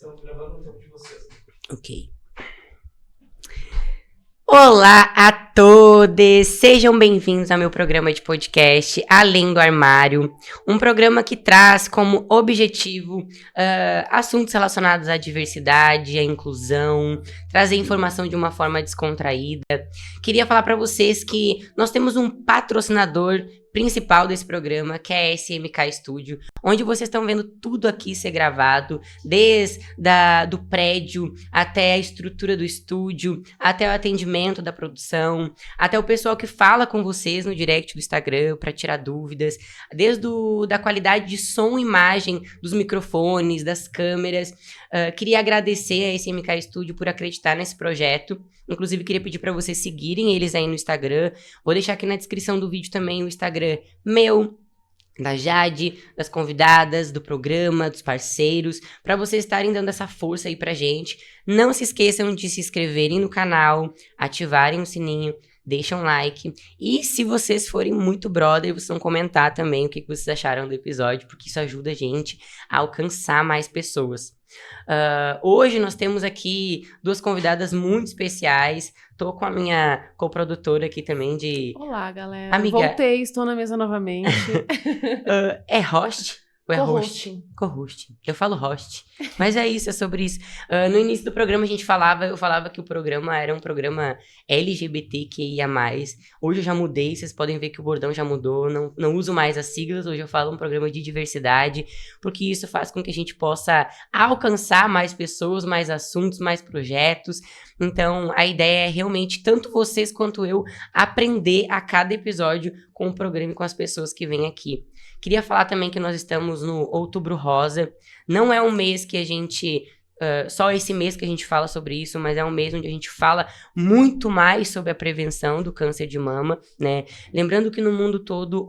Estamos gravando no tempo de vocês. Ok. Olá a todos! Sejam bem-vindos ao meu programa de podcast Além do Armário, um programa que traz como objetivo assuntos relacionados à diversidade, à inclusão, trazer informação de uma forma descontraída. Queria falar para vocês que nós temos um patrocinador principal desse programa, que é a SMK Studio, onde vocês estão vendo tudo aqui ser gravado, desde do prédio, até a estrutura do estúdio, até o atendimento da produção, até o pessoal que fala com vocês no direct do Instagram para tirar dúvidas, desde da qualidade de som e imagem dos microfones, das câmeras. Queria agradecer a SMK Studio por acreditar nesse projeto. Inclusive, queria pedir para vocês seguirem eles aí no Instagram. Vou deixar aqui na descrição do vídeo também o Instagram meu, da Jade, das convidadas, do programa, dos parceiros, para vocês estarem dando essa força aí pra gente. Não se esqueçam de se inscreverem no canal, ativarem o sininho, deixem um like. E se vocês forem muito brother, vocês vão comentar também o que vocês acharam do episódio, porque isso ajuda a gente a alcançar mais pessoas. Hoje nós temos aqui duas convidadas muito especiais. Tô com a minha coprodutora aqui também de... Olá, galera. Amiga... Voltei, estou na mesa novamente. É host? Ou é Co-host. host? Co-host. Eu falo host. Mas é isso, é sobre isso. No início do programa eu falava que o programa era um programa LGBTQIA+. Hoje eu já mudei, vocês podem ver que o bordão já mudou. Não uso mais as siglas, hoje eu falo um programa de diversidade, porque isso faz com que a gente possa alcançar mais pessoas, mais assuntos, mais projetos. Então, a ideia é realmente, tanto vocês quanto eu, aprender a cada episódio com o programa e com as pessoas que vêm aqui. Queria falar também que nós estamos no Outubro Rosa. Não é um mês que a gente... só esse mês que a gente fala sobre isso, mas é um mês onde a gente fala muito mais sobre a prevenção do câncer de mama, né? Lembrando que no mundo todo,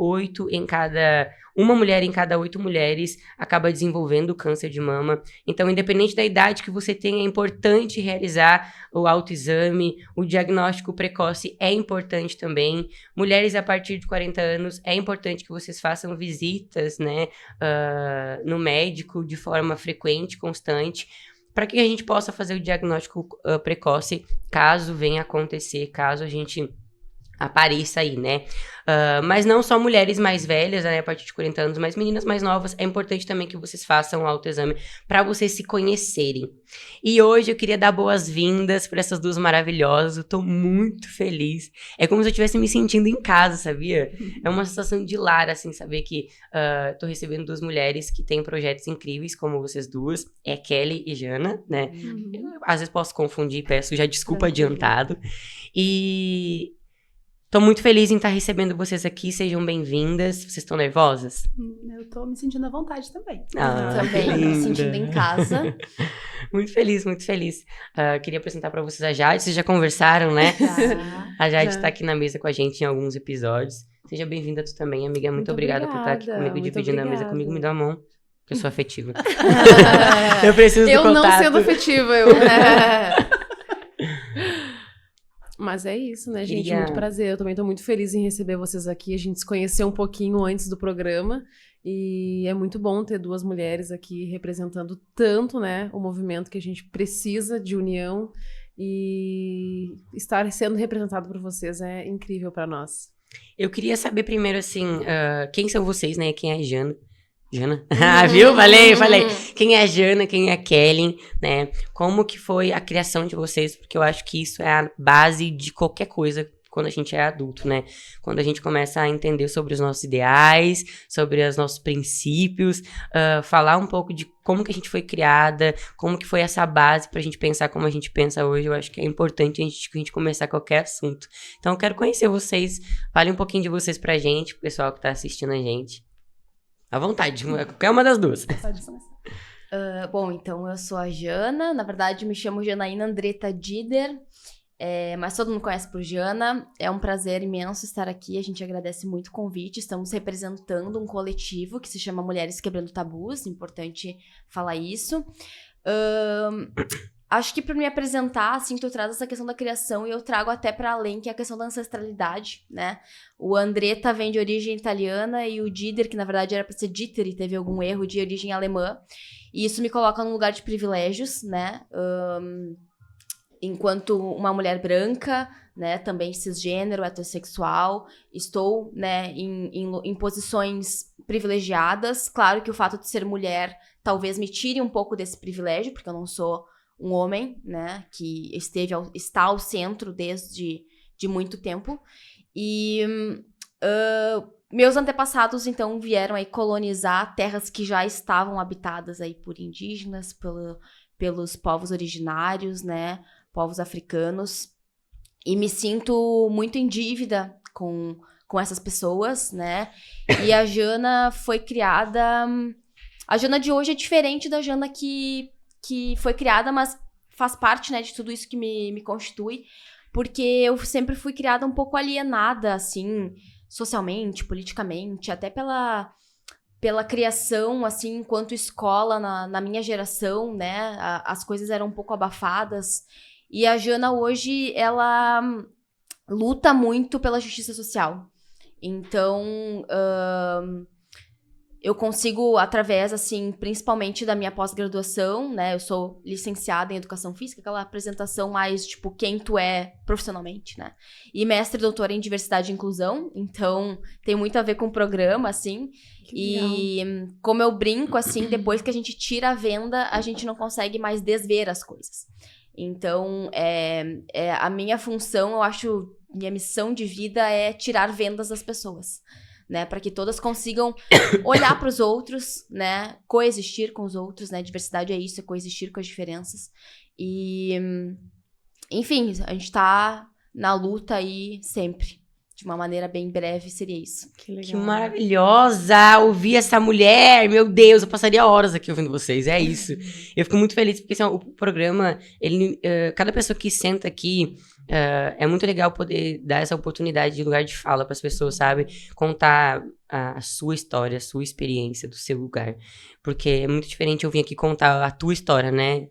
uma mulher em cada 8 mulheres acaba desenvolvendo câncer de mama. Então, independente da idade que você tem, é importante realizar o autoexame, o diagnóstico precoce é importante também. Mulheres a partir de 40 anos, é importante que vocês façam visitas, né, no médico de forma frequente, constante, para que a gente possa fazer o diagnóstico precoce, caso venha acontecer, caso a gente apareça aí, né? Mas não só mulheres mais velhas, né, a partir de 40 anos, mas meninas mais novas, é importante também que vocês façam o autoexame para vocês se conhecerem. E hoje eu queria dar boas-vindas para essas duas maravilhosas, eu tô muito feliz. É como se eu estivesse me sentindo em casa, sabia? É uma sensação de lar, assim, saber que tô recebendo duas mulheres que têm projetos incríveis, como vocês duas, é Kelly e Jana, né? Eu, às vezes posso confundir, peço já desculpa adiantado. E... tô muito feliz em estar recebendo vocês aqui, sejam bem-vindas. Vocês estão nervosas? Eu tô me sentindo à vontade também. Também, me sentindo em casa. Muito feliz, muito feliz. Queria apresentar pra vocês a Jade, vocês já conversaram, né? A Jade tá aqui na mesa com a gente em alguns episódios. Seja bem-vinda tu também, amiga. Muito obrigada por estar aqui comigo, dividindo a mesa comigo. Me dá a mão, que eu sou afetiva. Eu preciso do contato. Eu não sendo afetiva, Mas é isso, né, gente? Muito prazer. Eu também tô muito feliz em receber vocês aqui. A gente se conheceu um pouquinho antes do programa. E é muito bom ter duas mulheres aqui representando tanto, né, o movimento que a gente precisa de união. E estar sendo representado por vocês é incrível pra nós. Eu queria saber primeiro, assim, quem são vocês, né? Quem é a Jana? Jana? Viu? Falei. Quem é a Jana, quem é a Kelly, né? Como que foi a criação de vocês? Porque eu acho que isso é a base de qualquer coisa quando a gente é adulto, né? Quando a gente começa a entender sobre os nossos ideais, sobre os nossos princípios, falar um pouco de como que a gente foi criada, como que foi essa base pra gente pensar como a gente pensa hoje. Eu acho que é importante a gente começar qualquer assunto. Então eu quero conhecer vocês, fale um pouquinho de vocês pra gente, pro pessoal que tá assistindo a gente. À vontade, qualquer uma das duas. Bom, então eu sou a Jana. Na verdade, me chamo Janaína Andretta Dider. Mas todo mundo conhece por Jana. É um prazer imenso estar aqui. A gente agradece muito o convite. Estamos representando um coletivo que se chama Mulheres Quebrando Tabus. Importante falar isso. acho que para me apresentar, assim, tu traz essa questão da criação e eu trago até para além, que é a questão da ancestralidade, né? O Andretta vem de origem italiana e o Dider, que na verdade era para ser Dieter e teve algum erro, de origem alemã. E isso me coloca num lugar de privilégios, né? Enquanto uma mulher branca, né, também cisgênero, heterossexual, estou, né, em posições privilegiadas. Claro que o fato de ser mulher talvez me tire um pouco desse privilégio, porque eu não sou um homem, né, que está ao centro desde de muito tempo. E meus antepassados, então, vieram aí colonizar terras que já estavam habitadas aí por indígenas, pelos povos originários, né, povos africanos. E me sinto muito em dívida com essas pessoas, né? E a Jana foi criada... A Jana de hoje é diferente da Jana que foi criada, mas faz parte, né, de tudo isso que me constitui. Porque eu sempre fui criada um pouco alienada, assim, socialmente, politicamente, até pela criação, assim, enquanto escola na minha geração, né? As coisas eram um pouco abafadas. E a Jana hoje, ela luta muito pela justiça social. Então, eu consigo, através, assim, principalmente da minha pós-graduação, né? Eu sou licenciada em Educação Física, aquela apresentação mais, tipo, quem tu é profissionalmente, né? E mestre e doutora em Diversidade e Inclusão. Então, tem muito a ver com o programa, assim. E como eu brinco, assim, depois que a gente tira a venda, a gente não consegue mais desver as coisas. Então, a minha função, eu acho, minha missão de vida é tirar vendas das pessoas, né? Para que todas consigam olhar para os outros, né? Coexistir com os outros, né? Diversidade é isso, é coexistir com as diferenças. E, enfim, a gente tá na luta aí sempre. De uma maneira bem breve, seria isso. Que legal. Que maravilhosa ouvir essa mulher. Meu Deus, eu passaria horas aqui ouvindo vocês. É isso. Eu fico muito feliz porque assim, o programa, cada pessoa que senta aqui, é muito legal poder dar essa oportunidade de lugar de fala para as pessoas, sabe? Contar a sua história, a sua experiência do seu lugar. Porque é muito diferente eu vir aqui contar a tua história, né?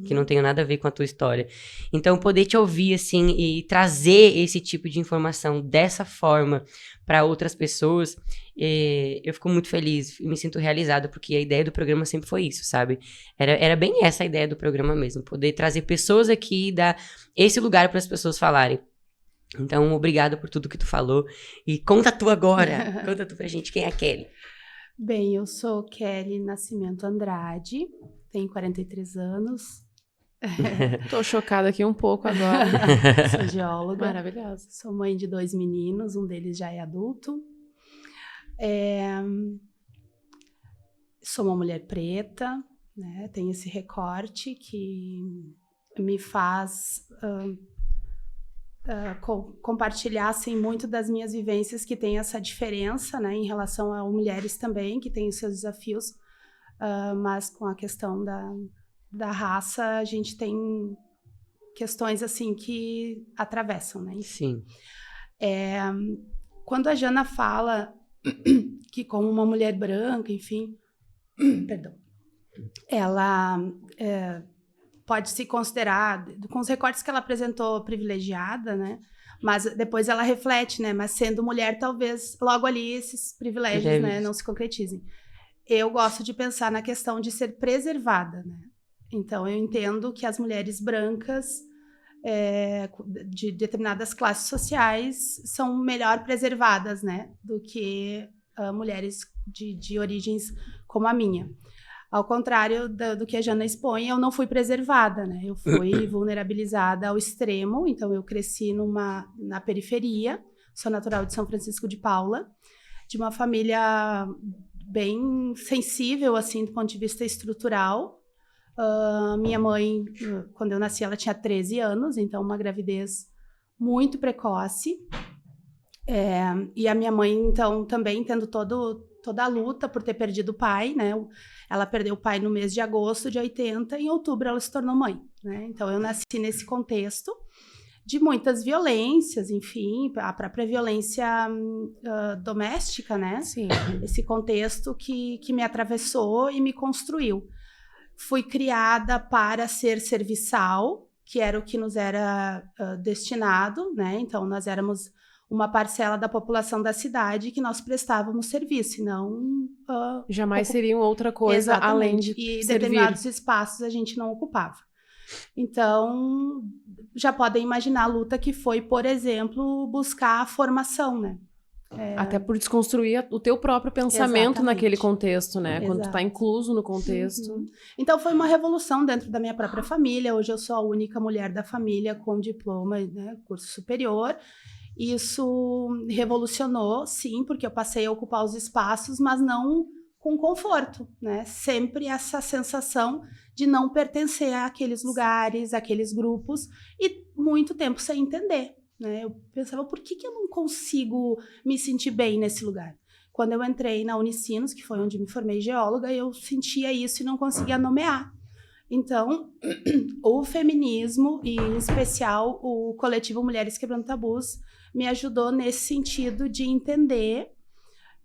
Que não tem nada a ver com a tua história. Então, poder te ouvir, assim, e trazer esse tipo de informação dessa forma para outras pessoas, eu fico muito feliz e me sinto realizada, porque a ideia do programa sempre foi isso, sabe? Era bem essa a ideia do programa mesmo, poder trazer pessoas aqui e dar esse lugar para as pessoas falarem. Então, obrigada por tudo que tu falou. E conta tu agora. Conta tu pra gente quem é a Kelly. Bem, eu sou Kelly Nascimento Andrade, tenho 43 anos. Tô chocada aqui um pouco agora. Sou geóloga. Maravilhosa. Sou mãe de 2 meninos, um deles já é adulto. Sou uma mulher preta, né? Tenho esse recorte que me faz compartilhar assim, muito das minhas vivências, que tem essa diferença, né, em relação a mulheres também, que têm os seus desafios, mas com a questão da raça, a gente tem questões assim que atravessam, né? Sim. Quando a Jana fala que como uma mulher branca, enfim, perdão, ela pode se considerar, com os recortes que ela apresentou, privilegiada, né? Mas depois ela reflete, né? Mas sendo mulher, talvez logo ali esses privilégios, né, não se concretizem. Eu gosto de pensar na questão de ser preservada, né? Então, eu entendo que as mulheres brancas de determinadas classes sociais são melhor preservadas, né? Do que mulheres de origens como a minha. Ao contrário do que a Jana expõe, eu não fui preservada, né? Eu fui vulnerabilizada ao extremo, então eu cresci na periferia, sou natural de São Francisco de Paula, de uma família bem sensível, assim, do ponto de vista estrutural. Minha mãe, quando eu nasci, ela tinha 13 anos, então uma gravidez muito precoce. E a minha mãe, então, também tendo toda a luta por ter perdido o pai, né? Ela perdeu o pai no mês de agosto de 80, e em outubro ela se tornou mãe, né? Então, eu nasci nesse contexto de muitas violências, enfim, a própria violência doméstica, né? Sim. Esse contexto que me atravessou e me construiu. fui criada para ser serviçal, que era o que nos era destinado, né? Então, nós éramos uma parcela da população da cidade que nós prestávamos serviço, e não... Jamais seriam outra coisa além de e servir. determinados espaços a gente não ocupava. Então, já podem imaginar a luta que foi, por exemplo, buscar a formação, né? Até por desconstruir o teu próprio pensamento Exatamente. naquele contexto, né? Exato. Quando tu tá incluso no contexto. Uhum. Então, foi uma revolução dentro da minha própria família. Hoje eu sou a única mulher da família com diploma, né, curso superior. Isso revolucionou, sim, porque eu passei a ocupar os espaços, mas não com conforto, né? Sempre essa sensação de não pertencer àqueles lugares, àqueles grupos, e muito tempo sem entender, né? Eu pensava, por que eu não consigo me sentir bem nesse lugar? Quando eu entrei na Unicinos, que foi onde me formei geóloga, eu sentia isso e não conseguia nomear. Então, o feminismo, e em especial o coletivo Mulheres Quebrando Tabus, me ajudou nesse sentido de entender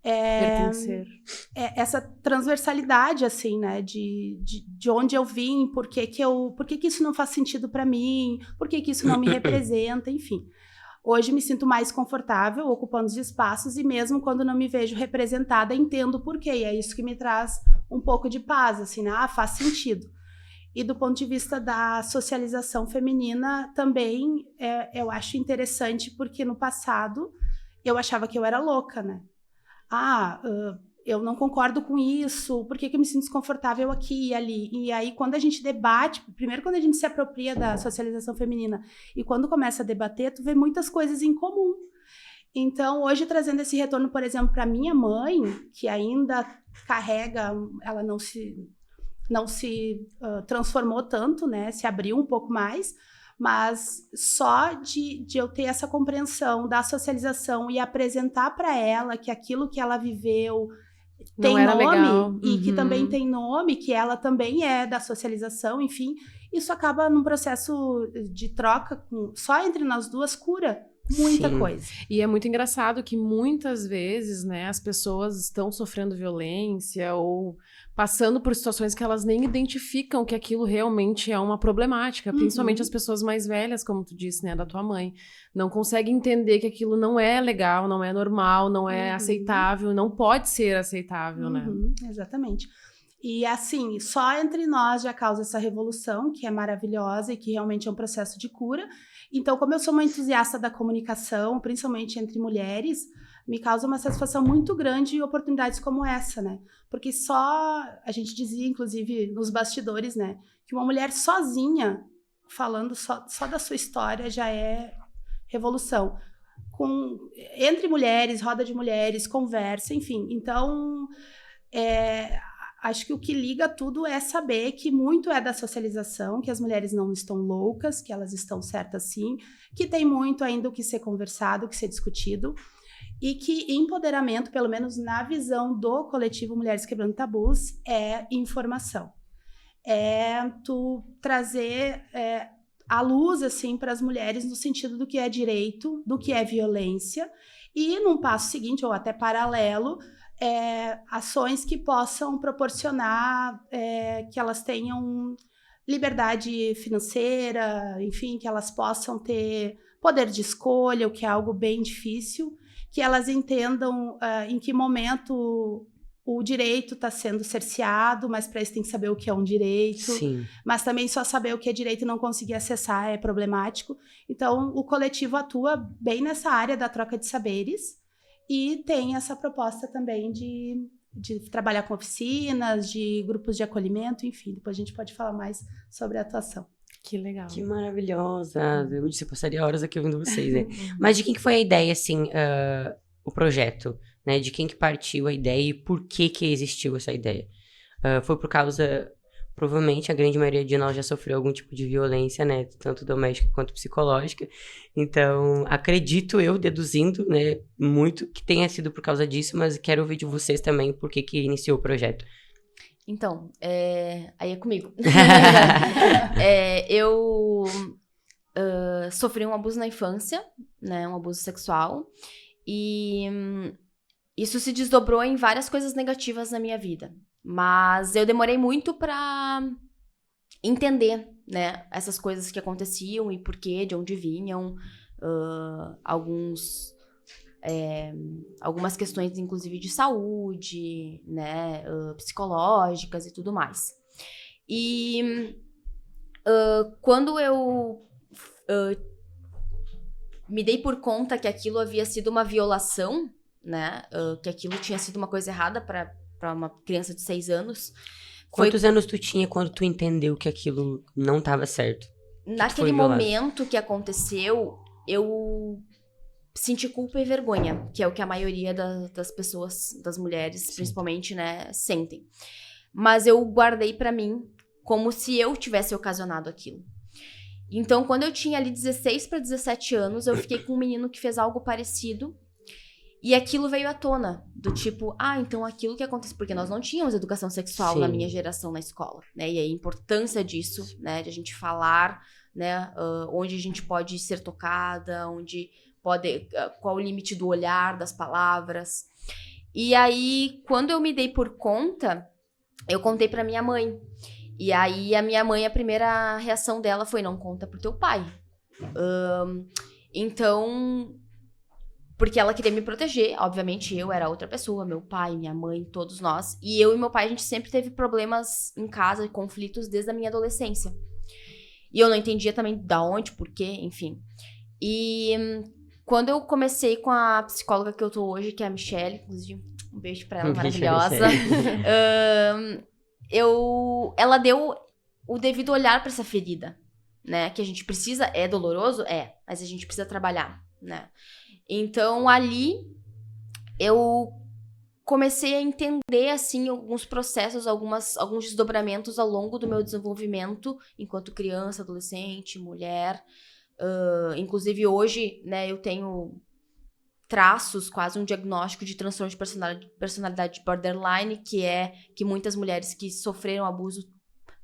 Pertencer. essa transversalidade, assim, né, de onde eu vim, por que isso não faz sentido para mim, por que isso não me representa, enfim. Hoje me sinto mais confortável ocupando os espaços, e mesmo quando não me vejo representada, entendo por quê, e é isso que me traz um pouco de paz, assim, né, faz sentido. E do ponto de vista da socialização feminina, também eu acho interessante, porque no passado eu achava que eu era louca, né? Eu não concordo com isso, por que eu me sinto desconfortável aqui e ali? E aí, quando a gente debate, primeiro quando a gente se apropria da socialização feminina, e quando começa a debater, tu vê muitas coisas em comum. Então, hoje, trazendo esse retorno, por exemplo, para minha mãe, que ainda carrega, ela não se transformou tanto, né? Se abriu um pouco mais, mas só de eu ter essa compreensão da socialização e apresentar para ela que aquilo que ela viveu tem nome, legal. E que também tem nome, que ela também é da socialização, enfim, isso acaba num processo de troca, só entre nós duas cura muita coisa. E é muito engraçado que muitas vezes, né, as pessoas estão sofrendo violência ou passando por situações que elas nem identificam que aquilo realmente é uma problemática, principalmente as pessoas mais velhas, como tu disse, né, da tua mãe, não conseguem entender que aquilo não é legal, não é normal, não é aceitável, não pode ser aceitável, né? Exatamente. E assim, só entre nós já causa essa revolução, que é maravilhosa e que realmente é um processo de cura. Então, como eu sou uma entusiasta da comunicação, principalmente entre mulheres, me causa uma satisfação muito grande em oportunidades como essa, né? Porque a gente dizia, inclusive, nos bastidores, né? Que uma mulher sozinha, falando só da sua história, já é revolução. Entre mulheres, roda de mulheres, conversa, enfim. Então, acho que o que liga tudo é saber que muito é da socialização, que as mulheres não estão loucas, que elas estão certas sim, que tem muito ainda o que ser conversado, o que ser discutido, e que empoderamento, pelo menos na visão do coletivo Mulheres Quebrando Tabus, é informação. É tu trazer a luz, assim, para as mulheres no sentido do que é direito, do que é violência, e num passo seguinte, ou até paralelo, ações que possam proporcionar que elas tenham liberdade financeira, enfim, que elas possam ter poder de escolha, o que é algo bem difícil, que elas entendam em que momento o direito está sendo cerceado, mas para isso tem que saber o que é um direito. Sim. Mas também só saber o que é direito e não conseguir acessar é problemático. Então, o coletivo atua bem nessa área da troca de saberes, e tem essa proposta também de trabalhar com oficinas, de grupos de acolhimento, enfim. Depois a gente pode falar mais sobre a atuação. Que legal. Que maravilhosa. Eu disse, eu passaria horas aqui ouvindo vocês, né? Mas de quem que foi a ideia, assim, o projeto, né? De quem que partiu a ideia e por que existiu essa ideia? Foi por causa... Provavelmente a grande maioria de nós já sofreu algum tipo de violência, né? Tanto doméstica quanto psicológica. Então, acredito eu, deduzindo, né? Muito que tenha sido por causa disso, mas quero ouvir de vocês também por que iniciou o projeto. Então, aí é comigo. Eu sofri um abuso na infância, né? Um abuso sexual. E isso se desdobrou em várias coisas negativas na minha vida. Mas eu demorei muito pra entender, né, essas coisas que aconteciam e por quê, de onde vinham, algumas questões, inclusive, de saúde, né, psicológicas e tudo mais. E quando eu me dei por conta que aquilo havia sido uma violação, né, que aquilo tinha sido uma coisa errada para uma criança de 6 anos... Quantos anos tu tinha quando tu entendeu que aquilo não estava certo? Naquele momento que aconteceu, eu senti culpa e vergonha, que é o que a maioria das pessoas, das mulheres, principalmente, né, sentem. Mas eu guardei pra mim como se eu tivesse ocasionado aquilo. Então, quando eu tinha ali 16 para 17 anos, eu fiquei com um menino que fez algo parecido. E aquilo veio à tona, do tipo, então aquilo que aconteceu, porque nós não tínhamos educação sexual na minha geração na escola, né, e a importância disso, né, de a gente falar, né, onde a gente pode ser tocada, onde pode, qual o limite do olhar, das palavras. E aí, quando eu me dei por conta, eu contei pra minha mãe, e aí a minha mãe, a primeira reação dela foi, não conta pro teu pai. Então... Porque ela queria me proteger, obviamente eu era outra pessoa, meu pai, minha mãe, todos nós. E eu e meu pai, a gente sempre teve problemas em casa, conflitos desde a minha adolescência. E eu não entendia também da onde, por quê, enfim. E quando eu comecei com a psicóloga que eu tô hoje, que é a Michelle, inclusive um beijo pra ela, maravilhosa. Ela deu o devido olhar pra essa ferida, né? Que a gente precisa, é doloroso? Mas a gente precisa trabalhar, né? Então, ali, eu comecei a entender, assim, alguns processos, alguns desdobramentos ao longo do meu desenvolvimento, enquanto criança, adolescente, mulher. Inclusive, hoje, né, eu tenho traços, quase um diagnóstico de transtorno de personalidade borderline, que muitas mulheres que sofreram abuso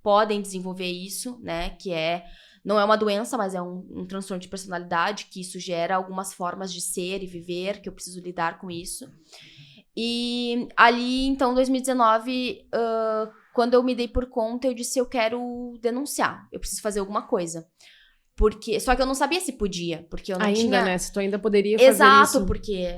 podem desenvolver isso, né, não é uma doença, mas é um transtorno de personalidade, que isso gera algumas formas de ser e viver, que eu preciso lidar com isso. E ali, então, em 2019, quando eu me dei por conta, eu disse, eu quero denunciar, eu preciso fazer alguma coisa. Só que eu não sabia se podia, porque eu não tinha... Ainda, né? Se tu ainda poderia fazer isso. Exato, porque...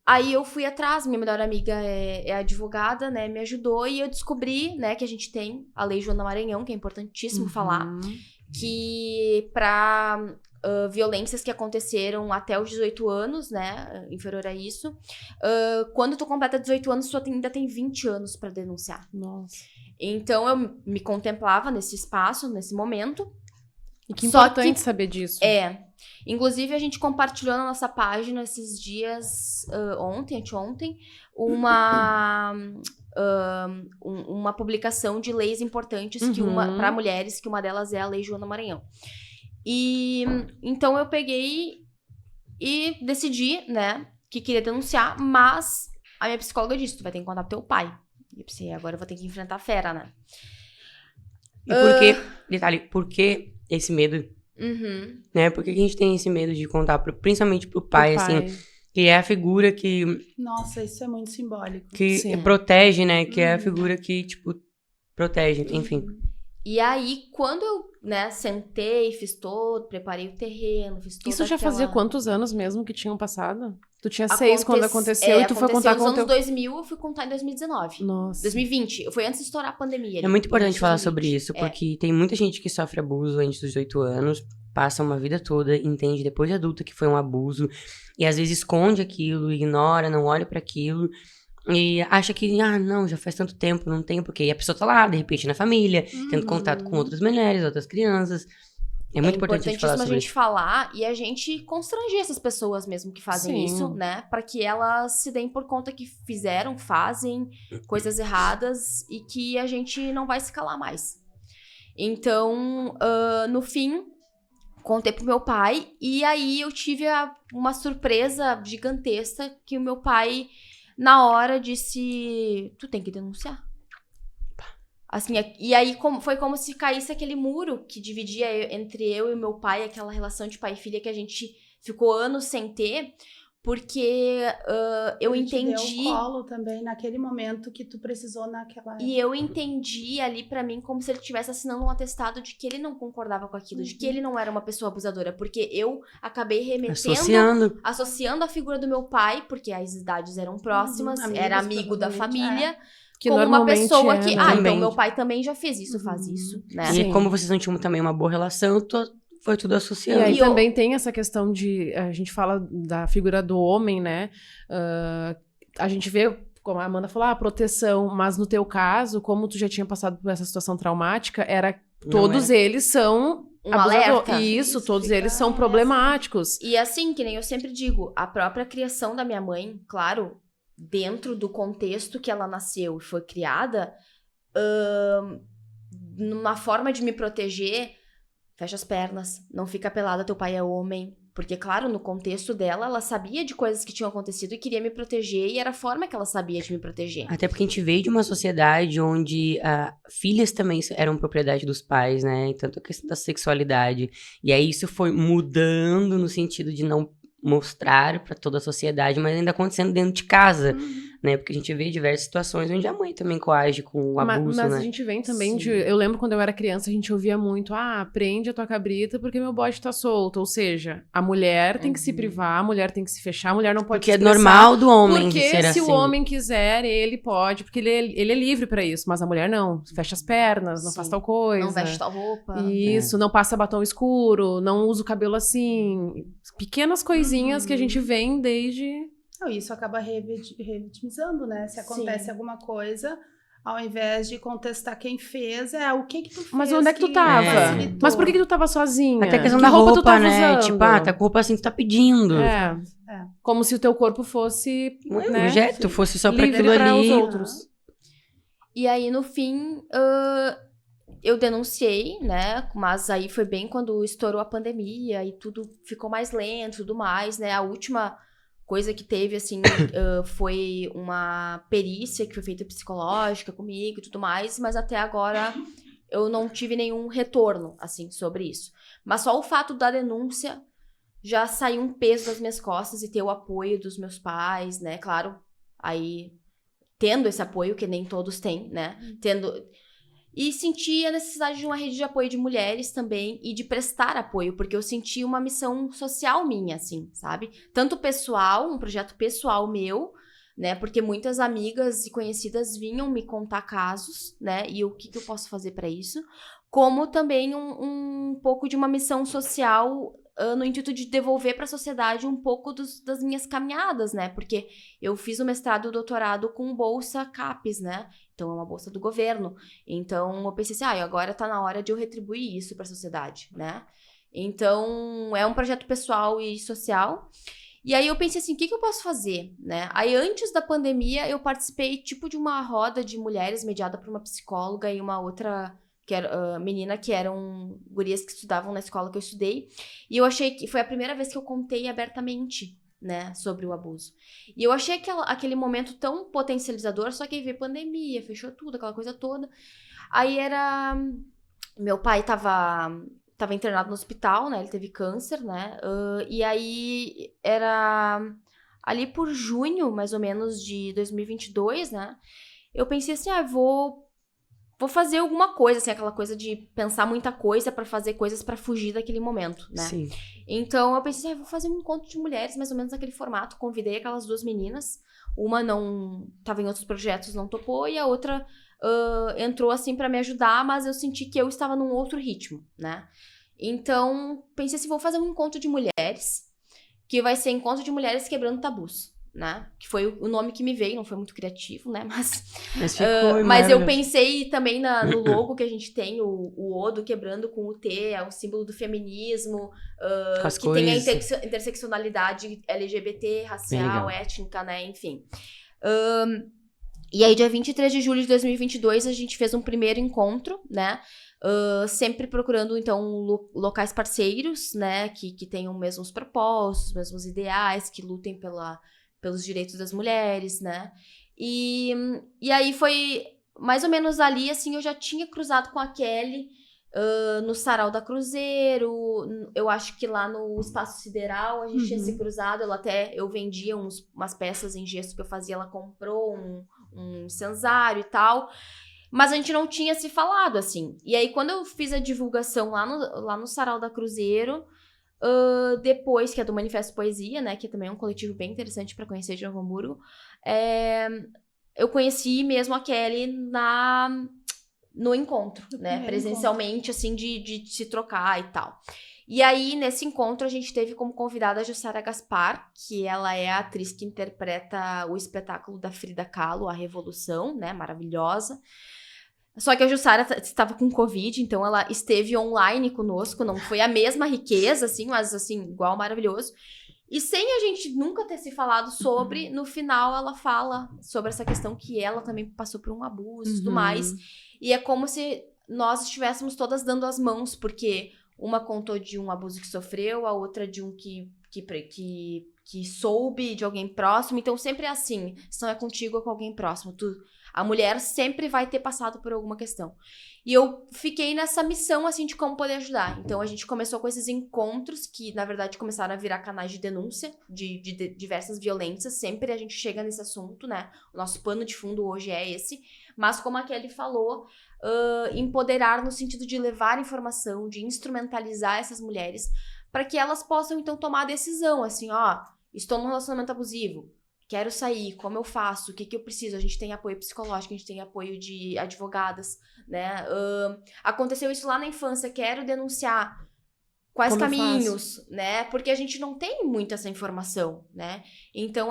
Aí eu fui atrás, minha melhor amiga é advogada, né, me ajudou, e eu descobri, né, que a gente tem a Lei Joana Maranhão, que é importantíssimo falar, que para violências que aconteceram até os 18 anos, né, inferior a isso, quando tu completa 18 anos, tu ainda tem 20 anos para denunciar. Nossa. Então, eu me contemplava nesse espaço, nesse momento. E que importante saber disso. Inclusive, a gente compartilhou na nossa página esses dias, anteontem, uma publicação de leis importantes para mulheres, que uma delas é a Lei Joana Maranhão. E então eu peguei e decidi, né, que queria denunciar, mas a minha psicóloga disse, tu vai ter que contar pro teu pai. E eu pensei, agora eu vou ter que enfrentar a fera, né? E por que, detalhe, por que esse medo? Né? Por que a gente tem esse medo de contar, principalmente pro pai, assim, que é a figura que... Nossa, isso é muito simbólico. Que protege, né? Que é a figura que, tipo, protege, enfim. E aí, quando eu, né, sentei, preparei o terreno, fiz toda Isso já fazia quantos anos mesmo que tinham passado? Tu tinha 6 quando aconteceu e tu foi contar com nos anos 2000, eu fui contar em 2019. Nossa. 2020, foi antes de estourar a pandemia. É muito importante falar sobre isso, porque tem muita gente que sofre abuso antes dos 18 anos, passa uma vida toda, entende depois de adulta que foi um abuso, e às vezes esconde aquilo, ignora, não olha pra aquilo, e acha que, não, já faz tanto tempo, não tem porquê. E a pessoa tá lá, de repente, na família, tendo contato com outras mulheres, outras crianças. É muito importante a gente falar sobre isso. Falar e a gente constranger essas pessoas mesmo que fazem isso, né? Pra que elas se deem por conta que fazem coisas erradas e que a gente não vai se calar mais. Então, no fim, contei pro meu pai e aí eu tive uma surpresa gigantesca que o meu pai, na hora, disse, tu tem que denunciar. Assim, e aí foi como se caísse aquele muro que dividia entre eu e meu pai, aquela relação de pai e filha que a gente ficou anos sem ter, porque eu Ele te entendi... deu colo também naquele momento que tu precisou naquela... E eu entendi ali pra mim como se ele estivesse assinando um atestado de que ele não concordava com aquilo, de que ele não era uma pessoa abusadora, porque eu acabei associando a figura do meu pai, porque as idades eram próximas, era amigo da família, Que como uma normalmente pessoa que, né? então Também. meu pai também já fez isso, faz isso, né? E como vocês não tinham também uma boa relação, foi tudo E associando. aí E eu- também tem essa questão de... A gente fala da figura do homem, né? A gente vê, como a Amanda falou, a proteção. Mas no teu caso, como tu já tinha passado por essa situação traumática, todos eles são Um abusador. alerta. Isso, todos fica eles são essa- problemáticos. E assim, que nem eu sempre digo, a própria criação da minha mãe, claro, dentro do contexto que ela nasceu e foi criada, numa forma de me proteger, fecha as pernas, não fica pelada, teu pai é homem. Porque, claro, no contexto dela, ela sabia de coisas que tinham acontecido e queria me proteger, e era a forma que ela sabia de me proteger. Até porque a gente veio de uma sociedade onde filhas também eram propriedade dos pais, né? E tanto a questão da sexualidade. E aí isso foi mudando no sentido de não mostrar pra toda a sociedade, mas ainda acontecendo dentro de casa, né? Porque a gente vê diversas situações onde a mãe também coage com o abuso, Mas né? a gente vem também Sim. de... Eu lembro quando eu era criança, a gente ouvia muito, prende a tua cabrita porque meu bode tá solto. Ou seja, a mulher tem que se privar, a mulher tem que se fechar, a mulher não pode Porque se é expressar. normal do homem Porque ser se assim. o homem quiser, ele pode, porque ele é livre pra isso, mas a mulher não. Fecha as pernas, não Sim. faz tal coisa. Não veste tal roupa. Isso, não passa batom escuro, não usa o cabelo assim. Pequenas coisinhas que a gente vem desde... Não, isso acaba revitimizando, né? Se acontece alguma coisa, ao invés de contestar quem fez, o que tu fez. Mas onde é que tu tava? facilitou. Mas por que tu tava sozinha? Até a questão Que da roupa, tu tava né? usando? Tipo, tá com roupa assim que tu tá pedindo. É. É. Como se o teu corpo fosse, Não é né? um objeto, fosse só pra livre aquilo para ali. os outros. E aí, no fim, eu denunciei, né? Mas aí foi bem quando estourou a pandemia e tudo ficou mais lento e tudo mais, né? A última coisa que teve, assim, foi uma perícia que foi feita psicológica comigo e tudo mais, mas até agora eu não tive nenhum retorno, assim, sobre isso. Mas só o fato da denúncia já saiu um peso das minhas costas e ter o apoio dos meus pais, né? Claro, aí tendo esse apoio, que nem todos têm, né? E senti a necessidade de uma rede de apoio de mulheres também e de prestar apoio, porque eu senti uma missão social minha, assim, sabe? Tanto pessoal, um projeto pessoal meu, né? Porque muitas amigas e conhecidas vinham me contar casos, né? E o que eu posso fazer pra isso? Como também um pouco de uma missão social no intuito de devolver para a sociedade um pouco das minhas caminhadas, né? Porque eu fiz o mestrado e o doutorado com bolsa CAPES, né? Então, é uma bolsa do governo. Então, eu pensei assim, agora tá na hora de eu retribuir isso para a sociedade, né? Então, é um projeto pessoal e social. E aí, eu pensei assim, o que eu posso fazer, né? Aí, antes da pandemia, eu participei, tipo, de uma roda de mulheres mediada por uma psicóloga e uma outra... que era menina, que eram gurias que estudavam na escola que eu estudei. E eu achei que foi a primeira vez que eu contei abertamente, né, sobre o abuso. E eu achei aquele momento tão potencializador, só que aí veio pandemia, fechou tudo, aquela coisa toda. Aí meu pai tava internado no hospital, né, ele teve câncer, né, e aí era ali por junho, mais ou menos, de 2022, né, eu pensei assim, vou fazer alguma coisa, assim, aquela coisa de pensar muita coisa pra fazer coisas pra fugir daquele momento, né? Sim. Então, eu pensei, vou fazer um encontro de mulheres, mais ou menos naquele formato. Convidei aquelas duas meninas. Uma não... tava em outros projetos, não topou. E a outra entrou, assim, pra me ajudar. Mas eu senti que eu estava num outro ritmo, né? Então, pensei assim, vou fazer um encontro de mulheres. Que vai ser Encontro de Mulheres Quebrando Tabus, né? Que foi o nome que me veio, não foi muito criativo, né? Mas eu pensei também no logo que a gente tem, o Odo quebrando com o T, é um símbolo do feminismo, que tem a interseccionalidade LGBT, racial, étnica, né? Enfim. E aí, dia 23 de julho de 2022, a gente fez um primeiro encontro, né? Sempre procurando, então, locais parceiros, né? Que tenham mesmos propósitos, mesmos ideais, que lutem pelos direitos das mulheres, né? E aí foi mais ou menos ali, assim, eu já tinha cruzado com a Kelly no Sarau da Cruzeiro, eu acho que lá no Espaço Sideral a gente tinha se cruzado, eu vendia umas peças em gesso que eu fazia, ela comprou um incensário e tal, mas a gente não tinha se falado, assim. E aí, quando eu fiz a divulgação lá no Sarau da Cruzeiro, depois, que é do Manifesto Poesia, né, que também é um coletivo bem interessante para conhecer de Novo Hamburgo, eu conheci mesmo a Kelly no encontro, né? Presencialmente, assim, de se trocar e tal. E aí, nesse encontro, a gente teve como convidada a Jussara Gaspar, que ela é a atriz que interpreta o espetáculo da Frida Kahlo, A Revolução, né? Maravilhosa. Só que a Jussara estava com Covid, então ela esteve online conosco, não foi a mesma riqueza, assim, mas, assim, igual maravilhoso. E sem a gente nunca ter se falado sobre, no final ela fala sobre essa questão que ela também passou por um abuso e tudo mais. E é como se nós estivéssemos todas dando as mãos, porque uma contou de um abuso que sofreu, a outra de um que soube de alguém próximo. Então sempre é assim, se não é contigo ou com alguém próximo. A mulher sempre vai ter passado por alguma questão. E eu fiquei nessa missão, assim, de como poder ajudar. Então, a gente começou com esses encontros que, na verdade, começaram a virar canais de denúncia de diversas violências. Sempre a gente chega nesse assunto, né? O nosso pano de fundo hoje é esse. Mas, como a Kelly falou, empoderar no sentido de levar informação, de instrumentalizar essas mulheres, para que elas possam, então, tomar a decisão, assim, estou num relacionamento abusivo. Quero sair, como eu faço, o que eu preciso? A gente tem apoio psicológico, a gente tem apoio de advogadas, né? Aconteceu isso lá na infância, quero denunciar. Quais Como caminhos, né? Porque a gente não tem muito essa informação, né? Então,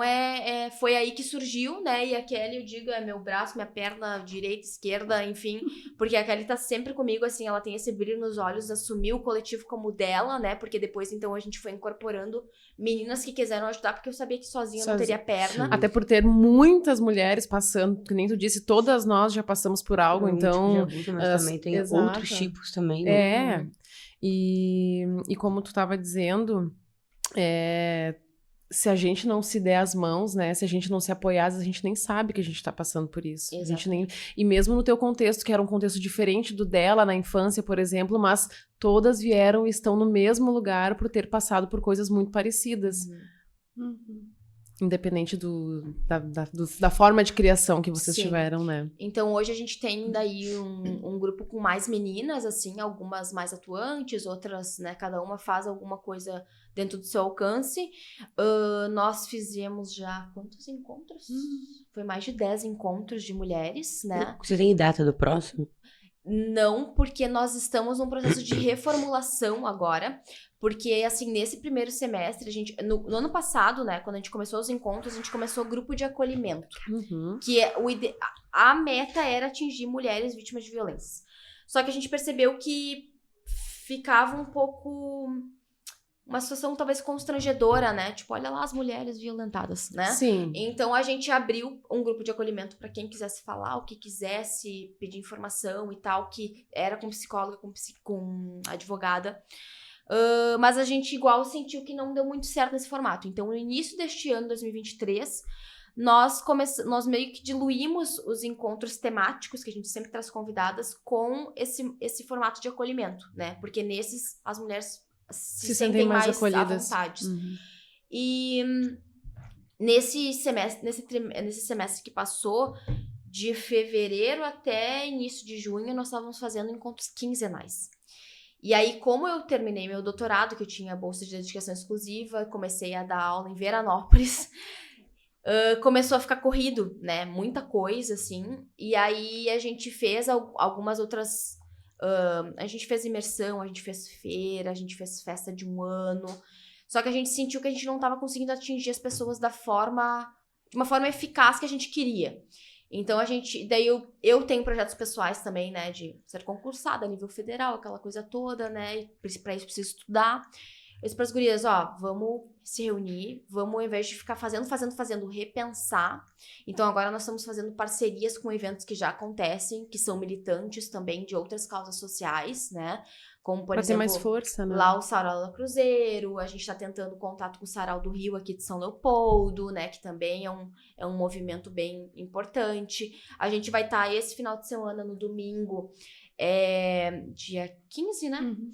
foi aí que surgiu, né? E a Kelly, eu digo, é meu braço, minha perna direita, esquerda, enfim. Porque a Kelly tá sempre comigo, assim, ela tem esse brilho nos olhos, assumiu o coletivo como dela, né? Porque depois, então, a gente foi incorporando meninas que quiseram ajudar, porque eu sabia que sozinha eu não teria perna. Até por ter muitas mulheres passando, que nem tu disse, todas nós já passamos por algo, então... Tipo de abuso, mas também tem outros tipos também, né? E como tu estava dizendo, se a gente não se der as mãos, né? Se a gente não se apoiar, a gente nem sabe que a gente está passando por isso. A gente nem... E mesmo no teu contexto, que era um contexto diferente do dela, na infância, por exemplo, mas todas vieram e estão no mesmo lugar por ter passado por coisas muito parecidas. Independente da forma de criação que vocês tiveram, né? Então, hoje a gente tem daí um grupo com mais meninas, assim, algumas mais atuantes, outras, né, cada uma faz alguma coisa dentro do seu alcance. Nós fizemos já quantos encontros? Foi mais de 10 encontros de mulheres, né? Você tem data do próximo? Não, porque nós estamos num processo de reformulação agora, porque, assim, nesse primeiro semestre, no ano passado, né, quando a gente começou os encontros, a gente começou o grupo de acolhimento, que a meta era atingir mulheres vítimas de violência. Só que a gente percebeu que ficava um pouco... uma situação talvez constrangedora, né? Tipo, olha lá as mulheres violentadas, né? Sim. Então, a gente abriu um grupo de acolhimento para quem quisesse falar, o que quisesse pedir informação e tal, que era com psicóloga, com advogada. Mas a gente igual sentiu que não deu muito certo nesse formato. Então, no início deste ano, 2023, nós meio que diluímos os encontros temáticos, que a gente sempre traz convidadas, com esse formato de acolhimento, né? Porque nesses, as mulheres se sentem mais acolhidas. À vontade. E nesse semestre que passou, de fevereiro até início de junho, nós estávamos fazendo encontros quinzenais. E aí, como eu terminei meu doutorado, que eu tinha bolsa de dedicação exclusiva, comecei a dar aula em Veranópolis, começou a ficar corrido, né? Muita coisa, assim. E aí, a gente fez algumas outras... a gente fez imersão, a gente fez feira, a gente fez festa de 1 ano. Só que a gente sentiu que a gente não estava conseguindo atingir as pessoas de uma forma eficaz que a gente queria. Então, daí eu tenho projetos pessoais também, né, de ser concursada a nível federal, aquela coisa toda, né, e pra isso preciso estudar. Eu disse pras gurias, vamos se reunir, vamos, ao invés de ficar fazendo, repensar. Então, agora nós estamos fazendo parcerias com eventos que já acontecem, que são militantes também de outras causas sociais, né, como, por exemplo, ter mais força, né? Lá o Sarau da Cruzeiro, a gente está tentando contato com o Sarau do Rio aqui de São Leopoldo, né, que também é um movimento bem importante. A gente vai estar esse final de semana, no domingo, dia 15, né? Uhum.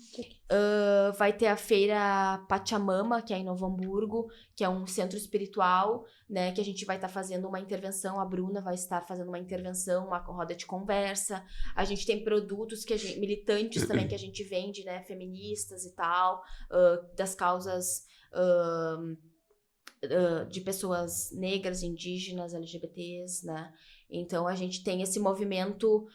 Vai ter a feira Pachamama, que é em Novo Hamburgo, que é um centro espiritual, né? Que a gente vai estar fazendo uma intervenção, a Bruna vai estar fazendo uma intervenção, uma roda de conversa. A gente tem produtos militantes também que a gente vende, né? Feministas e tal, das causas de pessoas negras, indígenas, LGBTs, né? Então, a gente tem esse movimento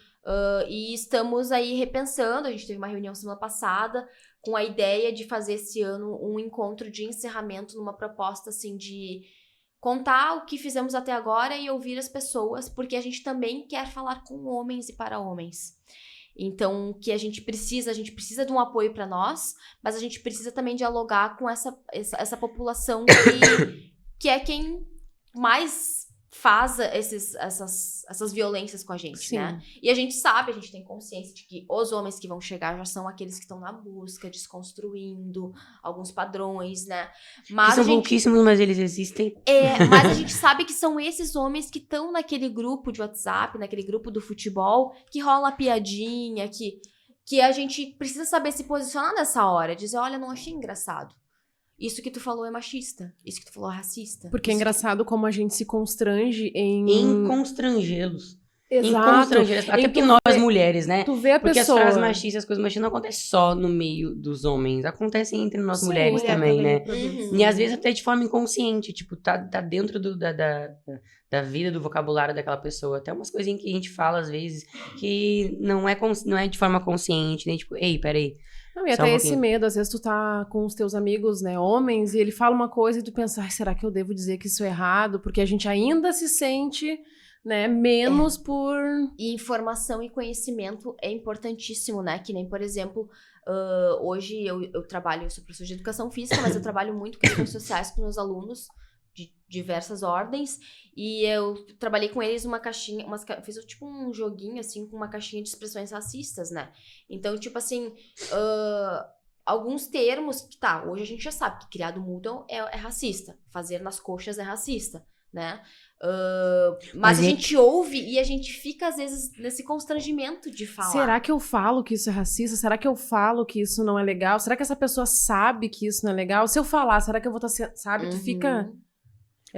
e estamos aí repensando. A gente teve uma reunião semana passada com a ideia de fazer esse ano um encontro de encerramento numa proposta, assim, de contar o que fizemos até agora e ouvir as pessoas, porque a gente também quer falar com homens e para homens. Então, que a gente precisa de um apoio para nós, mas a gente precisa também dialogar com essa população que é quem mais faz essas violências com a gente, Sim. né? E a gente sabe, a gente tem consciência de que os homens que vão chegar já são aqueles que estão na busca, desconstruindo alguns padrões, né? Mas são pouquíssimos, mas eles existem. Mas a gente sabe que são esses homens que estão naquele grupo de WhatsApp, naquele grupo do futebol, que rola a piadinha, que a gente precisa saber se posicionar nessa hora, dizer, olha, não achei engraçado. Isso que tu falou é machista. Isso que tu falou é racista. Porque é engraçado como a gente se constrange Em constrangê-los. Exato. Até porque nós, mulheres, né? Tu vê a porque pessoa... as frases machistas, as coisas machistas não acontecem só no meio dos homens. Acontecem entre nós Sim, mulheres também, né? Uhum. E às vezes até de forma inconsciente. Tipo, tá dentro da vida, do vocabulário daquela pessoa. Até umas coisinhas que a gente fala, às vezes, que não é de forma consciente, né? Tipo, ei, peraí. Não, e até esse medo, às vezes tu tá com os teus amigos, né, homens, e ele fala uma coisa e tu pensa, será que eu devo dizer que isso é errado? Porque a gente ainda se sente, né, menos por... E informação e conhecimento é importantíssimo, né? Que nem, por exemplo, hoje eu trabalho, eu sou professora de educação física, mas eu trabalho muito com questões sociais com meus alunos de diversas ordens, e eu trabalhei com eles uma caixinha, fiz tipo um joguinho, assim, com uma caixinha de expressões racistas, né? Então, tipo assim, alguns termos que, hoje a gente já sabe que criado mudo é racista, fazer nas coxas é racista, né? Mas a gente ouve e a gente fica, às vezes, nesse constrangimento de falar. Será que eu falo que isso é racista? Será que eu falo que isso não é legal? Será que essa pessoa sabe que isso não é legal? Se eu falar, será que eu vou estar... Sabe? Tu fica...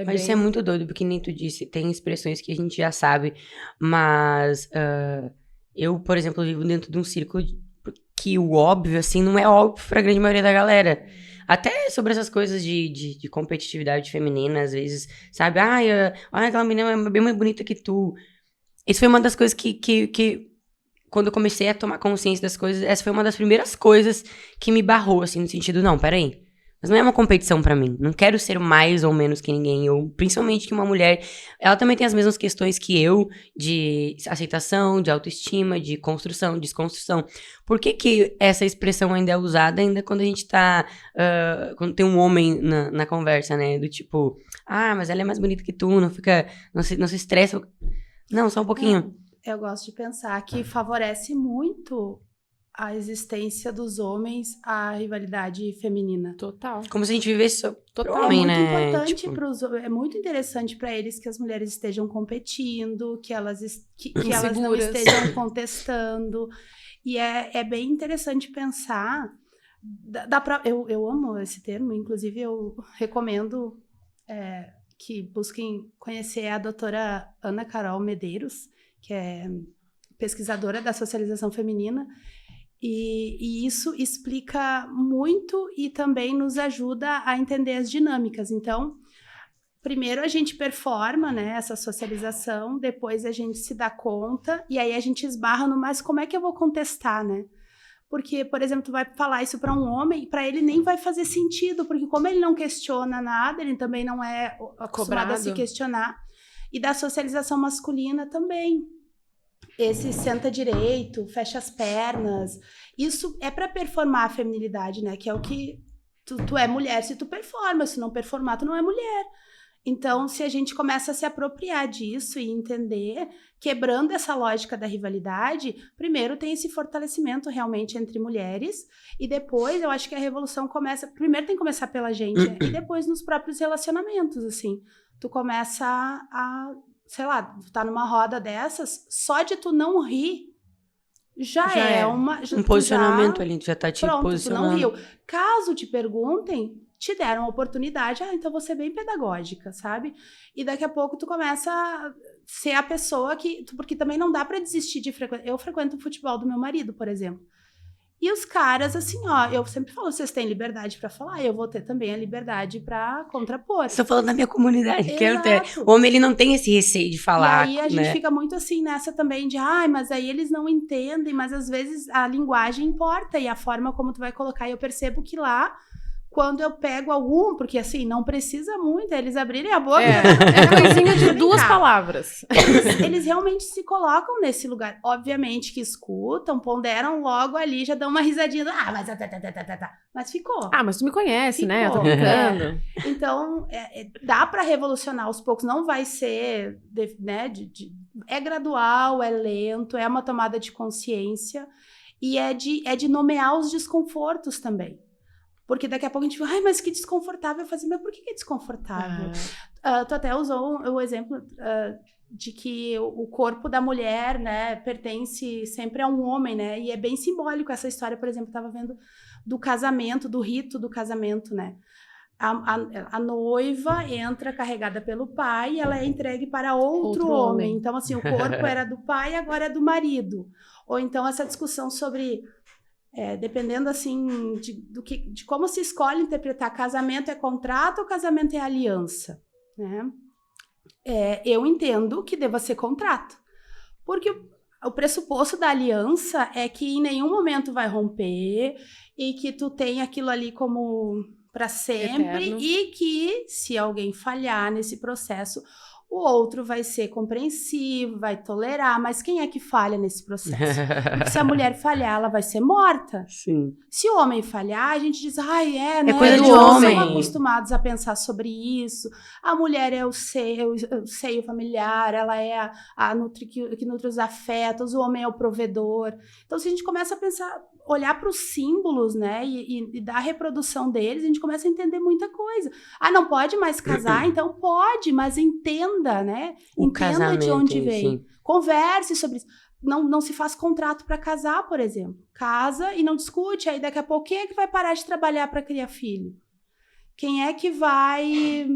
Mas isso é muito doido, porque nem tu disse, tem expressões que a gente já sabe, mas eu, por exemplo, vivo dentro de um círculo que o óbvio, assim, não é óbvio pra grande maioria da galera. Até sobre essas coisas de competitividade feminina, às vezes, sabe? Olha, aquela menina é bem mais bonita que tu. Isso foi uma das coisas que quando eu comecei a tomar consciência das coisas, essa foi uma das primeiras coisas que me barrou, assim, no sentido, não, peraí. Mas não é uma competição pra mim. Não quero ser mais ou menos que ninguém. Principalmente que uma mulher, ela também tem as mesmas questões que eu, de aceitação, de autoestima, de construção, desconstrução. Por que essa expressão ainda é usada ainda quando a gente tá... quando tem um homem na conversa, né? Do tipo, mas ela é mais bonita que tu, não se estressa. Não, só um pouquinho. Eu gosto de pensar que favorece muito a existência dos homens à rivalidade feminina. Total. Como se a gente vivesse só pro É homem, muito né? importante Tipo... é muito interessante para eles que as mulheres estejam competindo, que elas não estejam contestando. E é bem interessante pensar. Eu amo esse termo, inclusive eu recomendo que busquem conhecer a doutora Ana Carol Medeiros, que é pesquisadora da socialização feminina. E isso explica muito e também nos ajuda a entender as dinâmicas. Então, primeiro a gente performa, né, essa socialização, depois a gente se dá conta, e aí a gente esbarra no mas como é que eu vou contestar, né? Porque, por exemplo, tu vai falar isso para um homem, para ele nem vai fazer sentido, porque como ele não questiona nada, ele também não é acostumado a se questionar. E da socialização masculina também. Esse senta direito, fecha as pernas. Isso é para performar a feminilidade, né? Que é o que tu é mulher se tu performa. Se não performar, tu não é mulher. Então, se a gente começa a se apropriar disso e entender, quebrando essa lógica da rivalidade, primeiro tem esse fortalecimento realmente entre mulheres, e depois eu acho que a revolução começa... Primeiro tem que começar pela gente, e depois nos próprios relacionamentos, assim. Tu começa a sei lá, tu tá numa roda dessas, só de tu não rir, já Já é é. uma... Um posicionamento ali, tu já tá te Pronto, tu posicionando. não riu. Caso te perguntem, te deram a oportunidade, então vou ser bem pedagógica, sabe? E daqui a pouco tu começa a ser a pessoa que... Porque também não dá pra desistir de frequentar. Eu frequento o futebol do meu marido, por exemplo. E os caras, assim, ó, eu sempre falo, vocês têm liberdade pra falar, eu vou ter também a liberdade pra contrapor. Estou falando da minha comunidade, quero ter. Exato. O homem, ele não tem esse receio de falar, E aí a gente fica muito assim nessa também de, mas aí eles não entendem, mas às vezes a linguagem importa e a forma como tu vai colocar. E eu percebo que lá, quando eu pego algum, porque assim, não precisa muito, eles abrirem a boca. É coisinha de Vem 2 cá. palavras. Eles realmente se colocam nesse lugar. Obviamente que escutam, ponderam logo ali, já dão uma risadinha. Mas Mas ficou. Mas tu me conhece, né? Eu tô Ficou. brincando. Então, dá para revolucionar aos poucos. Não vai ser, é gradual, é lento, é uma tomada de consciência e é de nomear os desconfortos também. Porque daqui a pouco a gente fala, mas que desconfortável fazer. Mas por que é desconfortável? Tu até usou o exemplo de que o corpo da mulher, né, pertence sempre a um homem, né? E é bem simbólico essa história, por exemplo, eu estava vendo do casamento, do rito do casamento, né? A noiva entra carregada pelo pai e ela é entregue para outro homem. Então, assim, o corpo era do pai, agora é do marido. Ou então essa discussão sobre... dependendo assim de como se escolhe interpretar, casamento é contrato ou casamento é aliança, né? Eu entendo que deva ser contrato, porque o pressuposto da aliança é que em nenhum momento vai romper e que tu tem aquilo ali como para sempre. Eterno. E que se alguém falhar nesse processo, o outro vai ser compreensivo, vai tolerar, mas quem é que falha nesse processo? Porque se a mulher falhar, ela vai ser morta. Sim. Se o homem falhar, a gente diz, né? É coisa do homem. Não Estão acostumados a pensar sobre isso. A mulher é o seio familiar, ela é que nutre os afetos, o homem é o provedor. Então, se a gente começa a pensar, olhar para os símbolos, né, e dar a reprodução deles, a gente começa a entender muita coisa. Não pode mais casar? Então pode, mas entenda, né? Entenda de onde vem. Sim. Converse sobre isso. Não se faz contrato para casar, por exemplo. Casa e não discute, aí daqui a pouco quem é que vai parar de trabalhar para criar filho? Quem é que vai...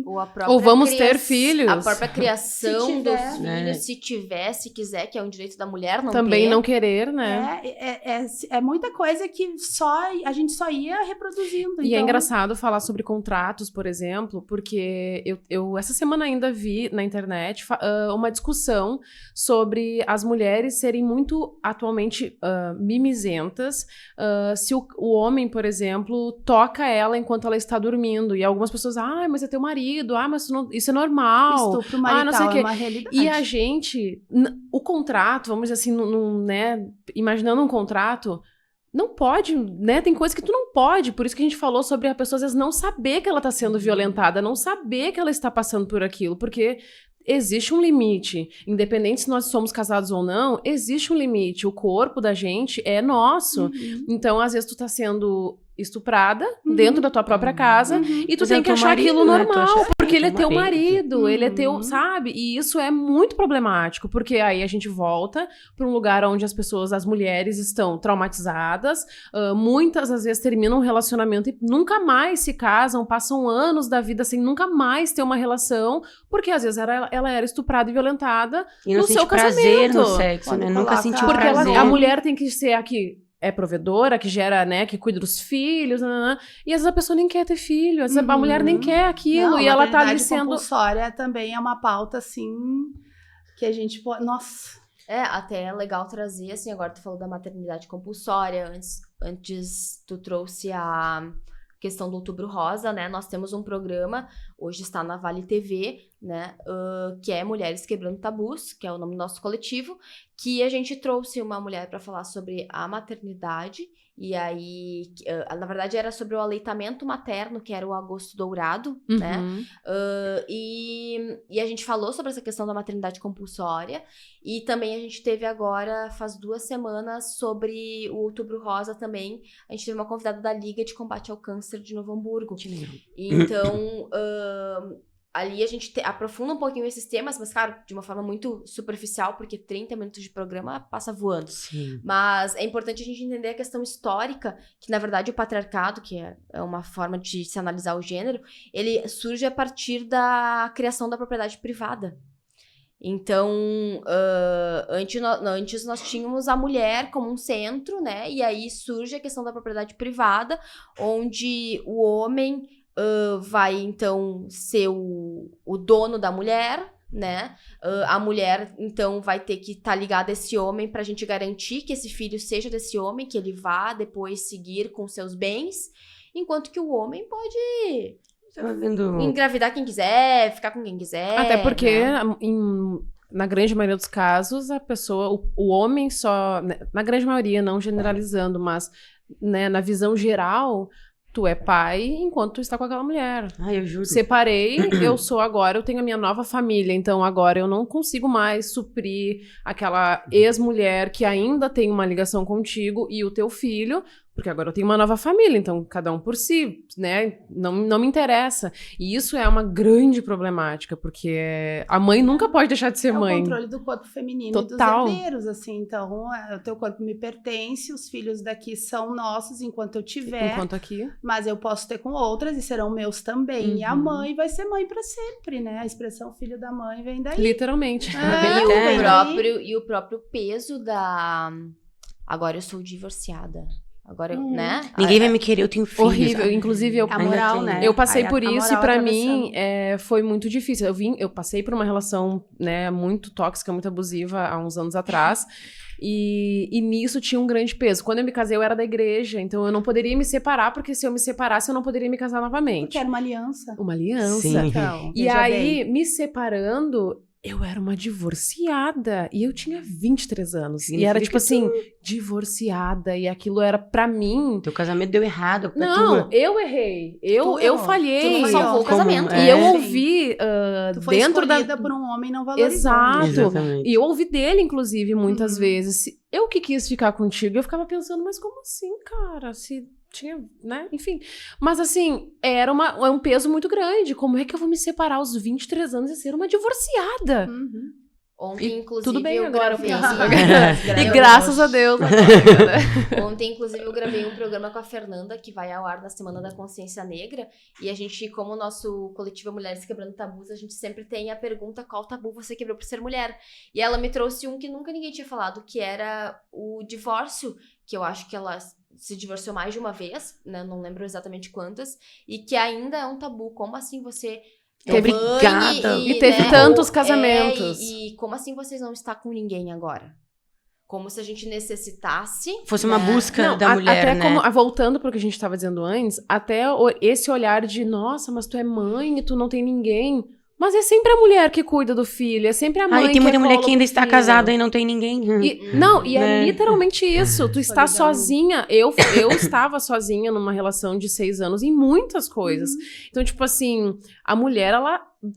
Ou vamos ter filhos. A própria criação dos filhos, se quiser, que é um direito da mulher, não também ter. Não querer, né? É muita coisa que a gente só ia reproduzindo. E é engraçado falar sobre contratos, por exemplo, porque eu essa semana ainda vi na internet uma discussão sobre as mulheres serem muito, atualmente, mimizentas. Se o homem, por exemplo, toca ela enquanto ela está dormindo. E algumas pessoas, mas é teu marido, mas isso é normal. Estupro marital, não sei o quê. É uma realidade. E a gente, o contrato, vamos dizer assim, né, imaginando um contrato, não pode, né, tem coisas que tu não pode, por isso que a gente falou sobre a pessoa às vezes não saber que ela está sendo violentada, não saber que ela está passando por aquilo, porque... Existe um limite, independente se nós somos casados ou não, existe um limite, o corpo da gente é nosso, então às vezes tu tá sendo estuprada dentro da tua própria casa e tu tem que achar aquilo normal, porque ele é teu marido, ele é teu, sabe? E isso é muito problemático, porque aí a gente volta para um lugar onde as mulheres estão traumatizadas, muitas às vezes terminam um relacionamento e nunca mais se casam, passam anos da vida sem nunca mais ter uma relação, porque às vezes ela era estuprada e violentada no seu casamento. Prazer no sexo, né? Nunca sentiu porque prazer. A mulher tem que ser aqui, é provedora, que gera, né, que cuida dos filhos, e às vezes a pessoa nem quer ter filho, às vezes a mulher nem quer aquilo, e ela tá ali sendo... compulsória também é uma pauta, assim, que a gente pode... Nossa... Até é legal trazer, assim, agora tu falou da maternidade compulsória, antes tu trouxe a questão do Outubro Rosa, né, nós temos um programa, hoje está na Vale TV, né, que é Mulheres Quebrando Tabus, que é o nome do nosso coletivo, que a gente trouxe uma mulher para falar sobre a maternidade, e aí, na verdade, era sobre o aleitamento materno, que era o Agosto Dourado, né, e a gente falou sobre essa questão da maternidade compulsória, e também a gente teve agora, faz 2 semanas, sobre o Outubro Rosa também, a gente teve uma convidada da Liga de Combate ao Câncer de Novo Hamburgo. Então, ali a gente aprofunda um pouquinho esses temas, mas, claro, de uma forma muito superficial, porque 30 minutos de programa passa voando. Sim. Mas é importante a gente entender a questão histórica, que, na verdade, o patriarcado, que é uma forma de se analisar o gênero, ele surge a partir da criação da propriedade privada. Então, antes nós tínhamos a mulher como um centro, né? E aí surge a questão da propriedade privada, onde o homem vai, então, ser o dono da mulher, né? A mulher, então, vai ter que estar ligada a esse homem pra gente garantir que esse filho seja desse homem, que ele vá depois seguir com seus bens, enquanto que o homem pode engravidar quem quiser, ficar com quem quiser. Até porque, né? na grande maioria dos casos, a pessoa, o homem só... né, na grande maioria, não generalizando, mas né, na visão geral... Tu é pai enquanto tu está com aquela mulher. Ai, eu juro. Separei, eu tenho a minha nova família, então agora eu não consigo mais suprir aquela ex-mulher que ainda tem uma ligação contigo e o teu filho, porque agora eu tenho uma nova família, então cada um por si, né? Não me interessa. E isso é uma grande problemática, porque a mãe nunca pode deixar de ser mãe. É o controle do corpo feminino Total. e dos herdeiros, assim. Então, o teu corpo me pertence, os filhos daqui são nossos enquanto eu tiver. Enquanto aqui. Mas eu posso ter com outras e serão meus também. E a Uhum. mãe vai ser mãe pra sempre, né? A expressão filho da mãe vem daí. Literalmente. É, E o próprio peso da... Agora eu sou divorciada. Agora, né? Ninguém vai me querer, eu tenho filhos. Horrível. Inclusive, eu A moral, Ainda tem. né? Eu passei Aí por a isso e moral pra atravessando. mim foi muito difícil. Eu passei por uma relação, né, muito tóxica, muito abusiva há uns anos atrás. E nisso tinha um grande peso. Quando eu me casei, eu era da igreja, então eu não poderia me separar, porque se eu me separasse, eu não poderia me casar novamente. Porque era uma aliança. Uma aliança. Sim. Então, E veja aí, bem. me separando, eu era uma divorciada. E eu tinha 23 anos. E Significa era tipo que assim, divorciada. E aquilo era pra mim. Teu casamento deu errado. Não, eu errei. Eu falhei. Tu não salvou o Como- casamento. E eu É. ouvi Tu foi dentro da... escolhida por um homem não valorizado. Exato. Exatamente. E eu ouvi dele, inclusive, muitas Uhum. vezes. Eu que quis ficar contigo, eu ficava pensando, mas como assim, cara? Se tinha, né? Enfim. Mas assim, é um peso muito grande. Como é que eu vou me separar aos 23 anos e ser uma divorciada? Uhum. Ontem, E inclusive, tudo bem eu agora, gravei... E graças a Deus. Ontem, inclusive, eu gravei um programa com a Fernanda, que vai ao ar na Semana da Consciência Negra. E a gente, como o nosso coletivo Mulheres Quebrando Tabus, a gente sempre tem a pergunta: qual tabu você quebrou por ser mulher? E ela me trouxe um que nunca ninguém tinha falado, que era o divórcio, que eu acho que ela se divorciou mais de uma vez, né? Não lembro exatamente quantas. E que ainda é um tabu. Como assim você... Obrigada. E teve tantos casamentos. E como assim vocês não estão com ninguém agora? Como se a gente necessitasse... Fosse uma né? busca Não, da mulher, até né? voltando pro que a gente estava dizendo antes, até esse olhar de, nossa, mas tu é mãe e tu não tem ninguém. Mas é sempre a mulher que cuida do filho, é sempre a mãe Ai, tem muita é mulher colo que ainda pro está filho. casada e não tem ninguém. E é Né? literalmente isso. Tu está Solidão. sozinha. Eu estava sozinha numa relação de 6 anos em muitas coisas. Então, tipo assim, a mulher,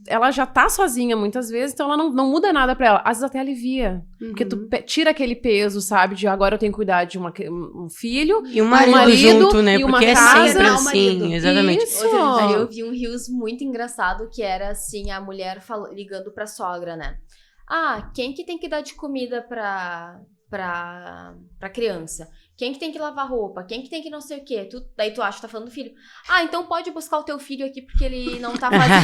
ela já tá sozinha muitas vezes, então ela não muda nada pra ela. Às vezes até alivia. Porque tu tira aquele peso, sabe? De agora eu tenho que cuidar de um filho. E o marido, junto, né? e uma Porque é casa. sempre Não, o assim, marido. exatamente. Isso. Outro dia eu vi um reels muito engraçado que era assim, a mulher ligando pra sogra, né? Ah, quem que tem que dar de comida pra criança? Quem que tem que lavar roupa? Quem que tem que não sei o quê? Daí tu acha que tá falando do filho. Ah, então pode buscar o teu filho aqui porque ele não tá fazendo.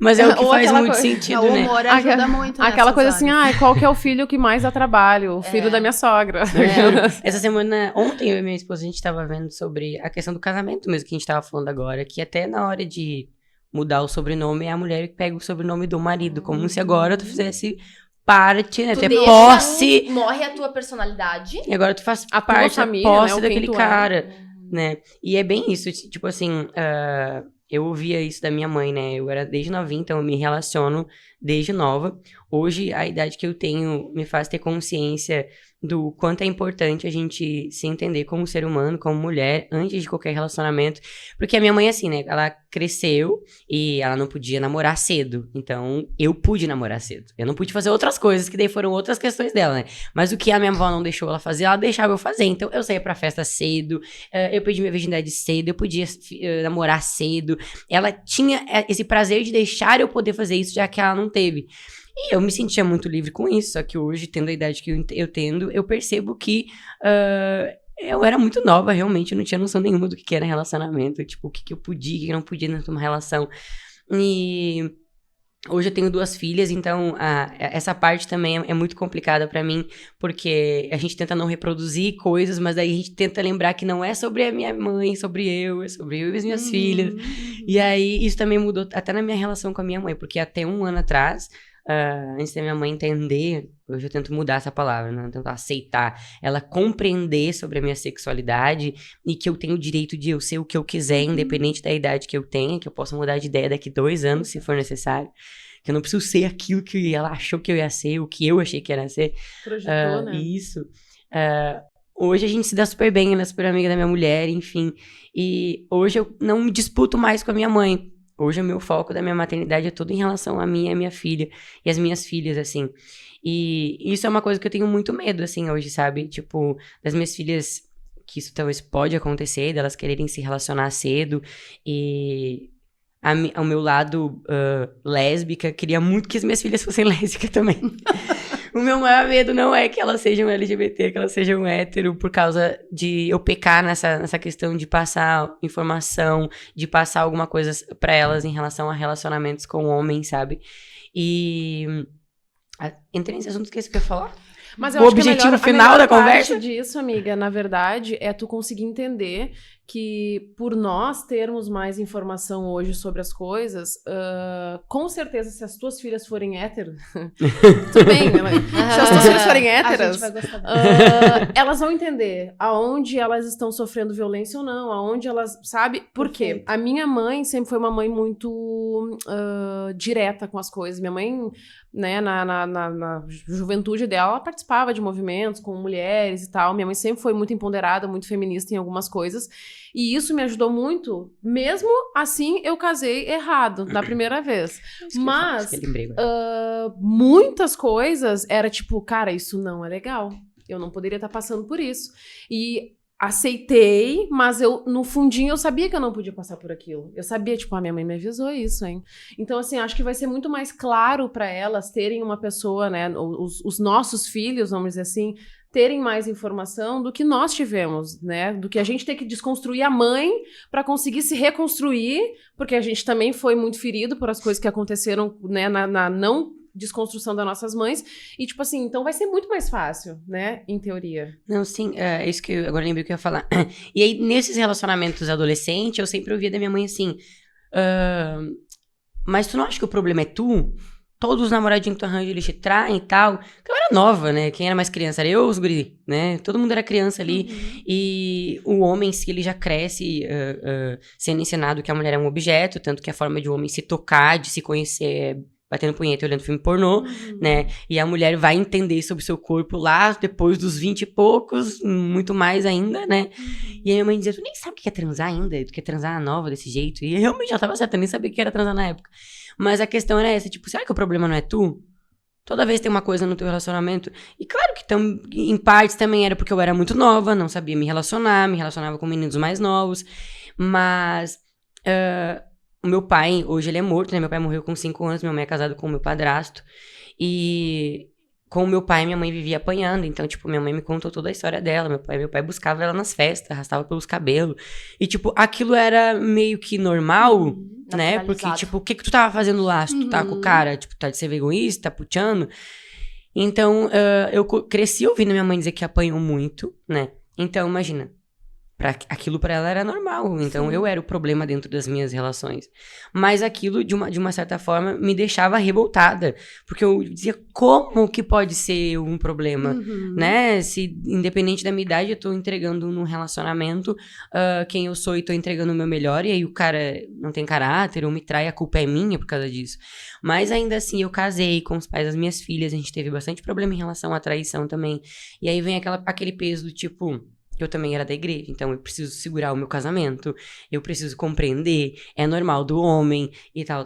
Mas é o que Ou faz aquela muito coisa- sentido, O né? humor ajuda muito Aquela nessas coisa assim, horas. qual que é o filho que mais dá trabalho? O filho da minha sogra. É, essa semana, ontem eu e minha esposa, a gente tava vendo sobre a questão do casamento mesmo, que a gente tava falando agora, que até na hora de mudar o sobrenome, é a mulher que pega o sobrenome do marido, como se agora tu fizesse parte, né? Tu Tu é deixa, posse, morre a tua personalidade. e agora tu faz A tua parte família, da posse né, o quem daquele tu é. cara, né? E é bem isso, tipo assim, eu ouvia isso da minha mãe, né? Eu era desde novinha, então eu me relaciono desde nova. Hoje, a idade que eu tenho me faz ter consciência do quanto é importante a gente se entender como ser humano, como mulher, antes de qualquer relacionamento. Porque a minha mãe, assim, né, ela cresceu e ela não podia namorar cedo. Então, eu pude namorar cedo. Eu não pude fazer outras coisas, que daí foram outras questões dela, né? Mas o que a minha avó não deixou ela fazer, ela deixava eu fazer. Então, eu saía pra festa cedo, eu perdi minha virgindade cedo, eu podia namorar cedo. Ela tinha esse prazer de deixar eu poder fazer isso, já que ela não teve. E eu me sentia muito livre com isso, só que hoje, tendo a idade que eu tendo, eu percebo que eu era muito nova, realmente, eu não tinha noção nenhuma do que era relacionamento, tipo, o que eu podia, o que eu não podia dentro de uma relação. E hoje eu tenho 2 filhas, então essa parte também é muito complicada pra mim, porque a gente tenta não reproduzir coisas, mas daí a gente tenta lembrar que não é sobre a minha mãe, é sobre eu e as minhas filhas. E aí, isso também mudou até na minha relação com a minha mãe, porque até 1 ano atrás, antes da minha mãe entender, hoje eu tento mudar essa palavra, né? Tentar aceitar, ela compreender sobre a minha sexualidade e que eu tenho o direito de eu ser o que eu quiser, independente da idade que eu tenha, que eu possa mudar de ideia daqui 2 anos, se for necessário, que eu não preciso ser aquilo que ela achou que eu ia ser, o que eu achei que era ser. Projetou, né? Isso. Hoje a gente se dá super bem, ela é super amiga da minha mulher, enfim. E hoje eu não me disputo mais com a minha mãe. Hoje o meu foco da minha maternidade é todo em relação a mim e a minha filha. E as minhas filhas, assim. E isso é uma coisa que eu tenho muito medo, assim, hoje, sabe? Tipo, das minhas filhas, que isso talvez pode acontecer, delas quererem se relacionar cedo. E ao meu lado lésbica, queria muito que as minhas filhas fossem lésbicas também. O meu maior medo não é que elas sejam LGBT, que elas sejam hétero, por causa de eu pecar nessa questão de passar informação, de passar alguma coisa pra elas em relação a relacionamentos com homens, sabe? E entrei nesse assunto, esqueci o que eu ia falar. Mas eu O acho que objetivo final da conversa? parte disso, amiga, na verdade, é tu conseguir entender que por nós termos mais informação hoje sobre as coisas, com certeza, se as tuas filhas forem héteros, tudo bem, né? Se as tuas filhas forem héteras, elas vão entender aonde elas estão sofrendo violência ou não, aonde elas, sabe? Por quê? A minha mãe sempre foi uma mãe muito direta com as coisas. Minha mãe, né, na juventude dela, ela participava de movimentos com mulheres e tal. Minha mãe sempre foi muito empoderada, muito feminista em algumas coisas. E isso me ajudou muito. Mesmo assim, eu casei errado na primeira vez. Mas muitas coisas era tipo, cara, isso não é legal. Eu não poderia estar passando por isso. E aceitei, mas eu, no fundinho, eu sabia que eu não podia passar por aquilo. Eu sabia, tipo, a minha mãe me avisou isso, hein? Então, assim, acho que vai ser muito mais claro para elas terem uma pessoa, né, os nossos filhos, vamos dizer assim, terem mais informação do que nós tivemos, né? Do que a gente ter que desconstruir a mãe para conseguir se reconstruir, porque a gente também foi muito ferido por as coisas que aconteceram, né, na não desconstrução das nossas mães, e tipo assim, então vai ser muito mais fácil, né, em teoria. Não, sim, é isso que eu agora lembrei que eu ia falar. E aí, nesses relacionamentos adolescentes, eu sempre ouvia da minha mãe assim, mas tu não acha que o problema é tu? Todos os namoradinhos que tu arranja, eles te traem e tal. Porque eu era nova, né? Quem era mais criança era eu, os guri, né? Todo mundo era criança ali. E o homem, se ele já cresce sendo ensinado que a mulher é um objeto, tanto que a forma de o homem se tocar, de se conhecer é batendo punheta e olhando filme pornô, né? E a mulher vai entender sobre o seu corpo lá, depois dos 20 e poucos, muito mais ainda, né? E a minha mãe dizia, tu nem sabe o que é transar ainda, tu quer transar nova desse jeito. E eu realmente já tava certa, eu nem sabia o que era transar na época. Mas a questão era essa, tipo, será que o problema não é tu? Toda vez tem uma coisa no teu relacionamento. E claro que em partes também era porque eu era muito nova, não sabia me relacionava com meninos mais novos. Mas o meu pai, hoje ele é morto, né? Meu pai morreu com 5 anos, minha mãe é casada com o meu padrasto. E com o meu pai, minha mãe vivia apanhando. Então, tipo, minha mãe me contou toda a história dela. Meu pai buscava ela nas festas, arrastava pelos cabelos. E, tipo, aquilo era meio que normal, né? Porque, tipo, o que tu tava fazendo lá? Se tu tá com o cara, tipo, tá de ser egoísta, tá puteando. Então, eu cresci ouvindo minha mãe dizer que apanhou muito, né? Então, imagina. Aquilo pra ela era normal, então eu era o problema dentro das minhas relações. Mas aquilo, de uma certa forma, me deixava revoltada, porque eu dizia, como que pode ser um problema, né? Se, independente da minha idade, eu tô entregando num relacionamento quem eu sou e tô entregando o meu melhor, e aí o cara não tem caráter ou me trai, a culpa é minha por causa disso. Mas ainda assim, eu casei com os pais das minhas filhas, a gente teve bastante problema em relação à traição também, e aí vem aquele peso do tipo... Eu também era da igreja, então eu preciso segurar o meu casamento, eu preciso compreender, é normal do homem e tal.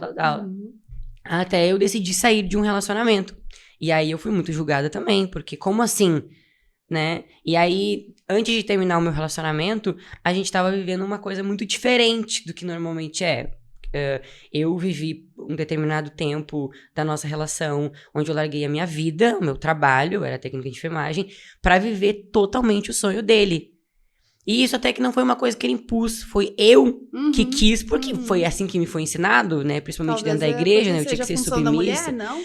Até eu decidi sair de um relacionamento. E aí eu fui muito julgada também, porque como assim, né? E aí, antes de terminar o meu relacionamento, a gente tava vivendo uma coisa muito diferente do que normalmente é. Eu vivi um determinado tempo da nossa relação onde eu larguei a minha vida, o meu trabalho, eu era técnica de enfermagem, pra viver totalmente o sonho dele. E isso até que não foi uma coisa que ele impôs, foi eu que quis, porque foi assim que me foi ensinado, né? Principalmente Talvez dentro da igreja, né? Eu tinha que ser submissa. Mulher, não?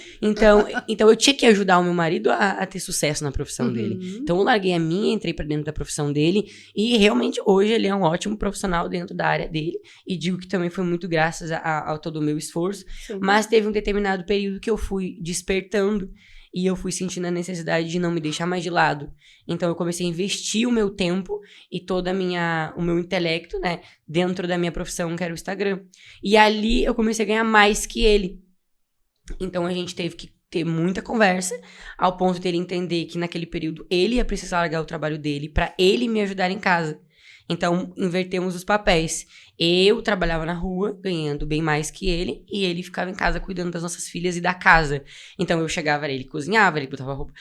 Então eu tinha que ajudar o meu marido a ter sucesso na profissão dele. Então eu larguei a minha, entrei pra dentro da profissão dele, e realmente hoje ele é um ótimo profissional dentro da área dele, e digo que também foi muito graças ao todo o meu esforço, mas teve um determinado período que eu fui despertando, e eu fui sentindo a necessidade de não me deixar mais de lado. Então, eu comecei a investir o meu tempo e todo o meu intelecto, né, dentro da minha profissão, que era o Instagram. E ali, eu comecei a ganhar mais que ele. Então, a gente teve que ter muita conversa, ao ponto de ele entender que, naquele período, ele ia precisar largar o trabalho dele para ele me ajudar em casa. Então, invertemos os papéis. Eu trabalhava na rua, ganhando bem mais que ele, e ele ficava em casa cuidando das nossas filhas e da casa. Então, eu chegava, ele cozinhava, ele botava roupa.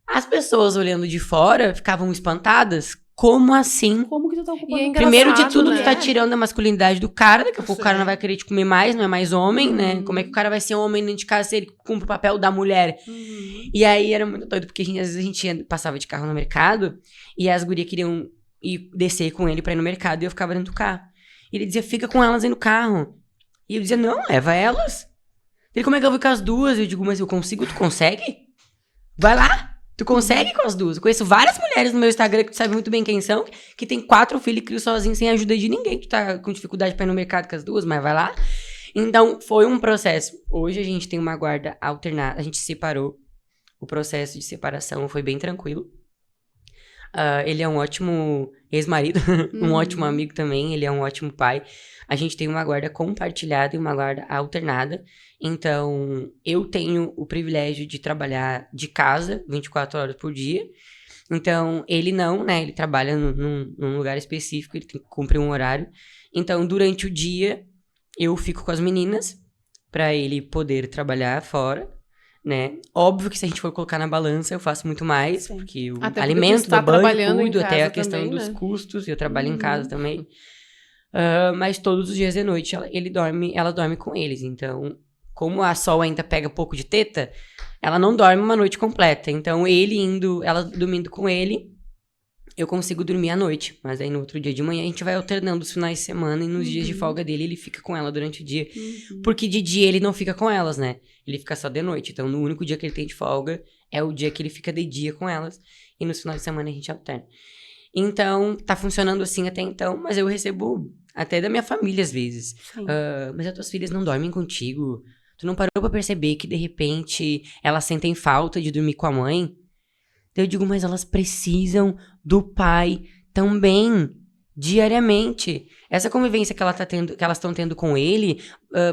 As pessoas olhando de fora ficavam espantadas. Como assim? Como que tu tá ocupando? Primeiro de tudo, tu tá tirando a masculinidade do cara, daqui a pouco o cara não vai querer te comer mais, não é mais homem, né? Como é que o cara vai ser homem dentro de casa se ele cumpre o papel da mulher? E aí, era muito doido, porque às vezes a gente passava de carro no mercado, e as gurias queriam e descer com ele pra ir no mercado, e eu ficava dentro do carro. E ele dizia, fica com elas aí no carro. E eu dizia, não, leva elas. Ele, como é que eu vou com as duas? Eu digo, mas eu consigo, tu consegue? Vai lá, tu consegue com as duas. Eu conheço várias mulheres no meu Instagram que tu sabe muito bem quem são, que tem 4 filhos e criam sozinhos sem ajuda de ninguém, que tu tá com dificuldade pra ir no mercado com as duas, mas vai lá. Então, foi um processo. Hoje a gente tem uma guarda alternada, a gente se separou. O processo de separação foi bem tranquilo. Ele é um ótimo ex-marido, um ótimo amigo também, ele é um ótimo pai. A gente tem uma guarda compartilhada e uma guarda alternada. Então, eu tenho o privilégio de trabalhar de casa 24 horas por dia. Então, ele não, né? Ele trabalha num lugar específico, ele tem que cumprir um horário. Então, durante o dia, eu fico com as meninas para ele poder trabalhar fora. Né? Óbvio que se a gente for colocar na balança, eu faço muito mais, porque eu alimento, dou banho, cuido, até a questão também, dos custos, eu trabalho em casa também. Mas todos os dias de noite ela dorme com eles. Então, como a Sol ainda pega pouco de teta, ela não dorme uma noite completa. Então, ela dormindo com ele, eu consigo dormir à noite. Mas aí no outro dia de manhã a gente vai alternando os finais de semana, e nos dias de folga dele ele fica com ela durante o dia. Porque de dia ele não fica com elas, né? Ele fica só de noite. Então, no único dia que ele tem de folga é o dia que ele fica de dia com elas. E nos finais de semana a gente alterna. Então, tá funcionando assim até então, mas eu recebo até da minha família às vezes. Mas as tuas filhas não dormem contigo? Tu não parou pra perceber que, de repente, elas sentem falta de dormir com a mãe? Eu digo, mas elas precisam do pai também, diariamente. Essa convivência que elas estão tendo com ele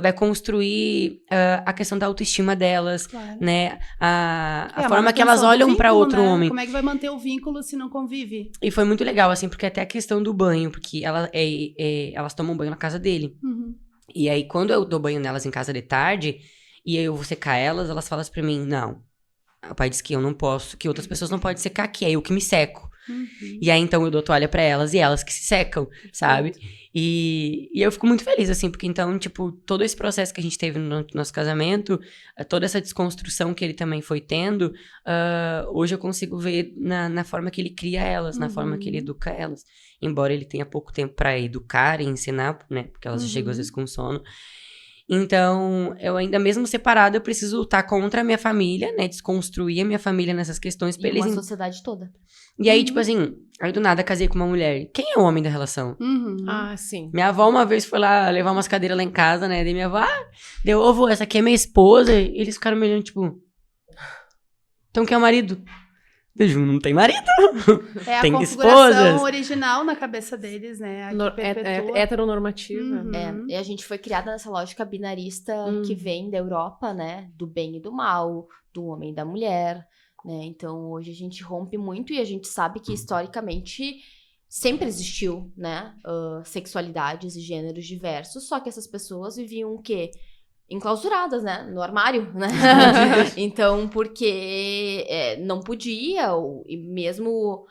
vai construir a questão da autoestima delas, né? A forma que elas olham para outro homem. Como é que vai manter o vínculo se não convive? E foi muito legal, assim, porque até a questão do banho, porque elas tomam banho na casa dele. E aí, quando eu dou banho nelas em casa de tarde, e aí eu vou secar elas falam assim pra mim, não. O pai disse que eu não posso, que outras pessoas não podem secar, que é eu que me seco. E aí, então, eu dou toalha pra elas e elas que se secam, sabe? E eu fico muito feliz, assim, porque então, tipo, todo esse processo que a gente teve no nosso casamento, toda essa desconstrução que ele também foi tendo, hoje eu consigo ver na forma que ele cria elas, na forma que ele educa elas. Embora ele tenha pouco tempo pra educar e ensinar, né? Porque elas chegam às vezes com sono. Então, eu ainda mesmo separado, eu preciso lutar contra a minha família, né? Desconstruir a minha família nessas questões pra E uma eles. sociedade toda. E aí, tipo assim, aí do nada casei com uma mulher. Quem é o homem da relação? Uhum. Ah, sim. Minha avó uma vez foi lá levar umas cadeiras lá em casa, né? Daí minha avó, deu, ô vô, essa aqui é minha esposa. E eles ficaram me olhando, tipo, então quem é o marido? Eu digo, não tem marido. É a Tem configuração esposas. original na cabeça deles, né? A que perpetua. Heteronormativa. Uhum. E a gente foi criada nessa lógica binarista que vem da Europa, né? Do bem e do mal, do homem e da mulher, né? Então, hoje a gente rompe muito e a gente sabe que, historicamente, sempre existiu, né? Sexualidades e gêneros diversos, só que essas pessoas viviam o quê? Enclausuradas, né? No armário, né? Então, porque não podia, e mesmo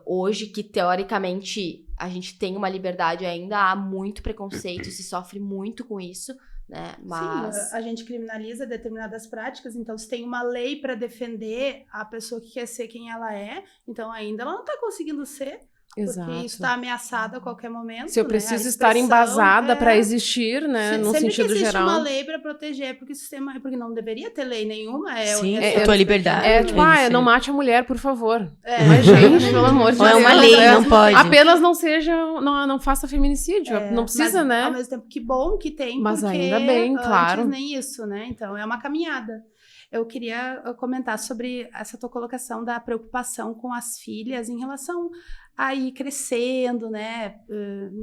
hoje que, teoricamente, a gente tem uma liberdade ainda, há muito preconceito, se sofre muito com isso, né? Mas... Sim, a gente criminaliza determinadas práticas, então se tem uma lei para defender a pessoa que quer ser quem ela é, então ainda ela não está conseguindo ser, Exato. porque isso está ameaçado a qualquer momento. Se eu né? preciso A estar expressão embasada para existir, né, no sempre sentido que existe geral. uma lei para proteger, porque o sistema, porque não deveria ter lei nenhuma. Sim, só é a tua liberdade. Tipo, isso. não mate a mulher, por favor. Mas, Gente, pelo amor de Ou Deus. é uma lei, não pode. Apenas não seja, não faça feminicídio. Não precisa, mas, né? Ao mesmo tempo, que bom que tem, Mas porque ainda bem, antes claro. nem isso, né? Então, é uma caminhada. Eu queria comentar sobre essa tua colocação da preocupação com as filhas em relação a ir crescendo, né?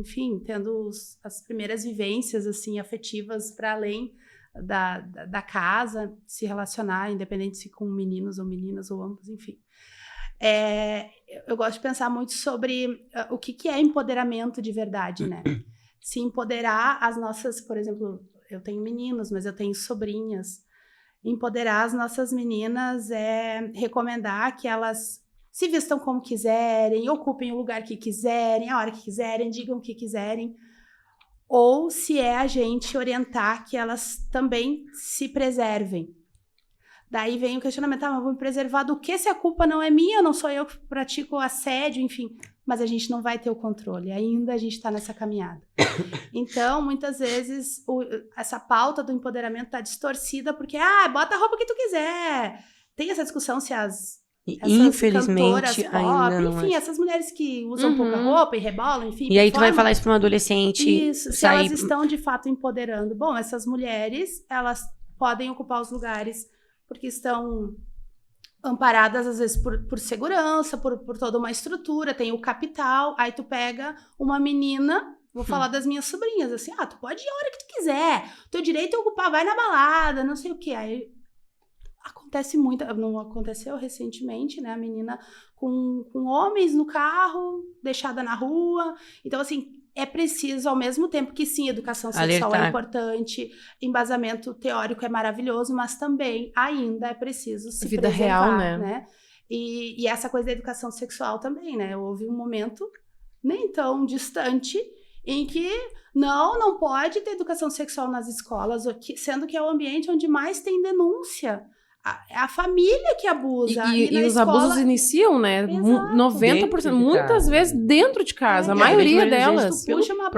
Enfim, tendo as primeiras vivências, assim, afetivas para além da casa, se relacionar, independente se com meninos ou meninas ou ambos, enfim. Eu gosto de pensar muito sobre o que é empoderamento de verdade, né? Se empoderar as nossas, por exemplo, eu tenho meninos, mas eu tenho sobrinhas. Empoderar as nossas meninas é recomendar que elas se vistam como quiserem, ocupem o lugar que quiserem, a hora que quiserem, digam o que quiserem. Ou se é a gente orientar que elas também se preservem. Daí vem o questionamento, mas vou me preservar do quê se a culpa não é minha, não sou eu que pratico assédio, enfim. Mas a gente não vai ter o controle, ainda a gente está nessa caminhada. Então, muitas vezes, essa pauta do empoderamento está distorcida porque, bota a roupa que tu quiser. Tem essa discussão se essas infelizmente, pop, ainda não enfim, essas mulheres que usam pouca roupa e rebolam, enfim. E aí tu vai falar isso para um adolescente. Isso, se elas estão de fato empoderando. Bom, essas mulheres, elas podem ocupar os lugares porque estão amparadas, às vezes, por segurança, por toda uma estrutura, tem o capital. Aí tu pega uma menina, vou falar das minhas sobrinhas, assim, tu pode ir a hora que tu quiser, teu direito é ocupar, vai na balada, não sei o quê. Aí acontece muito, não aconteceu recentemente, né, a menina com homens no carro, deixada na rua. Então, assim, é preciso, ao mesmo tempo que sim, educação sexual é importante, embasamento teórico é maravilhoso, mas também ainda é preciso se vida preservar, real, né? E essa coisa da educação sexual também, né? Houve um momento nem tão distante em que não pode ter educação sexual nas escolas, sendo que é o ambiente onde mais tem denúncia. É a família que abusa. E os escola... abusos iniciam, né? Exato. 90%, muitas vezes dentro de casa, a maioria delas. Tu puxa uma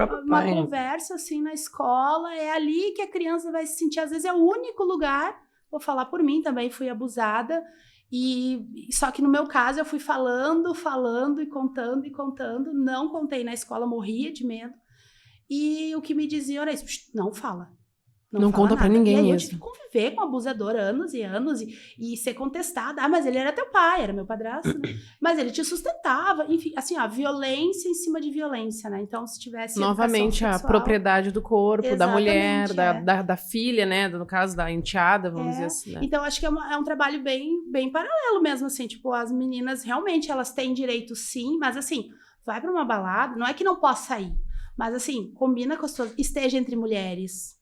conversa assim na escola, é ali que a criança vai se sentir, às vezes é o único lugar, vou falar por mim também, fui abusada, só que no meu caso eu fui falando e contando, não contei na escola, morria de medo, e o que me diziam era isso, não fala. Não conta nada. Pra ninguém e aí mesmo. Eu tive que conviver com o abusador anos e anos e ser contestada. Mas ele era teu pai, era meu padrasto, né? Mas ele te sustentava. Enfim, assim, violência em cima de violência, né? Então, se tivesse novamente a sexual, propriedade do corpo, da mulher, exatamente, da filha, né? No caso da enteada, vamos dizer assim, né? Então, acho que é um trabalho bem paralelo mesmo, assim. Tipo, as meninas, realmente, elas têm direito, sim. Mas, assim, vai pra uma balada, não é que não possa sair. Mas, assim, combina com as suas... Esteja entre mulheres.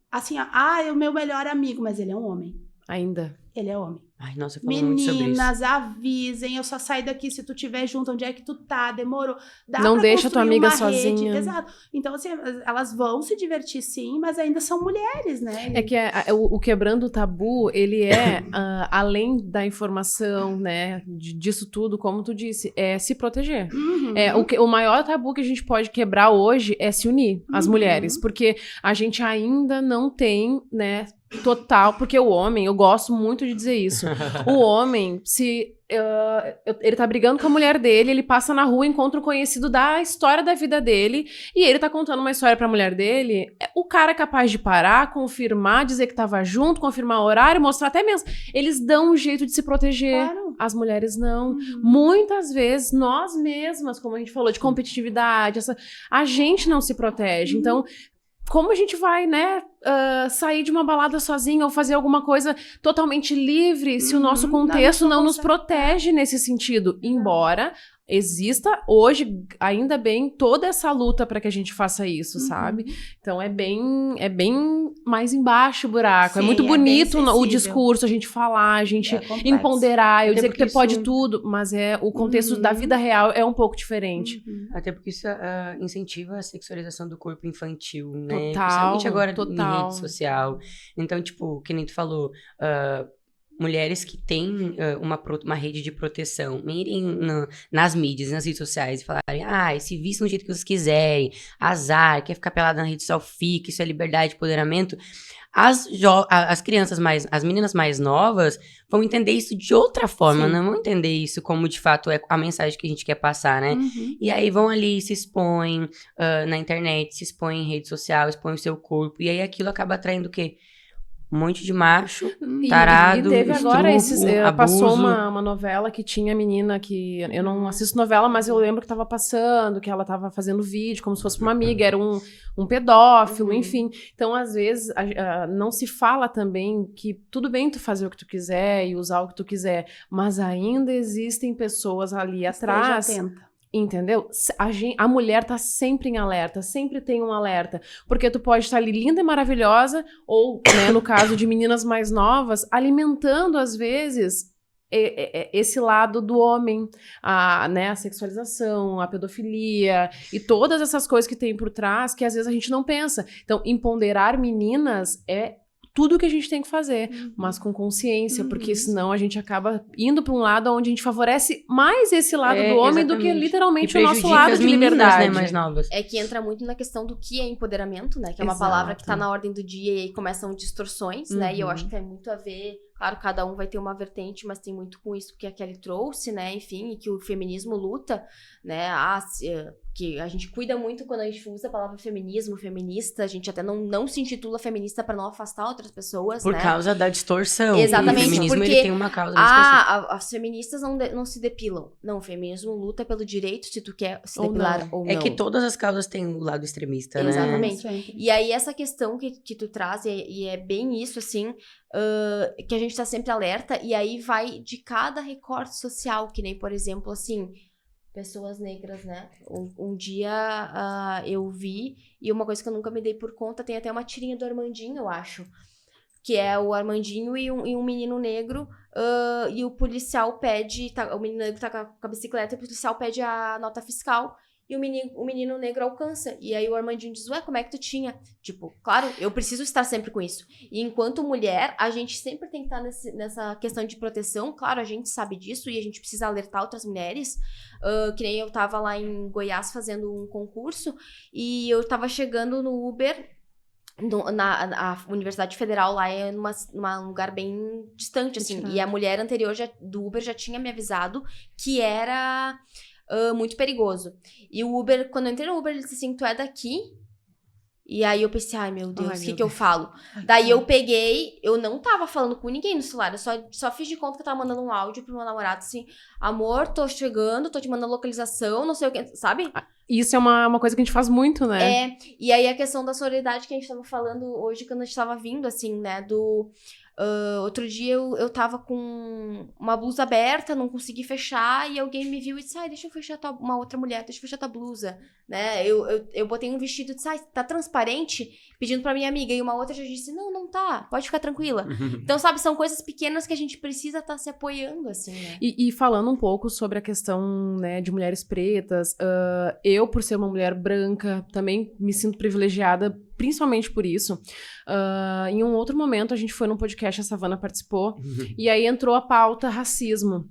Assim, é o meu melhor amigo, mas ele é um homem. Ainda. Ele é homem. Ai, nossa, eu falo muito sobre isso. Meninas, avisem, eu só saio daqui se tu estiver junto, onde é que tu tá, demorou. Dá Não pra deixa tua construir amiga uma sozinha. rede. Exato. Então, assim, elas vão se divertir sim, mas ainda são mulheres, né? É que o Quebrando o Tabu, ele é, além da informação, né, disso tudo, como tu disse, é se proteger. Uhum. O maior tabu que a gente pode quebrar hoje é se unir, as Uhum. mulheres, porque a gente ainda não tem, né, total, porque o homem, eu gosto muito de dizer isso, o homem, se ele tá brigando com a mulher dele, ele passa na rua, encontra um conhecido da história da vida dele, e ele tá contando uma história pra mulher dele, o cara é capaz de parar, confirmar, dizer que tava junto, confirmar o horário, mostrar até mesmo, eles dão um jeito de se proteger. Claro. As mulheres não. Uhum. Muitas vezes, nós mesmas, como a gente falou, de competitividade, a gente não se protege. Então, como a gente vai, né, sair de uma balada sozinha ou fazer alguma coisa totalmente livre se o nosso contexto não nos protege nesse sentido? Embora exista hoje, ainda bem, toda essa luta para que a gente faça isso, sabe? Então é bem mais embaixo o buraco. Sim, é muito é bonito bem o sensível. discurso, a gente falar, a gente complexo. empoderar, eu Até dizer que porque você pode isso- tudo, mas o contexto da vida real é um pouco diferente. Até porque isso incentiva a sexualização do corpo infantil, né? Total, Principalmente agora em total. rede social. Então, tipo, que nem tu falou, mulheres que têm uma rede de proteção irem nas mídias, nas redes sociais e falarem, se vista do jeito que vocês quiserem, azar, quer ficar pelada na rede social, fica, isso é liberdade, empoderamento. As crianças as meninas mais novas vão entender isso de outra forma, Sim. não vão entender isso como de fato é a mensagem que a gente quer passar, né? E aí vão ali, se expõem na internet, se expõem em rede social, expõem o seu corpo, e aí aquilo acaba atraindo o quê? Um monte de macho, tarado, E teve agora estupro, passou abuso. uma novela que tinha a menina que eu não assisto novela, mas eu lembro que tava passando, que ela tava fazendo vídeo como se fosse pra uma amiga, era um pedófilo, enfim. Então, às vezes, não se fala também que tudo bem tu fazer o que tu quiser e usar o que tu quiser, mas ainda existem pessoas ali atrás. Esteja atenta. Entendeu? A mulher tá sempre em alerta, sempre tem um alerta. Porque tu pode estar ali linda e maravilhosa, ou, né, no caso de meninas mais novas, alimentando, às vezes, esse lado do homem, né, a sexualização, a pedofilia, e todas essas coisas que tem por trás, que às vezes a gente não pensa. Então, empoderar meninas é tudo que a gente tem que fazer, mas com consciência, porque senão a gente acaba indo para um lado onde a gente favorece mais esse lado do homem do que Exatamente. literalmente E o nosso prejudica lado as de meninas, liberdade. né, mais novas. É que entra muito na questão do que é empoderamento, né? Que é uma Exato. palavra que tá na ordem do dia e aí começam distorções, né? E eu Uhum. acho que tem muito a ver. Claro, cada um vai ter uma vertente, mas tem muito com isso que a Kelly trouxe, né? Enfim, e que o feminismo luta, né? Que a gente cuida muito quando a gente usa a palavra feminismo, feminista. A gente até não se intitula feminista pra não afastar outras pessoas, Por né? causa da distorção. Exatamente, O feminismo porque ele tem uma causa bem específica. as feministas não se depilam. Não, o feminismo luta pelo direito se tu quer se Ou depilar não. ou não. É que todas as causas têm o lado extremista, né? Exatamente. Sempre. E aí, essa questão que tu traz, e é bem isso, assim, que a gente tá sempre alerta, e aí vai de cada recorte social, que nem, por exemplo, assim, pessoas negras, né? Um dia eu vi, e uma coisa que eu nunca me dei por conta, tem até uma tirinha do Armandinho, eu acho, que é o Armandinho e um menino negro, e o policial pede, o menino negro tá com a bicicleta, e o policial pede a nota fiscal, e o menino negro alcança. E aí o Armandinho diz, ué, como é que tu tinha? Tipo, claro, eu preciso estar sempre com isso. E enquanto mulher, a gente sempre tem que estar nessa questão de proteção. Claro, a gente sabe disso e a gente precisa alertar outras mulheres. Que nem eu tava lá em Goiás fazendo um concurso e eu tava chegando no Uber. A Universidade Federal lá é num lugar bem distante, assim. E a mulher anterior do Uber já tinha me avisado que era muito perigoso. E o Uber, quando eu entrei no Uber, ele disse assim, tu é daqui? E aí eu pensei, ai meu Deus, o que eu falo? Daí eu peguei, eu não tava falando com ninguém no celular, eu só fiz de conta que eu tava mandando um áudio pro meu namorado, assim, amor, tô chegando, tô te mandando localização, não sei o que, sabe? Isso é uma coisa que a gente faz muito, né? E aí a questão da sororidade que a gente tava falando hoje, quando a gente tava vindo, assim, né, Outro dia eu tava com uma blusa aberta, não consegui fechar, e alguém me viu e disse, deixa eu fechar uma outra mulher, deixa eu fechar tua blusa, né? Eu botei um vestido e disse, tá transparente? Pedindo pra minha amiga, e uma outra já disse, não tá, pode ficar tranquila. Então, sabe, são coisas pequenas que a gente precisa estar se apoiando, assim, né? E falando um pouco sobre a questão, né, de mulheres pretas, eu, por ser uma mulher branca, também me sinto privilegiada, principalmente por isso. Em um outro momento, a gente foi num podcast, a Savana participou, e aí entrou a pauta racismo.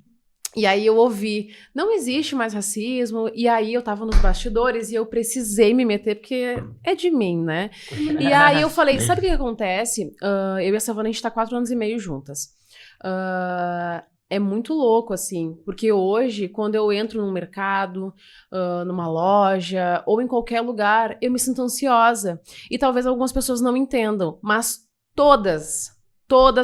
E aí eu ouvi, não existe mais racismo, e aí eu tava nos bastidores e eu precisei me meter, porque é de mim, né? E aí eu falei, sabe o que acontece? Eu e a Savana, a gente tá 4 anos e meio juntas. É muito louco, assim, porque hoje, quando eu entro num mercado, numa loja, ou em qualquer lugar, eu me sinto ansiosa. E talvez algumas pessoas não entendam, mas todas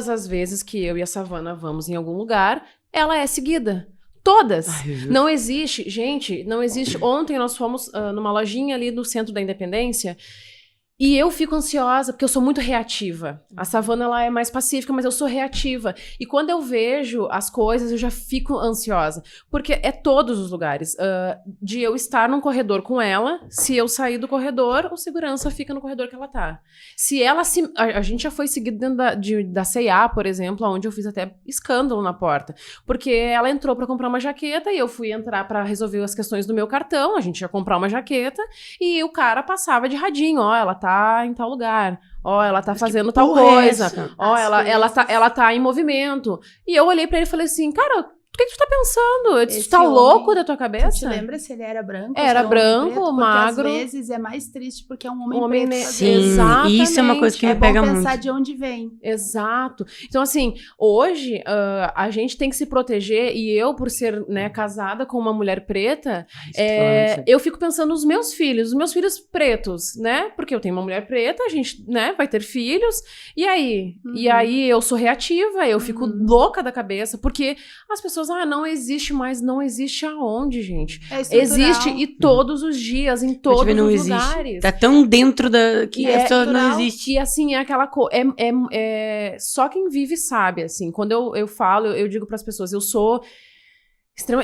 as vezes que eu e a Savana vamos em algum lugar, ela é seguida. Todas. Não existe, gente, não existe. Ontem nós fomos numa lojinha ali no centro da Independência, e eu fico ansiosa, porque eu sou muito reativa. A Savana, ela é mais pacífica, mas eu sou reativa. E quando eu vejo as coisas, eu já fico ansiosa. Porque é todos os lugares. De eu estar num corredor com ela, se eu sair do corredor, o segurança fica no corredor que ela tá. Se ela se... A gente já foi seguido dentro da C&A, por exemplo, onde eu fiz até escândalo na porta. Porque ela entrou pra comprar uma jaqueta e eu fui entrar pra resolver as questões do meu cartão. A gente ia comprar uma jaqueta e o cara passava de radinho. Ela tá em tal lugar, ela tá fazendo tal coisa, ela tá em movimento. E eu olhei pra ele e falei assim, cara, o que tu tá pensando? Tu tá louco da tua cabeça? Você lembra se ele era branco? Era branco, preto, magro. Às vezes é mais triste porque é um homem preto. Sim, exatamente. Isso é uma coisa que me pega muito. É bom pensar de onde vem. Exato. Então, assim, hoje a gente tem que se proteger, e eu, por ser, né, casada com uma mulher preta, eu fico pensando nos meus filhos pretos, né? Porque eu tenho uma mulher preta, a gente, né, vai ter filhos, e aí? E aí eu sou reativa, eu fico louca da cabeça, porque as pessoas, não existe mais, não existe aonde, gente? Existe, e todos os dias, em todos os lugares. Tá tão dentro da... que a pessoa não existe. E assim, é aquela coisa, só quem vive sabe, assim, quando eu falo, eu digo pras pessoas, eu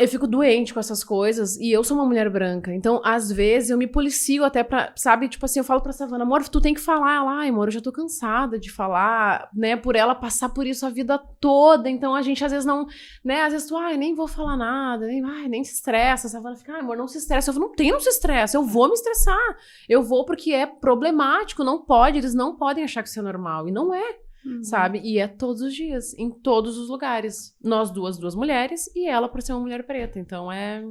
fico doente com essas coisas, e eu sou uma mulher branca, então, às vezes, eu me policio até pra, sabe, tipo assim, eu falo pra Savana, amor, tu tem que falar, ela, amor, eu já tô cansada de falar, né, por ela passar por isso a vida toda, então a gente, às vezes, não, né, às vezes tu, nem vou falar nada, nem se estressa, a Savana fica, amor, não se estressa, eu falo, não se estressa, eu vou me estressar, eu vou porque é problemático, não pode, eles não podem achar que isso é normal, e não é. Sabe? E é todos os dias, em todos os lugares. Nós duas mulheres e ela por ser uma mulher preta. Então é...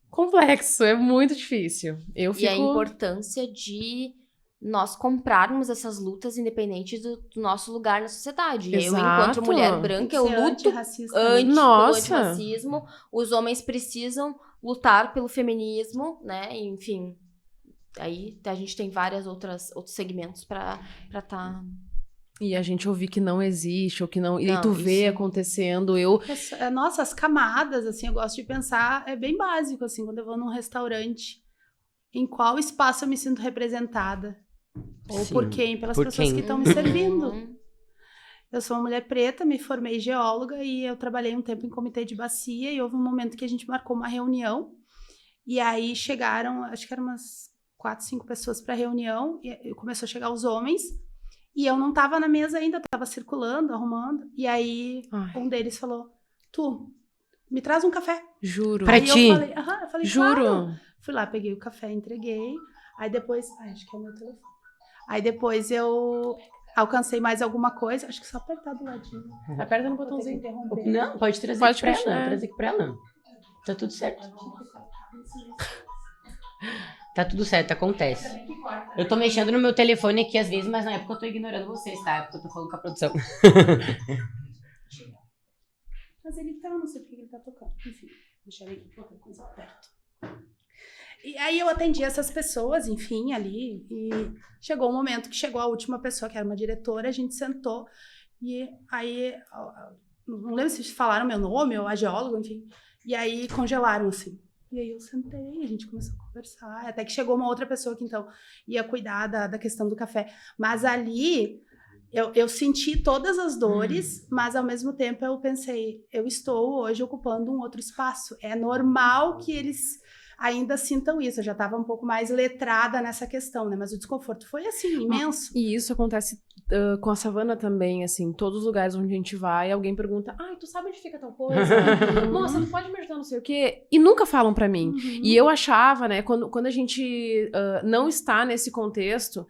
Complexo, é muito difícil. E a importância de nós comprarmos essas lutas independentes do nosso lugar na sociedade. Exato. Eu, enquanto mulher branca, eu luto pelo antirracismo. Os homens precisam lutar pelo feminismo, né? Enfim... Aí a gente tem outros segmentos pra tá... E a gente ouvir que não existe, ou que não... E tu vê acontecendo, Nossa, as camadas, assim, eu gosto de pensar, é bem básico, assim, quando eu vou num restaurante, em qual espaço eu me sinto representada? Ou por quem? Pelas pessoas que estão me servindo. Eu sou uma mulher preta, me formei geóloga e eu trabalhei um tempo em comitê de bacia e houve um momento que a gente marcou uma reunião e aí chegaram, acho que eram umas 4, 5 pessoas para reunião, e começou a chegar os homens, e eu não tava na mesa ainda, tava circulando, arrumando, e aí um deles falou, tu, me traz um café. Juro. Pra ti? Eu falei, juro. Claro. Fui lá, peguei o café, entreguei, aí depois, acho que é o meu telefone. Aí depois eu alcancei mais alguma coisa, acho que só apertar do ladinho. Aperta no botãozinho. Não, pode trazer aqui pra ela, trazer aqui pra ela. Tá tudo certo. Tá tudo certo, acontece. Eu tô mexendo no meu telefone aqui às vezes, mas não é porque eu tô ignorando vocês, tá? É porque eu tô falando com a produção. Mas ele tá, não sei porque ele tá tocando. Enfim, deixa ele qualquer coisa perto. E aí eu atendi essas pessoas, enfim, ali, e chegou um momento que chegou a última pessoa, que era uma diretora, a gente sentou, e aí, não lembro se falaram meu nome, ou a geóloga, enfim, e aí congelaram, assim. E aí eu sentei, a gente começou a conversar, até que chegou uma outra pessoa que então ia cuidar da questão do café. Mas ali, eu senti todas as dores, mas ao mesmo tempo eu pensei, eu estou hoje ocupando um outro espaço. É normal que eles ainda sintam isso. Eu já estava um pouco mais letrada nessa questão, né? Mas o desconforto foi, assim, imenso. E isso acontece com a Savana também, assim, todos os lugares onde a gente vai, alguém pergunta, tu sabe onde fica tal coisa? Moça, não pode me ajudar, não sei o quê. E nunca falam pra mim. E eu achava, né, quando a gente não está nesse contexto,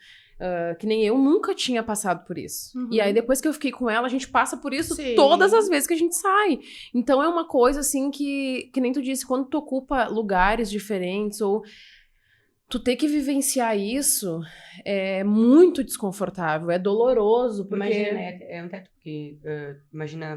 que nem eu nunca tinha passado por isso. E aí, depois que eu fiquei com ela, a gente passa por isso todas as vezes que a gente sai. Então, é uma coisa, assim, que nem tu disse, quando tu ocupa lugares diferentes, ou tu ter que vivenciar isso, é muito desconfortável, é doloroso, porque... Imagina, né? É um teto, porque imagina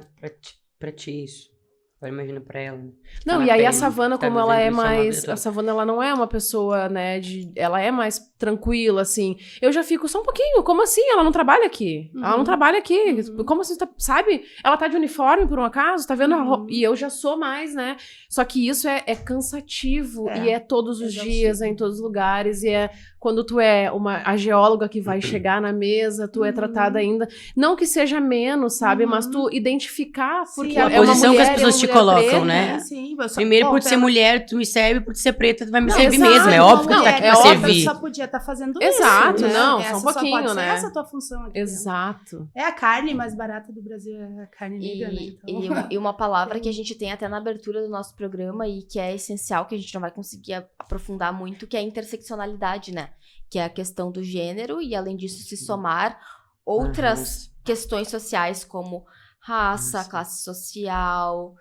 pra ti isso. Agora imagina pra ela. Né? Não, Tá e aí pele, a Savana, como ela é mais... A A Savana, ela não é uma pessoa, né, ela é mais tranquila, assim. Eu já fico, só um pouquinho, como assim? Ela não trabalha aqui. Ela não trabalha aqui. Como assim, sabe? Ela tá de uniforme, por um acaso, tá vendo? E eu já sou mais, né? Só que isso é cansativo, e é todos os dias, é em todos os lugares, e é quando tu é a geóloga que vai chegar na mesa, tu é tratada ainda, não que seja menos, sabe? Mas tu identificar, porque a posição que as pessoas te colocam, né? Sim, primeiro, por ser mulher, tu me serve, por ser preta, tu vai me servir exato, mesmo. É óbvio que tu tá aqui pra servir. Só podia estar fazendo exato, isso. Não, essa só um pouquinho, só pode né? ser essa a tua função aqui. Exato. É a carne mais barata do Brasil, é a carne negra, né? Então... E uma palavra que a gente tem até na abertura do nosso programa e que é essencial, que a gente não vai conseguir aprofundar muito, que é a interseccionalidade, né? Que é a questão do gênero e, além disso, se somar outras questões sociais como raça, classe social,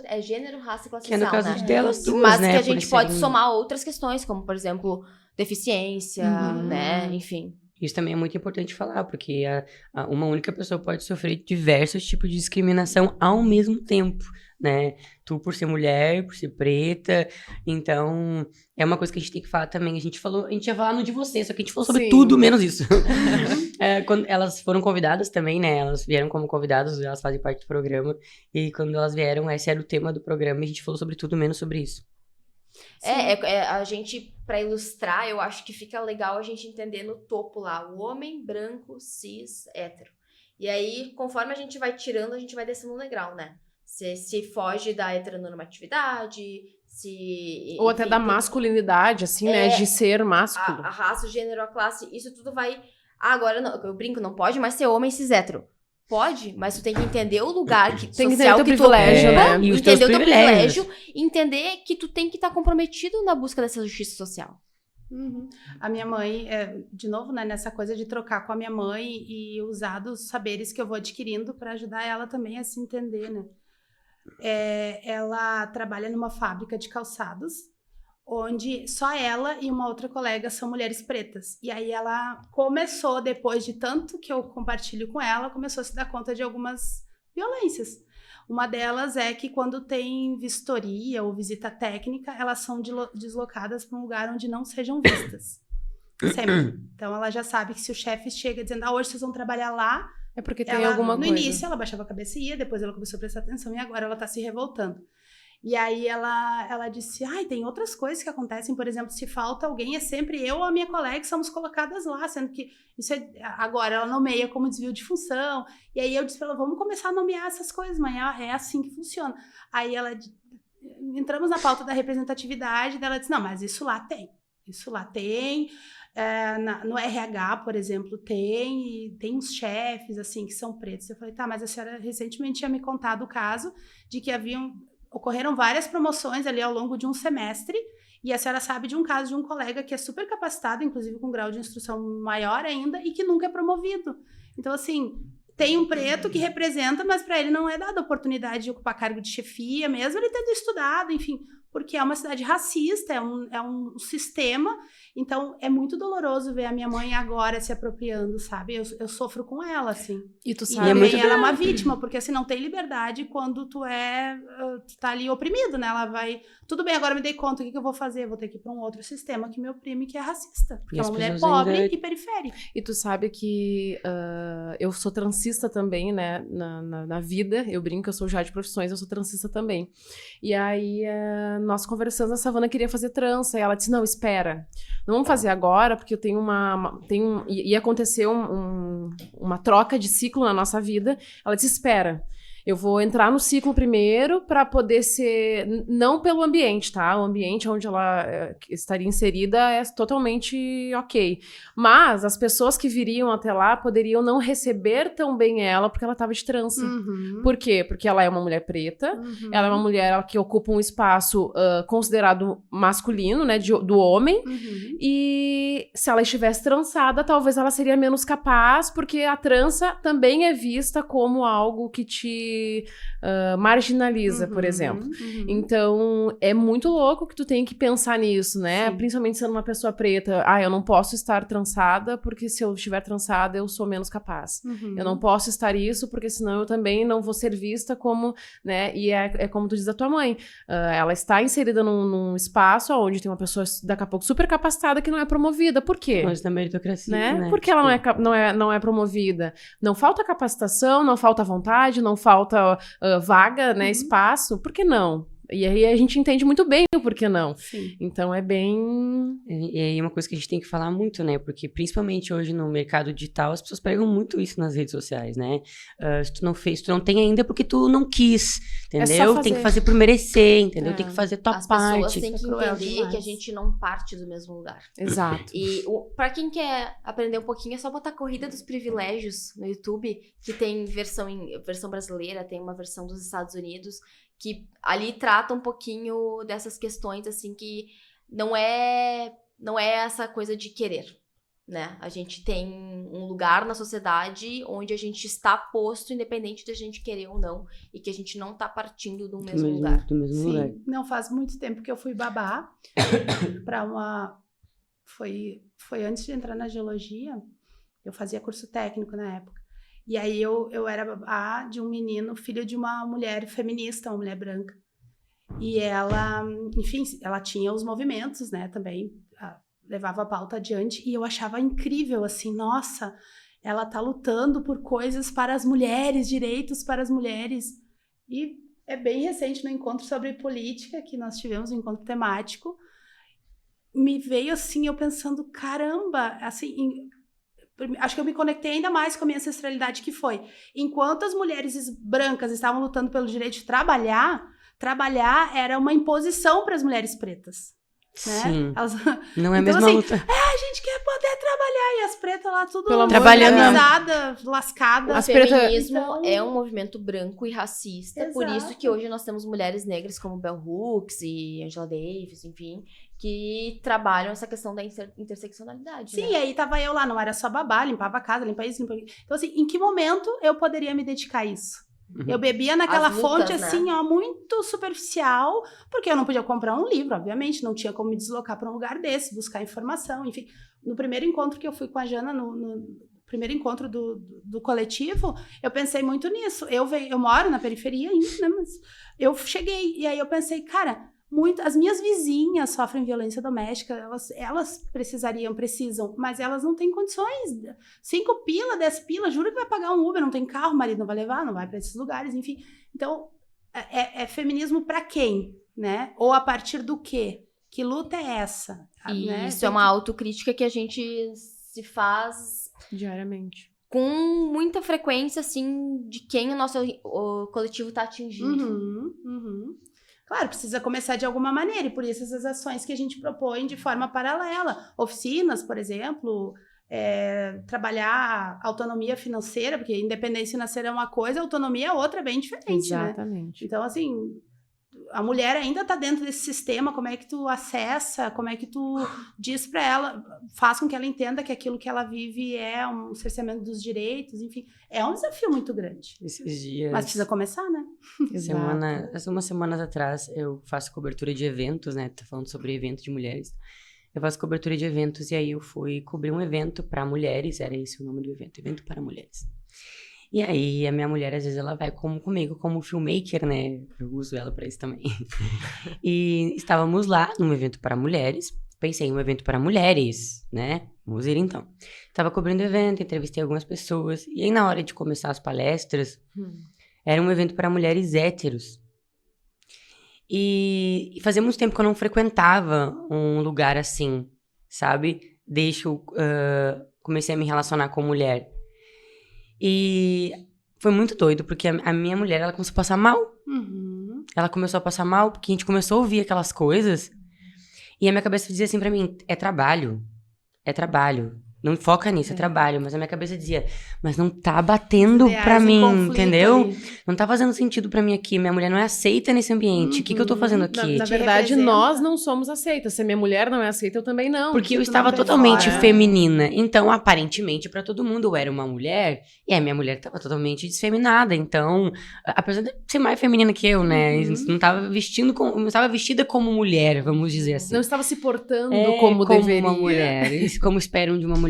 é gênero, raça e classe social, social, no caso né? delas duas, mas né? que a gente pode somar outras questões, como, por exemplo, deficiência, né? Enfim. Isso também é muito importante falar, porque uma única pessoa pode sofrer diversos tipos de discriminação ao mesmo tempo, né? Tu por ser mulher, por ser preta, então é uma coisa que a gente tem que falar também. A gente ia falar no de você, só que a gente falou sobre tudo menos isso. Quando elas foram convidadas também, né? Elas vieram como convidadas, elas fazem parte do programa, e quando elas vieram, esse era o tema do programa, e a gente falou sobre tudo menos sobre isso. A gente, pra ilustrar, eu acho que fica legal a gente entender no topo lá, o homem branco, cis, hétero. E aí, conforme a gente vai tirando, a gente vai descendo no degrau, né? Se foge da heteronormatividade, ou até da masculinidade, assim, né? De ser másculo. A raça, o gênero, a classe, isso tudo vai... agora não, eu brinco, não pode mais ser homem cis hétero. Pode, mas tu tem que entender o lugar que tem social que que tu privilégio, né? E os entender o teu privilégios. privilégio, entender que tu tem que estar comprometido na busca dessa justiça social. A minha mãe, de novo, né, nessa coisa de trocar com a minha mãe e usar dos saberes que eu vou adquirindo para ajudar ela também a se entender, né? Ela trabalha numa fábrica de calçados, onde só ela e uma outra colega são mulheres pretas. E aí ela começou, depois de tanto que eu compartilho com ela, começou a se dar conta de algumas violências. Uma delas é que quando tem vistoria ou visita técnica, elas são deslocadas para um lugar onde não sejam vistas. Sempre. Então ela já sabe que se o chefe chega dizendo, hoje vocês vão trabalhar lá, é porque tem alguma coisa. No início ela baixava a cabeça e ia, depois ela começou a prestar atenção e agora ela tá se revoltando. E aí ela disse, tem outras coisas que acontecem, por exemplo, se falta alguém, é sempre eu ou a minha colega que somos colocadas lá, sendo que isso agora ela nomeia como desvio de função, e aí eu disse pra ela, vamos começar a nomear essas coisas, mas é assim que funciona. Aí entramos na pauta da representatividade, dela disse, não, mas isso lá tem. No RH, por exemplo, tem uns chefes, assim, que são pretos. Eu falei, mas a senhora recentemente tinha me contado o caso de que ocorreram várias promoções ali ao longo de um semestre, e a senhora sabe de um caso de um colega que é super capacitado, inclusive com grau de instrução maior ainda, e que nunca é promovido. Então, assim, tem um preto que representa, mas para ele não é dada a oportunidade de ocupar cargo de chefia, mesmo ele tendo estudado, enfim, porque é uma cidade racista, é um sistema. Então, é muito doloroso ver a minha mãe agora se apropriando, sabe? Eu sofro com ela, assim. E tu sabe... E também ela é uma vítima, porque assim, não tem liberdade quando tu tá ali oprimido, né? Ela vai... Tudo bem, agora me dei conta, o que eu vou fazer? Eu vou ter que ir para um outro sistema que me oprime, que é racista. Porque é uma mulher pobre e periférica. E tu sabe que eu sou transista também, né? Na vida, eu brinco, eu sou já de profissões, eu sou transista também. E aí, nós conversando, a Savana queria fazer trança, e ela disse, não, espera, não vamos fazer agora, porque eu tenho ia acontecer uma troca de ciclo na nossa vida. Ela disse, espera, eu vou entrar no ciclo primeiro para poder ser, não pelo ambiente, tá? O ambiente onde ela estaria inserida é totalmente ok. Mas as pessoas que viriam até lá poderiam não receber tão bem ela porque ela estava de trança. Por quê? Porque ela é uma mulher preta, ela é uma mulher que ocupa um espaço considerado masculino, né, do homem, e se ela estivesse trançada, talvez ela seria menos capaz, porque a trança também é vista como algo que te marginaliza, por exemplo. Então, é muito louco que tu tem que pensar nisso, né? Sim. Principalmente sendo uma pessoa preta. Eu não posso estar trançada, porque se eu estiver trançada, eu sou menos capaz. Eu não posso estar isso, porque senão eu também não vou ser vista como, né? E é como tu diz a tua mãe. Ela está inserida num espaço onde tem uma pessoa, daqui a pouco, super capacitada que não é promovida. Por quê? Longe da meritocracia, né? Porque ela não é promovida. Não falta capacitação, não falta vontade, não falta vaga, né, espaço, por que não? E aí a gente entende muito bem o porquê não. Sim. Então é bem... E aí uma coisa que a gente tem que falar muito, né? Porque principalmente hoje no mercado digital, as pessoas pegam muito isso nas redes sociais, né? Se tu não fez, tu não tem ainda porque tu não quis, entendeu? Tem que fazer por merecer, entendeu? Tem que fazer tua parte. As pessoas têm que entender que a gente não parte do mesmo lugar. Exato. E pra quem quer aprender um pouquinho, é só botar Corrida dos Privilégios no YouTube, que tem versão brasileira, tem uma versão dos Estados Unidos, que ali trata um pouquinho dessas questões, assim, que não é essa coisa de querer, né? A gente tem um lugar na sociedade onde a gente está posto, independente de a gente querer ou não, e que a gente não tá partindo do mesmo lugar. Do mesmo lugar. Não faz muito tempo que eu fui babá para uma... Foi antes de entrar na geologia, eu fazia curso técnico na época. E aí eu era babá de um menino, filho de uma mulher feminista, uma mulher branca. E ela, enfim, ela tinha os movimentos, né, também, levava a pauta adiante. E eu achava incrível, assim, nossa, ela tá lutando por coisas para as mulheres, direitos para as mulheres. E é bem recente, no encontro sobre política, que nós tivemos um encontro temático, me veio assim, eu pensando, caramba, assim... Acho que eu me conectei ainda mais com a minha ancestralidade, que foi, enquanto as mulheres brancas estavam lutando pelo direito de trabalhar era uma imposição para as mulheres pretas. Né? Sim. Não é a mesma assim, luta. A gente quer poder trabalhar, e as pretas lá tudo trabalhando, lascada. O feminismo é um movimento branco e racista, Exato. Por isso que hoje nós temos mulheres negras como Bell Hooks e Angela Davis, enfim, que trabalham essa questão da interseccionalidade. Sim, né? Aí tava eu lá, não era só babá, limpava a casa, limpava isso, limpava... Então assim, em que momento eu poderia me dedicar a isso? Eu bebia naquela fonte, assim, né? Muito superficial, porque eu não podia comprar um livro, obviamente, não tinha como me deslocar para um lugar desse, buscar informação, enfim. No primeiro encontro que eu fui com a Jana, no primeiro encontro do coletivo, eu pensei muito nisso. Eu moro na periferia ainda, né, mas eu cheguei, e aí eu pensei, cara... As minhas vizinhas sofrem violência doméstica, elas precisam, mas elas não têm condições. 5 pila, 10 pila, jura que vai pagar um Uber, não tem carro, o marido não vai levar, não vai para esses lugares, enfim. Então, é feminismo para quem, né? Ou a partir do quê? Que luta é essa? E né? Isso é uma autocrítica que a gente se faz... diariamente. Com muita frequência, assim, de quem o coletivo tá atingindo. Claro, precisa começar de alguma maneira, e por isso essas ações que a gente propõe de forma paralela. Oficinas, por exemplo, trabalhar autonomia financeira, porque independência financeira é uma coisa, autonomia é outra, bem diferente, Exatamente. Né? Então, assim, a mulher ainda está dentro desse sistema, como é que tu acessa, como é que tu diz para ela, faz com que ela entenda que aquilo que ela vive é um cerceamento dos direitos, enfim, é um desafio muito grande. Esses dias... Mas precisa começar, né? Umas semanas atrás, eu faço cobertura de eventos, né? Tô falando sobre evento de mulheres. Eu faço cobertura de eventos e aí eu fui cobrir um evento para mulheres, era esse o nome do evento, evento para mulheres. E aí, a minha mulher, às vezes, ela vai comigo como filmmaker, né? Eu uso ela pra isso também. E estávamos lá, num evento para mulheres. Pensei em um evento para mulheres, né? Vamos ir, então. Estava cobrindo o evento, entrevistei algumas pessoas. E aí, na hora de começar as palestras, era um evento para mulheres héteros. E fazia muito tempo que eu não frequentava um lugar assim, sabe? Desde que eu comecei a me relacionar com mulher. E foi muito doido, porque a minha mulher, ela começou a passar mal. Uhum. Ela começou a passar mal porque a gente começou a ouvir aquelas coisas. E a minha cabeça dizia assim pra mim, é trabalho. Não foca nisso, é trabalho. Mas a minha cabeça dizia, mas não tá batendo pra mim, entendeu? Ali. Não tá fazendo sentido pra mim aqui. Minha mulher não é aceita nesse ambiente. O que eu tô fazendo aqui? Na verdade, nós não somos aceitas. Se a minha mulher não é aceita, eu também não. Porque eu estava totalmente feminina. Então, aparentemente, pra todo mundo, eu era uma mulher. E a minha mulher estava totalmente desfeminada. Então, apesar de ser mais feminina que eu, né? Não estava vestida como mulher, vamos dizer assim. Não estava se portando como deveria. Uma mulher. Como esperam de uma mulher.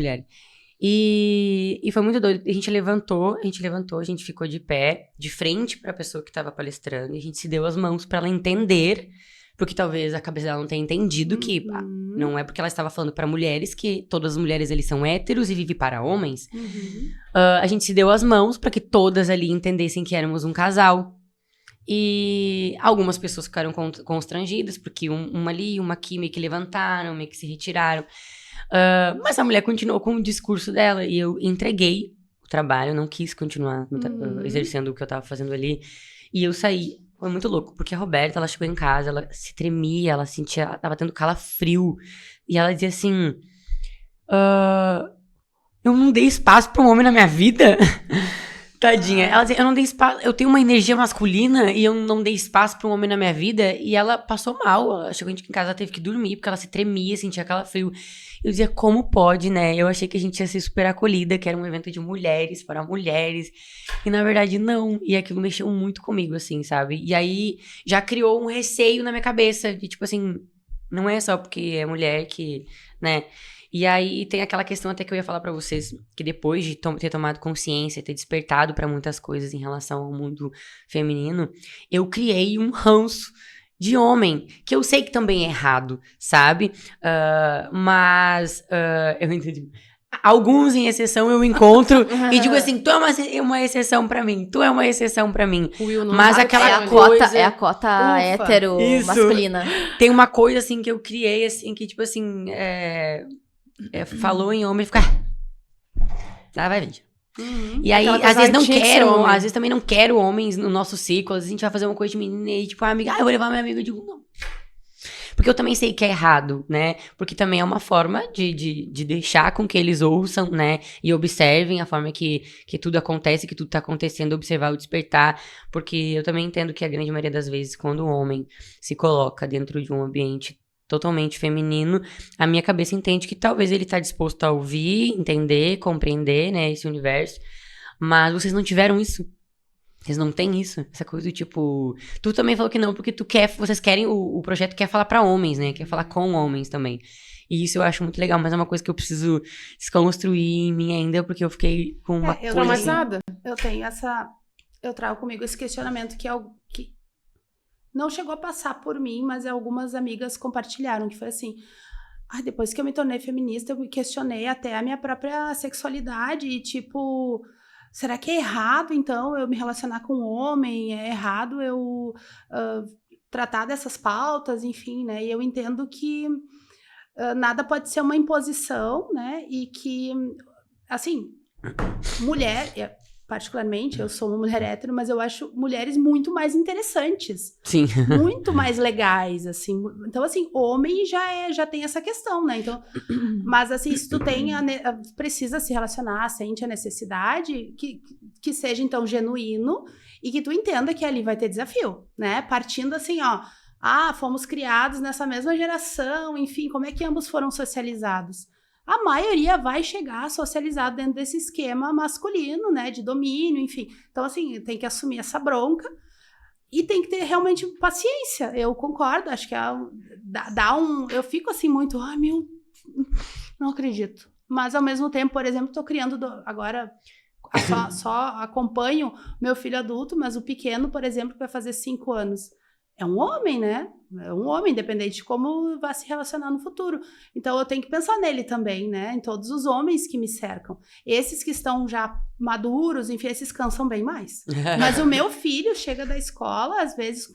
E foi muito doido. A gente levantou, a gente ficou de pé, de frente pra pessoa que tava palestrando, e a gente se deu as mãos pra ela entender, porque talvez a cabeça dela não tenha entendido que não é porque ela estava falando pra mulheres que todas as mulheres ali são héteros e vivem para homens. A gente se deu as mãos pra que todas ali entendessem que éramos um casal. E algumas pessoas ficaram constrangidas, porque uma ali, uma aqui meio que levantaram, meio que se retiraram. Mas a mulher continuou com o discurso dela e eu entreguei o trabalho, não quis continuar exercendo o que eu tava fazendo ali. E eu saí. Foi muito louco, porque a Roberta, ela chegou em casa, ela se tremia, ela tava tendo calafrio. E ela dizia assim, eu não dei espaço pra um homem na minha vida. Tadinha. Ela dizia, eu não dei espaço, eu tenho uma energia masculina e eu não dei espaço pra um homem na minha vida. E ela passou mal. Ela chegou em casa, ela teve que dormir, porque ela se tremia, sentia calafrio. Eu dizia, como pode, né? Eu achei que a gente ia ser super acolhida, que era um evento de mulheres, para mulheres. E na verdade, não. E aquilo mexeu muito comigo, assim, sabe? E aí, já criou um receio na minha cabeça. De tipo assim, não é só porque é mulher que, né? E aí, tem aquela questão até que eu ia falar pra vocês, que depois de ter tomado consciência, ter despertado pra muitas coisas em relação ao mundo feminino, eu criei um ranço de homem, que eu sei que também é errado, sabe? Mas eu entendi. Alguns, em exceção, eu encontro e digo assim, tu é uma exceção pra mim, tu é uma exceção pra mim. Mas aquela coisa... É a cota hétero masculina. Tem uma coisa, assim, que eu criei, assim, que, tipo assim, falou em homem, fica... vai, vídeo. E aí, às vezes não quero, às vezes também não quero homens no nosso ciclo, às vezes a gente vai fazer uma coisa de menina e tipo, amiga, eu vou levar minha amiga, eu digo, não. Porque eu também sei que é errado, né? Porque também é uma forma de deixar com que eles ouçam, né? E observem a forma que tudo acontece, que tudo tá acontecendo, observar o despertar. Porque eu também entendo que a grande maioria das vezes, quando o homem se coloca dentro de um ambiente totalmente feminino, a minha cabeça entende que talvez ele tá disposto a ouvir, entender, compreender, né, esse universo, mas vocês não tiveram isso. Vocês não têm isso, essa coisa do tipo... Tu também falou que não, porque vocês querem, o projeto quer falar pra homens, né, quer falar com homens também. E isso eu acho muito legal, mas é uma coisa que eu preciso desconstruir em mim ainda, porque eu fiquei com uma coisa... Traumatizada? Eu trago comigo esse questionamento que é algo que não chegou a passar por mim, mas algumas amigas compartilharam, que foi assim, depois que eu me tornei feminista, eu me questionei até a minha própria sexualidade, e tipo, será que é errado, então, eu me relacionar com um homem? É errado eu tratar dessas pautas, enfim, né? E eu entendo que nada pode ser uma imposição, né? E que, assim, mulher... Particularmente, eu sou uma mulher hétero, mas eu acho mulheres muito mais interessantes. Sim. Muito mais legais, assim. Então, assim, homem já tem essa questão, né? Então, mas, assim, se tu precisa se relacionar, sente a necessidade, que seja, então, genuíno e que tu entenda que ali vai ter desafio, né? Partindo, assim, fomos criados nessa mesma geração, enfim, como é que ambos foram socializados? A maioria vai chegar socializado dentro desse esquema masculino, né, de domínio, enfim. Então, assim, tem que assumir essa bronca e tem que ter realmente paciência. Eu concordo, acho que eu fico assim muito, não acredito. Mas, ao mesmo tempo, por exemplo, estou criando agora... Só acompanho meu filho adulto, mas o pequeno, por exemplo, que vai fazer 5 anos... É um homem, né? É um homem, independente de como vai se relacionar no futuro. Então, eu tenho que pensar nele também, né? Em todos os homens que me cercam. Esses que estão já maduros, enfim, esses cansam bem mais. Mas o meu filho chega da escola, às vezes,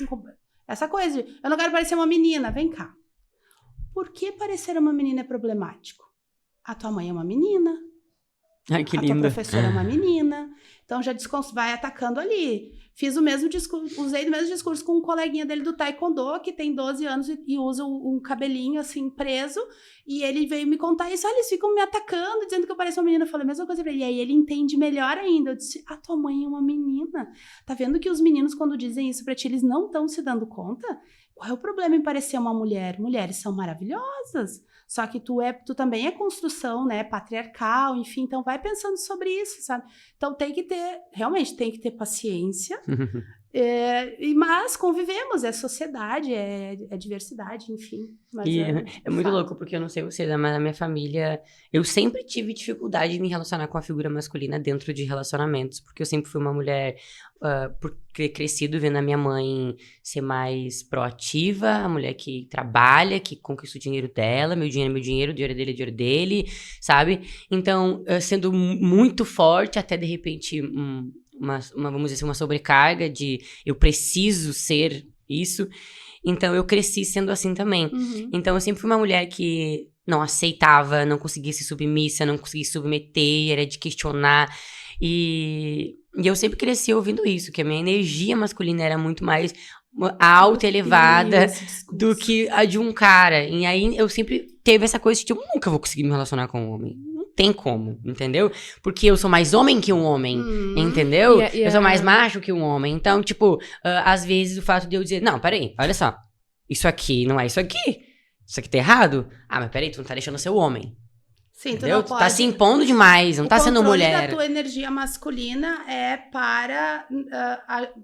Essa coisa de, eu não quero parecer uma menina, vem cá. Por que parecer uma menina é problemático? A tua mãe é uma menina. Ai, que A tua lindo. professora é uma menina. Então já vai atacando ali. Fiz o mesmo discurso, usei o mesmo discurso com um coleguinha dele do taekwondo, que tem 12 anos e usa um cabelinho assim preso, e ele veio me contar isso. Olha, eles ficam me atacando, dizendo que eu pareço uma menina. Eu falei a mesma coisa pra ele. E aí ele entende melhor ainda. Eu disse, a tua mãe é uma menina. Tá vendo que os meninos, quando dizem isso pra ti, eles não estão se dando conta? Qual é o problema em parecer uma mulher? Mulheres são maravilhosas. Só que tu também é construção, né, patriarcal, enfim, então vai pensando sobre isso, sabe? Então realmente tem que ter paciência, mas convivemos, é sociedade, é diversidade, enfim. Mas E é muito louco, porque eu não sei você, mas na minha família, eu sempre tive dificuldade de me relacionar com a figura masculina dentro de relacionamentos, porque eu sempre fui uma mulher, por ter crescido vendo a minha mãe ser mais proativa, a mulher que trabalha, que conquista o dinheiro dela, meu dinheiro é meu dinheiro, o dinheiro dele é o dinheiro dele, sabe? Então, sendo muito forte, até de repente, vamos dizer assim, uma sobrecarga de eu preciso ser isso. Então, eu cresci sendo assim também. Uhum. Então, eu sempre fui uma mulher que não aceitava, não conseguia ser submissa, não conseguia se submeter, era de questionar. E eu sempre cresci ouvindo isso, que a minha energia masculina era muito mais alta, elevada, do que a de um cara. E aí, eu sempre teve essa coisa de, eu nunca vou conseguir me relacionar com um homem. Não tem como, entendeu? Porque eu sou mais homem que um homem, entendeu? Eu sou mais macho que um homem. Então, tipo, às vezes o fato de eu dizer, não, peraí, olha só, isso aqui não é isso aqui. Isso aqui tá errado? Ah, mas peraí, tu não tá deixando ser o homem. Sim, entendeu? tu não Tu tá se impondo demais, não tá sendo mulher. O controle da tua energia masculina é para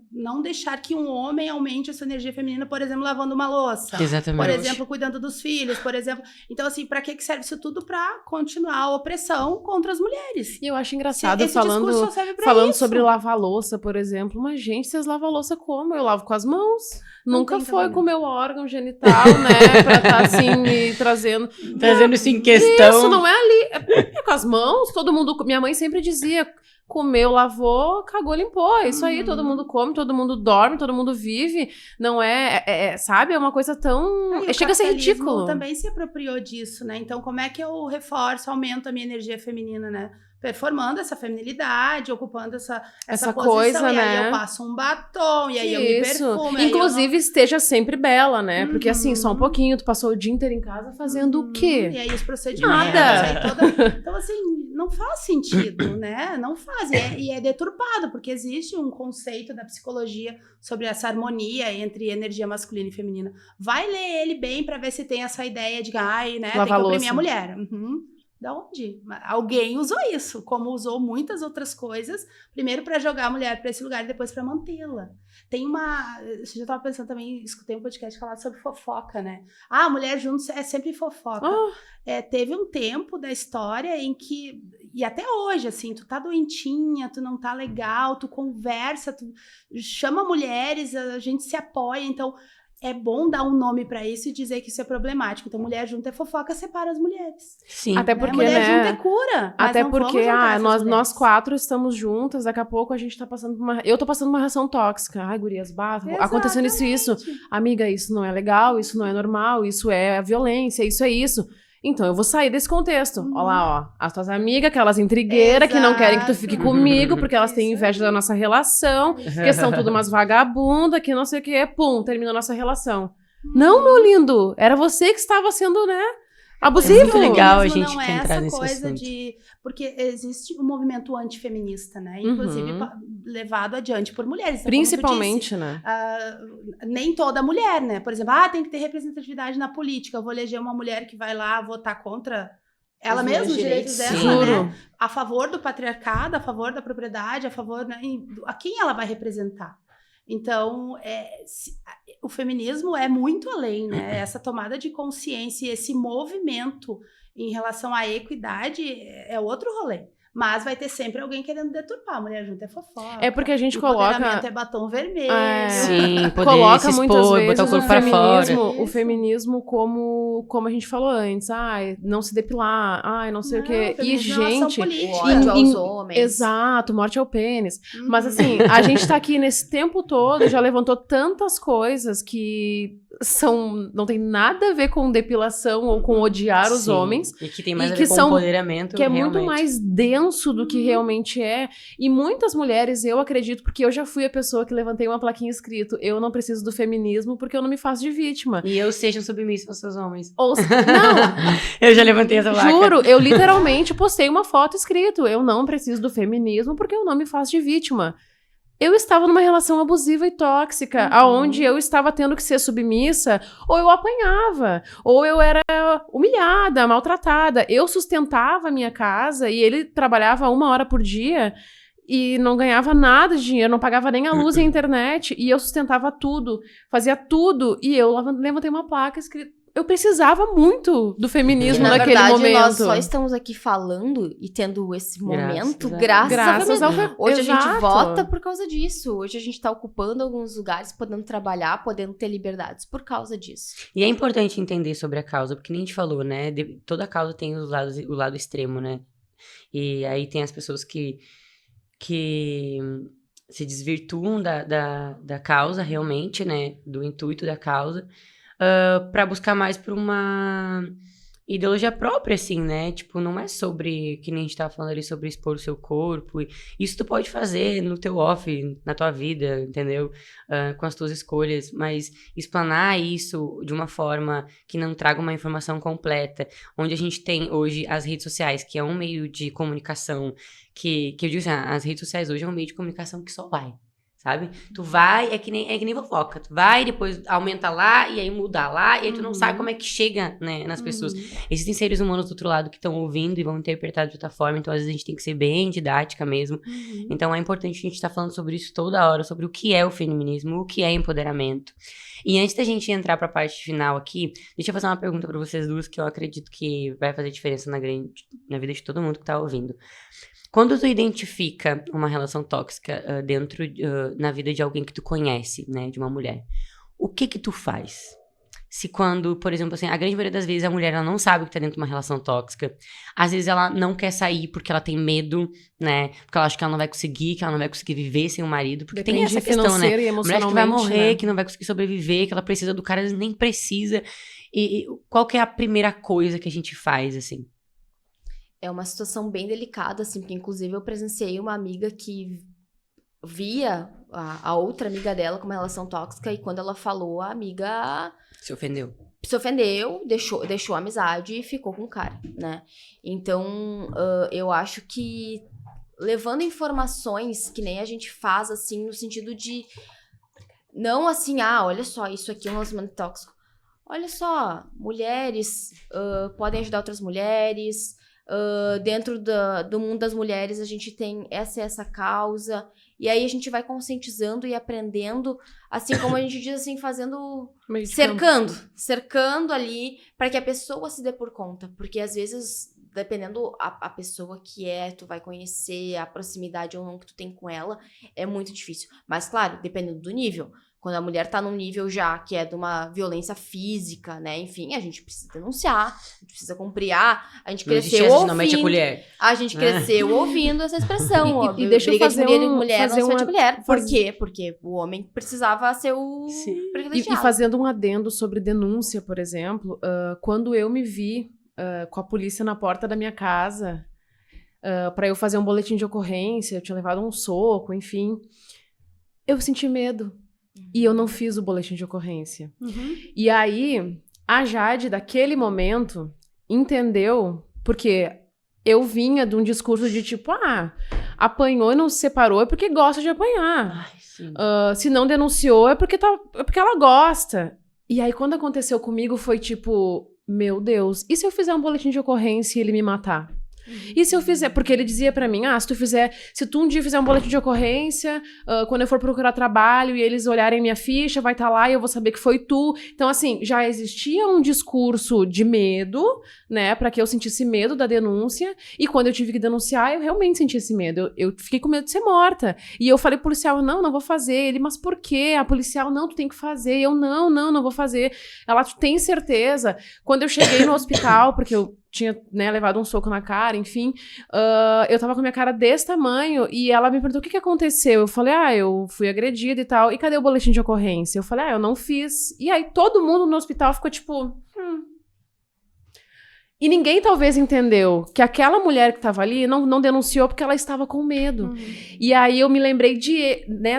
não deixar que um homem aumente essa energia feminina, por exemplo, lavando uma louça. Exatamente. Por exemplo, cuidando dos filhos, por exemplo. Então, assim, pra que serve isso tudo? Pra continuar a opressão contra as mulheres. E eu acho engraçado Esse discurso só serve pra falando isso. sobre lavar louça, por exemplo. Mas, gente, vocês lavam a louça como? Eu lavo com as mãos. Nunca foi com o meu órgão genital, né? Pra estar assim, me trazendo. Trazendo isso em questão. Isso, não é ali. É com as mãos, todo mundo. Minha mãe sempre dizia: comeu, lavou, cagou, limpou. É isso aí, todo mundo come, todo mundo dorme, todo mundo vive. Não sabe? É uma coisa tão. Chega a ser ridículo. Também se apropriou disso, né? Então, como é que eu reforço, aumento a minha energia feminina, né? Performando essa feminilidade, ocupando essa posição, coisa, e né? aí eu passo um batom, e aí eu me perfumo. Inclusive, esteja sempre bela, né? Porque assim, só um pouquinho, tu passou o dia inteiro em casa fazendo o quê? E aí os procedimentos. Nada! Então, assim, não faz sentido, né? Não faz. E é deturpado, porque existe um conceito da psicologia sobre essa harmonia entre energia masculina e feminina. Vai ler ele bem pra ver se tem essa ideia de, né? Tem que oprimir a mulher. Da onde? Alguém usou isso, como usou muitas outras coisas, primeiro para jogar a mulher para esse lugar e depois para mantê-la. Tem você já estava pensando também, escutei um podcast falar sobre fofoca, né? A mulher junto é sempre fofoca. Teve um tempo da história em que, e até hoje, assim, tu tá doentinha, tu não tá legal, tu conversa, tu chama mulheres, a gente se apoia, então é bom dar um nome pra isso e dizer que isso é problemático. Então, mulher junta é fofoca, separa as mulheres. Sim. Até porque, mulher junta é cura. Até porque, nós quatro estamos juntas, daqui a pouco a gente tá passando por eu tô passando uma reação tóxica. Ai, gurias, acontecendo isso. Amiga, isso não é legal, isso não é normal, isso é violência, isso é isso. Então, eu vou sair desse contexto. Olha lá, ó. As tuas amigas, aquelas intrigueiras que não querem que tu fique comigo, porque elas têm inveja da nossa relação, que são tudo umas vagabundas, que não sei o que. Pum, termina a nossa relação. Não, meu lindo. Era você que estava sendo, né? Abusivo. É muito legal a gente não é entrar essa nesse coisa assunto. porque existe um movimento antifeminista, né? Inclusive levado adiante por mulheres. Então, principalmente, né? Nem toda mulher, né? Por exemplo, tem que ter representatividade na política. Eu vou eleger uma mulher que vai lá votar contra ela mesma, os direitos dela, né? A favor do patriarcado, a favor da propriedade, a favor, né? A quem ela vai representar? Então, o feminismo é muito além, né? Essa tomada de consciência e esse movimento em relação à equidade é outro rolê. Mas vai ter sempre alguém querendo deturpar. A mulher junto é fofoca. É porque a gente empoderamento é batom vermelho. Sim, poder coloca se muitas expor, vezes botar o corpo pra fora. o feminismo como a gente falou antes, não se depilar, não sei o quê. E, gente, o ódio aos homens. Exato, morte ao pênis. Mas assim, a gente tá aqui nesse tempo todo, já levantou tantas coisas que não tem nada a ver com depilação ou com odiar os homens. E que tem mais a ver com empoderamento. Que é realmente muito mais denso do que realmente é. E muitas mulheres, eu acredito, porque eu já fui a pessoa que levantei uma plaquinha escrito: eu não preciso do feminismo porque eu não me faço de vítima. E eu sejam submissos aos seus homens. Não! Eu já levantei essa placa. Juro, eu literalmente postei uma foto escrito: eu não preciso do feminismo porque eu não me faço de vítima. Eu estava numa relação abusiva e tóxica, aonde eu estava tendo que ser submissa, ou eu apanhava, ou eu era humilhada, maltratada. Eu sustentava a minha casa e ele trabalhava 1 hora por dia e não ganhava nada de dinheiro, não pagava nem a luz e a internet, e eu sustentava tudo, fazia tudo, e eu levantei uma placa escrita. Eu precisava muito do feminismo naquele momento. Na verdade, nós só estamos aqui falando e tendo esse momento graças ao feminismo. Hoje Exato. A gente vota por causa disso. Hoje a gente tá ocupando alguns lugares, podendo trabalhar, podendo ter liberdades por causa disso. E é importante entender sobre a causa, porque nem a gente falou, né? Toda causa tem o lado extremo, né? E aí tem as pessoas que se desvirtuam da causa realmente, né? Do intuito da causa. Pra buscar mais por uma ideologia própria, assim, né? Tipo, não é sobre, que nem a gente tava falando ali, sobre expor o seu corpo. Isso tu pode fazer no teu off, na tua vida, entendeu? Com as tuas escolhas, mas explanar isso de uma forma que não traga uma informação completa, onde a gente tem hoje as redes sociais, que é um meio de comunicação, que eu digo assim, as redes sociais hoje é um meio de comunicação que só vai. Sabe? Tu vai, é que nem fofoca. Tu vai, depois aumenta lá, e aí muda lá, e aí tu não sabe como é que chega, né, nas pessoas. Existem seres humanos do outro lado que estão ouvindo e vão interpretar de outra forma, então às vezes a gente tem que ser bem didática mesmo. Então é importante a gente estar falando sobre isso toda hora, sobre o que é o feminismo, o que é empoderamento. E antes da gente entrar pra parte final aqui, deixa eu fazer uma pergunta pra vocês duas, que eu acredito que vai fazer diferença na vida de todo mundo que tá ouvindo. Quando tu identifica uma relação tóxica na vida de alguém que tu conhece, né, de uma mulher, o que tu faz? Se quando, por exemplo, assim, a grande maioria das vezes a mulher ela não sabe que tá dentro de uma relação tóxica, às vezes ela não quer sair porque ela tem medo, né, porque ela acha que ela não vai conseguir viver sem o marido, porque tem essa questão, né, e a mulher que vai morrer, né? que não vai conseguir sobreviver, que ela precisa do cara, às vezes nem precisa, e qual que é a primeira coisa que a gente faz, assim? É uma situação bem delicada, assim, porque inclusive eu presenciei uma amiga que via a outra amiga dela com uma relação tóxica e quando ela falou, a amiga se ofendeu, deixou a amizade e ficou com o cara, né? Então, eu acho que levando informações que nem a gente faz, assim, no sentido de não assim, olha só, isso aqui é um relacionamento tóxico. Olha só, mulheres podem ajudar outras mulheres. Dentro do mundo das mulheres a gente tem essa causa, e aí a gente vai conscientizando e aprendendo, assim como a gente diz assim, fazendo, cercando ali, para que a pessoa se dê por conta, porque às vezes, dependendo a pessoa que tu vai conhecer, a proximidade ou não que tu tem com ela, é muito difícil, mas claro, dependendo do nível. Quando a mulher tá num nível já que é de uma violência física, né? Enfim, a gente precisa denunciar, a gente precisa cumprir. A gente cresceu ouvindo. A colher. A gente cresceu ouvindo essa expressão. E deixa eu fazer de mulher, não de mulher. Por faz... quê? Porque o homem precisava ser o privilegiado. E fazendo um adendo sobre denúncia, por exemplo, quando eu me vi com a polícia na porta da minha casa, pra eu fazer um boletim de ocorrência, eu tinha levado um soco, enfim, eu senti medo. E eu não fiz o boletim de ocorrência. E aí, a Jade, daquele momento, entendeu, porque eu vinha de um discurso de tipo, apanhou e não se separou é porque gosta de apanhar. Se não denunciou é porque ela gosta. E aí, quando aconteceu comigo, foi tipo, meu Deus, e se eu fizer um boletim de ocorrência e ele me matar? E se eu fizer, porque ele dizia pra mim, se tu um dia fizer um boletim de ocorrência, quando eu for procurar trabalho e eles olharem minha ficha, vai estar lá e eu vou saber que foi tu. Então, assim, já existia um discurso de medo, né, pra que eu sentisse medo da denúncia, e quando eu tive que denunciar, eu realmente senti esse medo. Eu fiquei com medo de ser morta. E eu falei pro policial, não vou fazer. Ele, mas por quê? A policial, não, tu tem que fazer. Eu, não vou fazer. Ela, tu tem certeza? Quando eu cheguei no hospital, porque eu tinha, né, levado um soco na cara, enfim, eu tava com a minha cara desse tamanho, e ela me perguntou o que aconteceu. Eu falei, eu fui agredida e tal, e cadê o boletim de ocorrência? Eu falei, eu não fiz. E aí todo mundo no hospital ficou tipo, E ninguém talvez entendeu que aquela mulher que estava ali não denunciou porque ela estava com medo. E aí eu me lembrei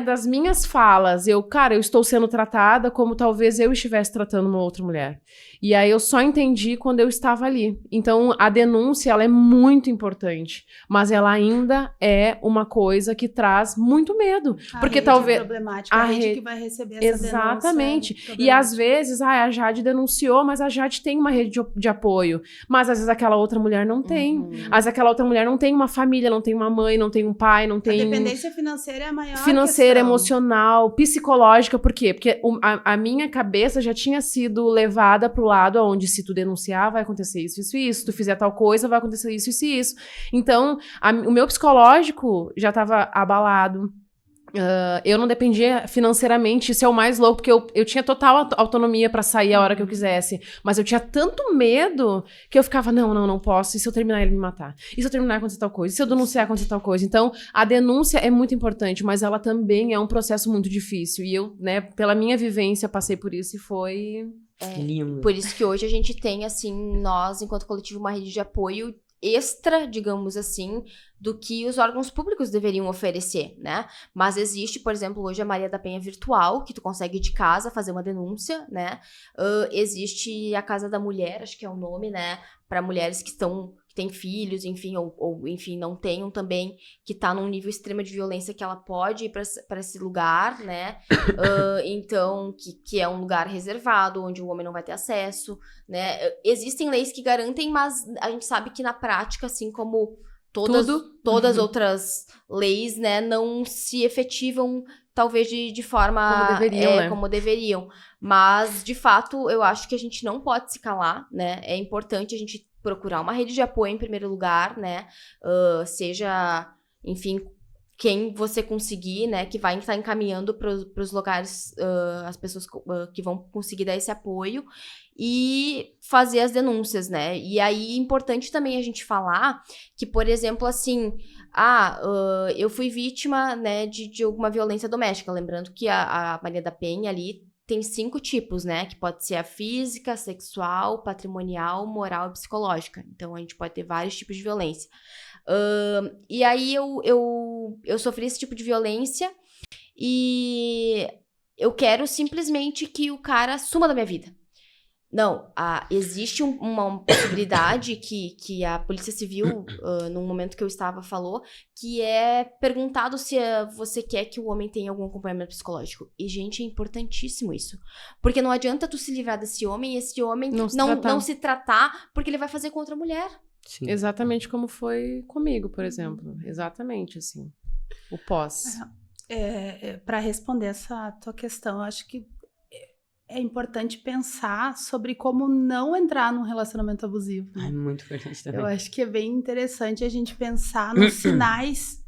das minhas falas. Eu estou sendo tratada como talvez eu estivesse tratando uma outra mulher. E aí eu só entendi quando eu estava ali. Então a denúncia, ela é muito importante, mas ela ainda é uma coisa que traz muito medo. Porque talvez é problemática, a rede que vai receber essa exatamente. denúncia. E às vezes, a Jade denunciou, mas a Jade tem uma rede de apoio. Mas às vezes aquela outra mulher não tem. Às vezes aquela outra mulher não tem uma família, não tem uma mãe, não tem um pai, não tem... A dependência financeira é a maior financeira, questão. Emocional, psicológica. Por quê? Porque a minha cabeça já tinha sido levada pro lado onde se tu denunciar, vai acontecer isso, isso e isso. Se tu fizer tal coisa, vai acontecer isso, isso e isso. Então, o meu psicológico já estava abalado. Eu não dependia financeiramente, isso é o mais louco, porque eu tinha total autonomia pra sair a hora que eu quisesse, mas eu tinha tanto medo que eu ficava, não posso, e se eu terminar ele me matar? E se eu terminar acontecer tal coisa? E se eu denunciar acontecer tal coisa? Então, a denúncia é muito importante, mas ela também é um processo muito difícil, e eu, né, pela minha vivência, passei por isso e foi... lindo. Por isso que hoje a gente tem, assim, nós, enquanto coletivo, uma rede de apoio extra, digamos assim, do que os órgãos públicos deveriam oferecer, né? Mas existe, por exemplo, hoje a Maria da Penha virtual, que tu consegue de casa fazer uma denúncia, né? Existe a Casa da Mulher, acho que é o nome, né? Para mulheres que têm filhos, enfim, ou enfim, não tenham também, que tá num nível extremo de violência que ela pode ir para esse lugar, né? Então, que é um lugar reservado, onde o homem não vai ter acesso, né? Existem leis que garantem, mas a gente sabe que na prática, assim como todas as outras leis, né, não se efetivam, talvez, de forma... Como deveriam, né? Como deveriam. Mas, de fato, eu acho que a gente não pode se calar, né? É importante a gente procurar uma rede de apoio em primeiro lugar, né? Seja, enfim, quem você conseguir, né? Que vai estar encaminhando para os lugares, as pessoas que vão conseguir dar esse apoio e fazer as denúncias, né? E aí é importante também a gente falar que, por exemplo, assim, eu fui vítima, né, de alguma violência doméstica. Lembrando que a Maria da Penha ali tem 5 tipos, né? Que pode ser a física, sexual, patrimonial, moral e psicológica. Então, a gente pode ter vários tipos de violência. E aí, eu sofri esse tipo de violência e eu quero simplesmente que o cara suma da minha vida. Não, existe uma possibilidade que a Polícia Civil, no momento que eu estava, falou, que é perguntado se você quer que o homem tenha algum acompanhamento psicológico. E, gente, é importantíssimo isso. Porque não adianta tu se livrar desse homem e esse homem não se tratar, porque ele vai fazer com outra mulher. Sim. Exatamente como foi comigo, por exemplo. Exatamente, assim. O pós. Para responder essa tua questão, eu acho que é importante pensar sobre como não entrar num relacionamento abusivo. É muito importante também. Eu acho que é bem interessante a gente pensar nos sinais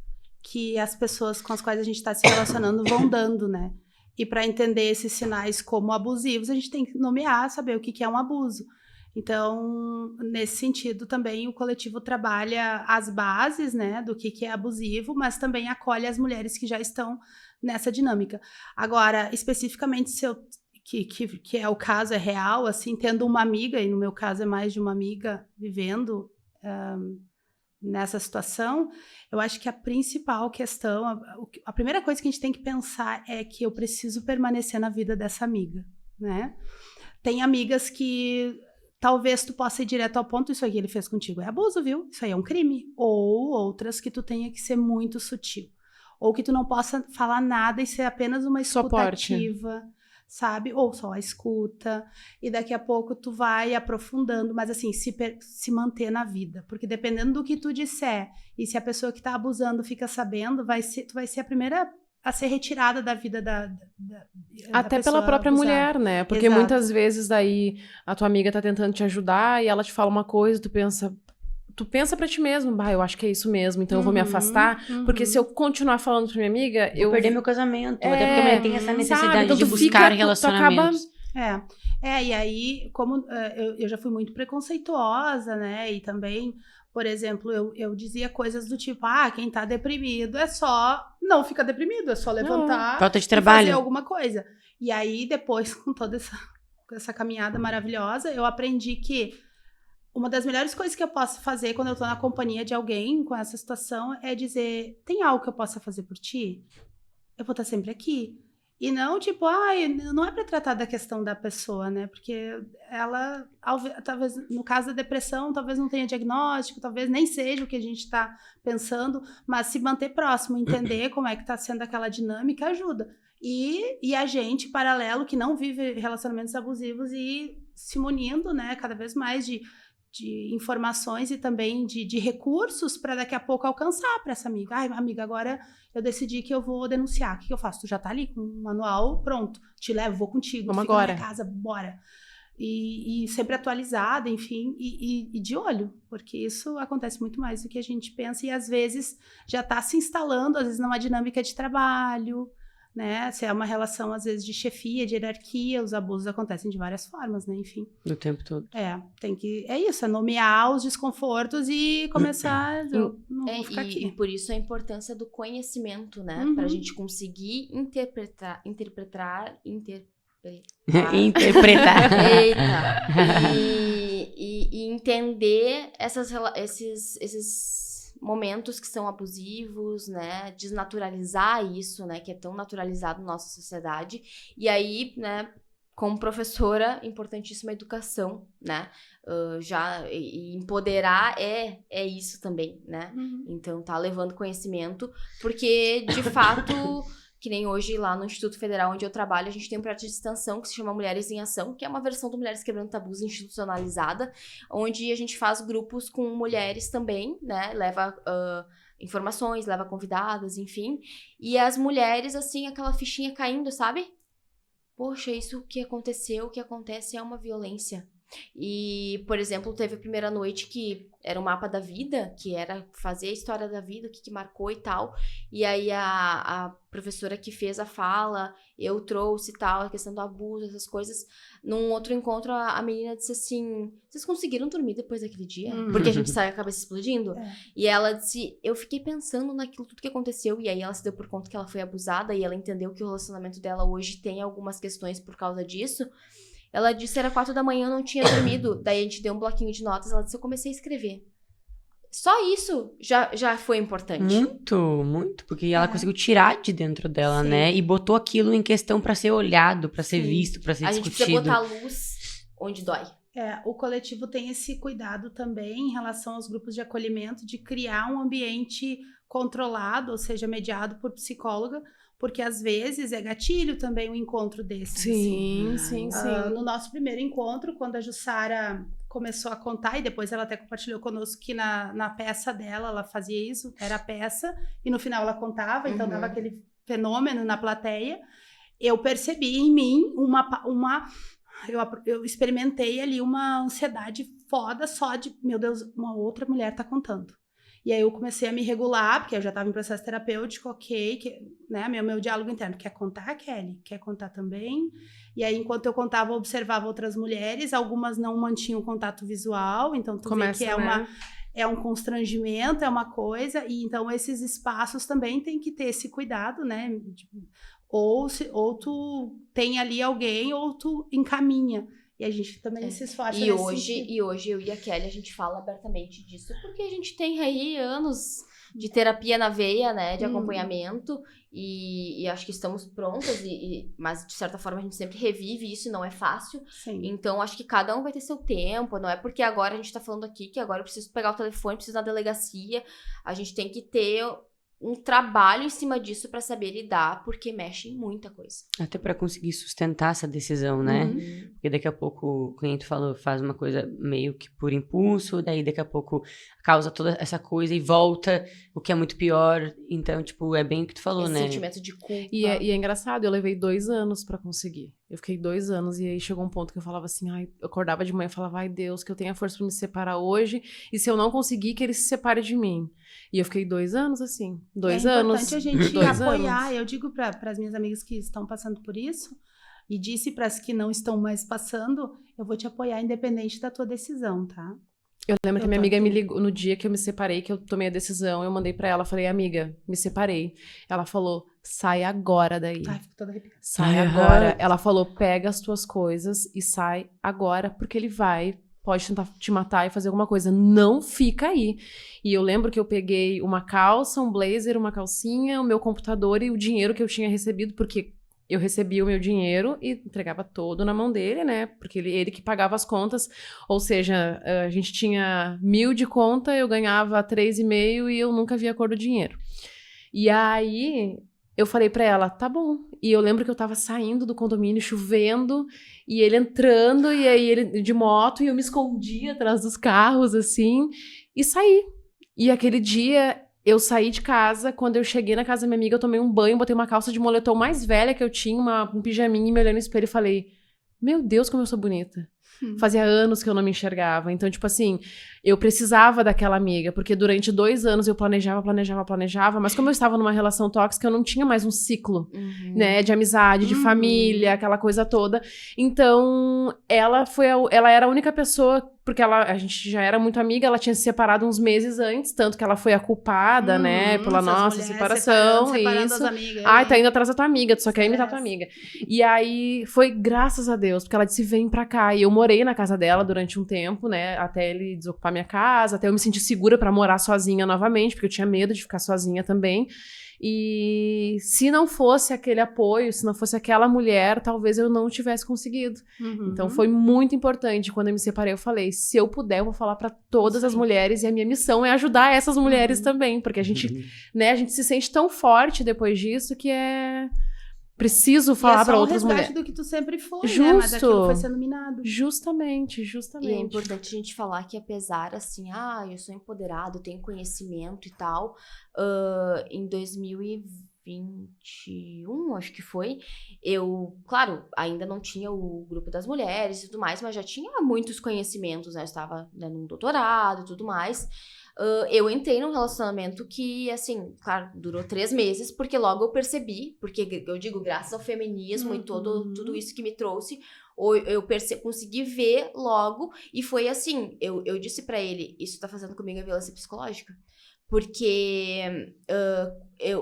que as pessoas com as quais a gente está se relacionando vão dando, né? E para entender esses sinais como abusivos, a gente tem que nomear, saber o que é um abuso. Então, nesse sentido, também o coletivo trabalha as bases, né, do que é abusivo, mas também acolhe as mulheres que já estão nessa dinâmica. Agora, especificamente, que é o caso, é real, assim, tendo uma amiga, e no meu caso é mais de uma amiga vivendo nessa situação, eu acho que a principal questão, a primeira coisa que a gente tem que pensar é que eu preciso permanecer na vida dessa amiga, né? Tem amigas que talvez tu possa ir direto ao ponto, isso aqui ele fez contigo é abuso, viu? Isso aí é um crime. Ou outras que tu tenha que ser muito sutil. Ou que tu não possa falar nada e ser apenas uma escuta ativa, sabe? Ou só a escuta, e daqui a pouco tu vai aprofundando, mas assim, se manter na vida, porque dependendo do que tu disser, e se a pessoa que tá abusando fica sabendo, tu vai ser a primeira a ser retirada da vida da Até pessoa pela própria abusada. mulher, né? Porque Exato. muitas vezes daí a tua amiga tá tentando te ajudar e ela te fala uma coisa, tu pensa pra ti mesmo, eu acho que é isso mesmo, então eu vou me afastar, porque se eu continuar falando pra minha amiga, Eu perder meu casamento. Até porque a mulher tem essa necessidade então de tu buscar tu relacionamentos. E aí, como eu já fui muito preconceituosa, né? E também, por exemplo, eu dizia coisas do tipo, quem tá deprimido é só não fica deprimido, é só levantar Falta de e trabalho. fazer alguma coisa. E aí, depois, com toda essa caminhada maravilhosa, eu aprendi que uma das melhores coisas que eu posso fazer quando eu tô na companhia de alguém com essa situação é dizer, tem algo que eu possa fazer por ti? Eu vou estar sempre aqui. E não, tipo, não é para tratar da questão da pessoa, né? Porque ela, talvez, no caso da depressão, talvez não tenha diagnóstico, talvez nem seja o que a gente está pensando, mas se manter próximo, entender como é que está sendo aquela dinâmica, ajuda. E a gente, paralelo, que não vive relacionamentos abusivos e se munindo, né, cada vez mais de informações e também de recursos para daqui a pouco alcançar para essa amiga. Amiga, agora eu decidi que eu vou denunciar. O que eu faço? Tu já tá ali com um manual, pronto. Te levo, vou contigo. Vamos fica agora. na minha casa, bora. E sempre atualizada, enfim, e de olho, porque isso acontece muito mais do que a gente pensa e às vezes já tá se instalando, às vezes numa dinâmica de trabalho, né? Se é uma relação, às vezes, de chefia, de hierarquia, os abusos acontecem de várias formas, né? Enfim. Do tempo todo. É isso, é nomear os desconfortos e começar, eu não vou ficar aqui. E por isso a importância do conhecimento, né? Pra gente conseguir interpretar. Interpretar. Eita! E entender esses momentos que são abusivos, né? Desnaturalizar isso, né? Que é tão naturalizado na nossa sociedade. E aí, né? Como professora, importantíssima a educação, né? E empoderar é isso também, né? Então, tá levando conhecimento, porque, de fato, que nem hoje lá no Instituto Federal onde eu trabalho, a gente tem um projeto de extensão que se chama Mulheres em Ação, que é uma versão do Mulheres Quebrando Tabus institucionalizada, onde a gente faz grupos com mulheres também, né? Leva informações, leva convidadas, enfim. E as mulheres, assim, aquela fichinha caindo, sabe? Poxa, isso que aconteceu, o que acontece é uma violência. E, por exemplo, teve a primeira noite que era o mapa da vida, que era fazer a história da vida, o que marcou e tal. E aí a professora que fez a fala, eu trouxe e tal, a questão do abuso, essas coisas. Num outro encontro, a menina disse assim, vocês conseguiram dormir depois daquele dia? Porque a gente sai a cabeça explodindo. E ela disse, eu fiquei pensando naquilo tudo que aconteceu, e aí ela se deu por conta que ela foi abusada, e ela entendeu que o relacionamento dela hoje tem algumas questões por causa disso. Ela disse, era 4 da manhã, eu não tinha dormido. Daí a gente deu um bloquinho de notas, ela disse, eu comecei a escrever. Só isso já foi importante. Muito, porque ela conseguiu tirar de dentro dela, Sim. né? E botou aquilo em questão pra ser olhado, pra ser visto, pra ser A gente discutido. precisa botar luz onde dói. O coletivo tem esse cuidado também em relação aos grupos de acolhimento, de criar um ambiente controlado, ou seja, mediado por psicóloga, porque às vezes é gatilho também um encontro desses. Sim. No nosso primeiro encontro, quando a Jussara começou a contar, e depois ela até compartilhou conosco que na peça dela ela fazia isso, era a peça, e no final ela contava, então dava aquele fenômeno na plateia. Eu percebi em mim eu experimentei ali uma ansiedade foda só de, meu Deus, uma outra mulher tá contando. E aí eu comecei a me regular, porque eu já estava em processo terapêutico, né, meu diálogo interno, quer contar, Kelly? Quer contar também? E aí, enquanto eu contava, eu observava outras mulheres, algumas não mantinham contato visual, então tu vê que é um constrangimento, é uma coisa, e então esses espaços também tem que ter esse cuidado, né, ou tu tem ali alguém, ou tu encaminha. E a gente também se esforça e hoje eu e a Kelly, a gente fala abertamente disso, porque a gente tem aí anos de terapia na veia, né, de acompanhamento, e acho que estamos prontas, mas de certa forma a gente sempre revive isso, e não é fácil. Sim. Então acho que cada um vai ter seu tempo, não é porque agora a gente tá falando aqui que agora eu preciso pegar o telefone, preciso ir na delegacia, a gente tem que ter um trabalho em cima disso pra saber lidar, porque mexe em muita coisa. Até pra conseguir sustentar essa decisão, né? Uhum. Porque daqui a pouco o cliente falou, faz uma coisa meio que por impulso, daí daqui a pouco causa toda essa coisa e volta, o que é muito pior. Então, tipo, é bem o que tu falou, Esse né? sentimento de culpa. E é engraçado, eu levei 2 anos pra conseguir. Eu fiquei 2 anos e aí chegou um ponto que eu falava assim, ai, eu acordava de manhã e falava, ai Deus, que eu tenha força pra me separar hoje, e se eu não conseguir, que ele se separe de mim. E eu fiquei 2 anos assim, 2 anos. É importante a gente 2 apoiar. anos. Eu digo para as minhas amigas que estão passando por isso, e disse para as que não estão mais passando, eu vou te apoiar independente da tua decisão, tá? Eu lembro que Eu minha tô amiga me aqui. ligou, no dia que eu me separei, que eu tomei a decisão, eu mandei pra ela, falei, amiga, me separei. Ela falou, sai agora daí. Ai, fico toda arrepiada. Sai Aham. agora. Ela falou, pega as tuas coisas e sai agora, porque ele pode tentar te matar e fazer alguma coisa. Não fica aí. E eu lembro que eu peguei uma calça, um blazer, uma calcinha, o meu computador e o dinheiro que eu tinha recebido, porque eu recebia o meu dinheiro e entregava todo na mão dele, né? Porque ele que pagava as contas. Ou seja, a gente tinha 1.000 de conta, eu ganhava 3,5 e eu nunca via a cor do dinheiro. E aí eu falei pra ela, tá bom. E eu lembro que eu tava saindo do condomínio, chovendo, e ele entrando, e aí ele de moto, e eu me escondi atrás dos carros, assim, e saí. E aquele dia eu saí de casa, quando eu cheguei na casa da minha amiga, eu tomei um banho, botei uma calça de moletom mais velha que eu tinha, um pijaminha, e me olhei no espelho e falei, meu Deus, como eu sou bonita. Fazia anos que eu não me enxergava. Então, tipo assim, eu precisava daquela amiga, porque durante 2 anos eu planejava, mas como eu estava numa relação tóxica, eu não tinha mais um ciclo, né, de amizade, de família, aquela coisa toda. Então, ela era a única pessoa, porque a gente já era muito amiga, ela tinha se separado uns meses antes, tanto que ela foi a culpada, né, pela Essas nossa mulheres separação, separando isso. as amigas. Ai, tá indo atrás da tua amiga, tu só quer imitar Estresse. tua amiga. E aí, foi graças a Deus, porque ela disse, vem pra cá. E eu morei na casa dela durante um tempo, né, até ele desocupar minha casa, até eu me sentir segura pra morar sozinha novamente, porque eu tinha medo de ficar sozinha também. E se não fosse aquele apoio, se não fosse aquela mulher, talvez eu não tivesse conseguido. Uhum. Então foi muito importante. Quando eu me separei, eu falei, se eu puder, eu vou falar pra todas Isso as aí. mulheres, e a minha missão é ajudar essas mulheres Uhum. também, porque a gente, né, a gente se sente tão forte depois disso que é preciso falar pra outras E é só um mulheres. resgate do que tu sempre foi, Justo. né? Mas aquilo foi sendo minado. Justamente. E é importante a gente falar que apesar, assim, eu sou empoderado, tenho conhecimento e tal, em 2021, acho que foi, eu, claro, ainda não tinha o grupo das mulheres e tudo mais, mas já tinha muitos conhecimentos, né? Eu estava, né, num doutorado e tudo mais. Eu entrei num relacionamento que, assim, claro, durou 3 meses, porque logo eu percebi, porque eu digo, graças ao feminismo e tudo isso que me trouxe, eu consegui ver logo, e foi assim, eu disse pra ele, isso tá fazendo comigo a violência psicológica, porque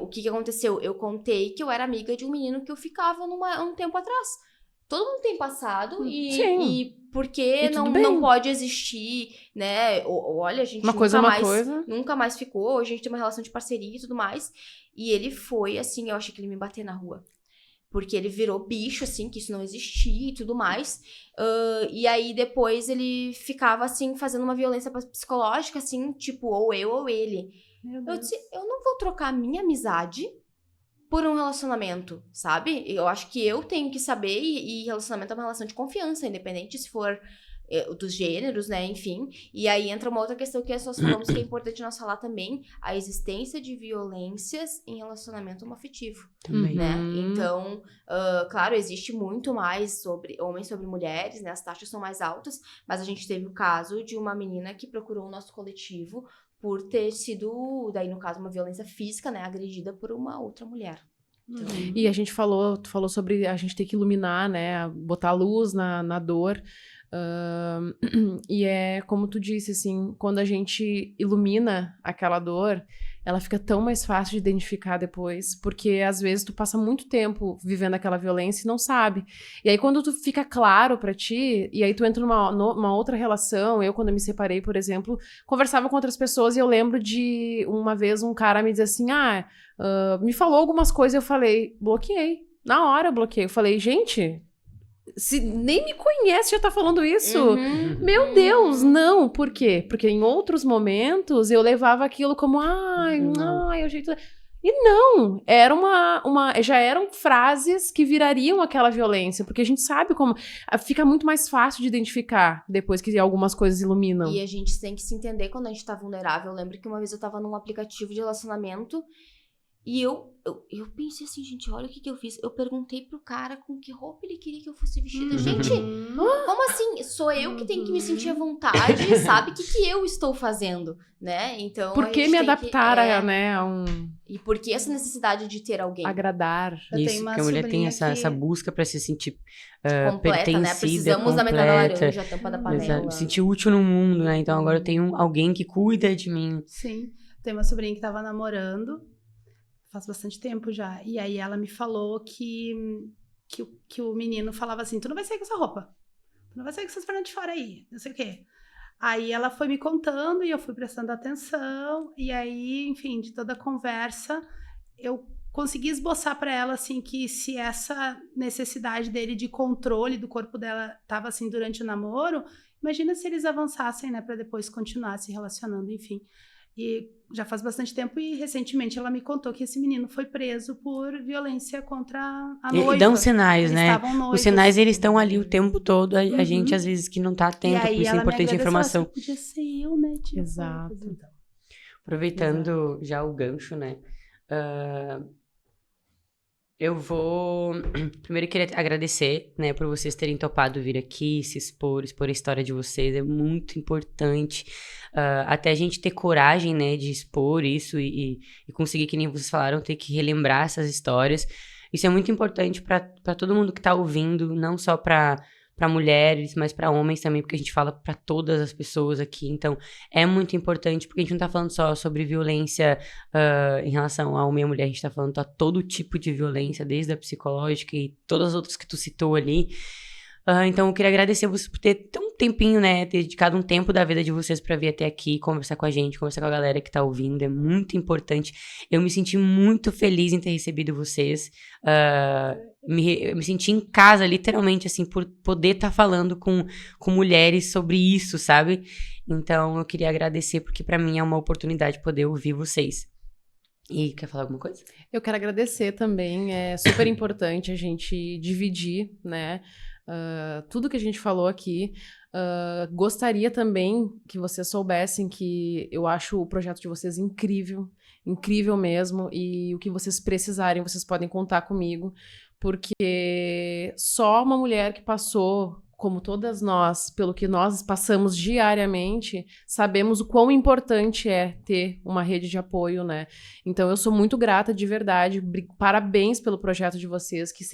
o que aconteceu? Eu contei que eu era amiga de um menino que eu ficava um tempo atrás. Todo mundo tem passado Sim. e por que tudo não bem. pode existir, né? Olha, a gente Uma coisa é nunca uma mais, coisa. nunca mais ficou, a gente tem uma relação de parceria e tudo mais. E ele foi, assim, eu achei que ele me bater na rua. Porque ele virou bicho, assim, que isso não existia e tudo mais. E aí, depois, ele ficava, assim, fazendo uma violência psicológica, assim, tipo, ou eu ou ele. Meu Eu Deus. disse, eu não vou trocar a minha amizade por um relacionamento, sabe? Eu acho que eu tenho que saber, e relacionamento é uma relação de confiança, independente se for dos gêneros, né, enfim. E aí entra uma outra questão que nós falamos que é importante nós falar também, a existência de violências em relacionamento homoafetivo, Também. né? Então, claro, existe muito mais sobre homens sobre mulheres, né, as taxas são mais altas, mas a gente teve o caso de uma menina que procurou o nosso coletivo por ter sido, daí no caso, uma violência física, né, agredida por uma outra mulher. Então, E a gente tu falou sobre a gente ter que iluminar, né, botar luz na dor. E é como tu disse, assim, quando a gente ilumina aquela dor, ela fica tão mais fácil de identificar depois, porque às vezes tu passa muito tempo vivendo aquela violência e não sabe. E aí quando tu fica claro pra ti, e aí tu entra numa outra relação, eu quando eu me separei, por exemplo, conversava com outras pessoas e eu lembro de uma vez um cara me dizer assim, me falou algumas coisas, eu falei, bloqueei. Na hora eu bloqueei. Eu falei, gente, se nem me conhece já tá falando isso. Meu Deus, não. Por quê? Porque em outros momentos eu levava aquilo como, o jeito... E não, já eram frases que virariam aquela violência, porque a gente sabe como fica muito mais fácil de identificar depois que algumas coisas iluminam. E a gente tem que se entender quando a gente tá vulnerável. Eu lembro que uma vez eu tava num aplicativo de relacionamento e eu pensei assim, gente, olha o que eu fiz. Eu perguntei pro cara com que roupa ele queria que eu fosse vestida. Gente, como assim? Sou eu que tenho que me sentir à vontade, sabe? O que eu estou fazendo, né? Então, por que me adaptar a um... E por que essa necessidade de ter alguém? Agradar. Isso, porque a mulher tem essa busca pra se sentir completa, pertencida, né? Precisamos da metade da laranja, a tampa da panela. Exato. Me sentir útil no mundo, né? Então agora eu tenho alguém que cuida de mim. Sim. Tem uma sobrinha que tava namorando faz bastante tempo já. E aí ela me falou que o menino falava assim, tu não vai sair com essa roupa. Tu não vai sair com essas pernas de fora aí. Não sei o quê. Aí ela foi me contando e eu fui prestando atenção. E aí, enfim, de toda a conversa, eu consegui esboçar para ela, assim, que se essa necessidade dele de controle do corpo dela tava assim durante o namoro, imagina se eles avançassem, né, para depois continuar se relacionando, enfim. E já faz bastante tempo e recentemente ela me contou que esse menino foi preso por violência contra a noiva. E dão sinais, eles né? Os sinais, eles estão ali o tempo todo. A gente, às vezes, que não tá atento, por isso é importante a informação. Podia ser eu, né? Exato. Então. Aproveitando já o gancho, né? Eu vou... Primeiro, eu queria agradecer, né, por vocês terem topado vir aqui, se expor a história de vocês. É muito importante. Até a gente ter coragem, né, de expor isso e conseguir, que nem vocês falaram, ter que relembrar essas histórias. Isso é muito importante para todo mundo que tá ouvindo, não só para mulheres, mas para homens também, porque a gente fala para todas as pessoas aqui. Então, é muito importante, porque a gente não tá falando só sobre violência em relação a homem e a mulher, a gente tá falando a todo tipo de violência, desde a psicológica e todas as outras que tu citou ali. Então, eu queria agradecer vocês por ter um tempinho, né, ter dedicado um tempo da vida de vocês pra vir até aqui, conversar com a gente, conversar com a galera que tá ouvindo, é muito importante. Eu me senti muito feliz em ter recebido vocês, eu me senti em casa, literalmente, assim, por poder estar falando com mulheres sobre isso, sabe? Então, eu queria agradecer, porque pra mim é uma oportunidade poder ouvir vocês. E quer falar alguma coisa? Eu quero agradecer também, é super importante a gente dividir, né, tudo que a gente falou aqui. Gostaria também que vocês soubessem que eu acho o projeto de vocês incrível, incrível mesmo, e o que vocês precisarem, vocês podem contar comigo, porque só uma mulher que passou, como todas nós, pelo que nós passamos diariamente, sabemos o quão importante é ter uma rede de apoio, né? Então eu sou muito grata, de verdade, parabéns pelo projeto de vocês, que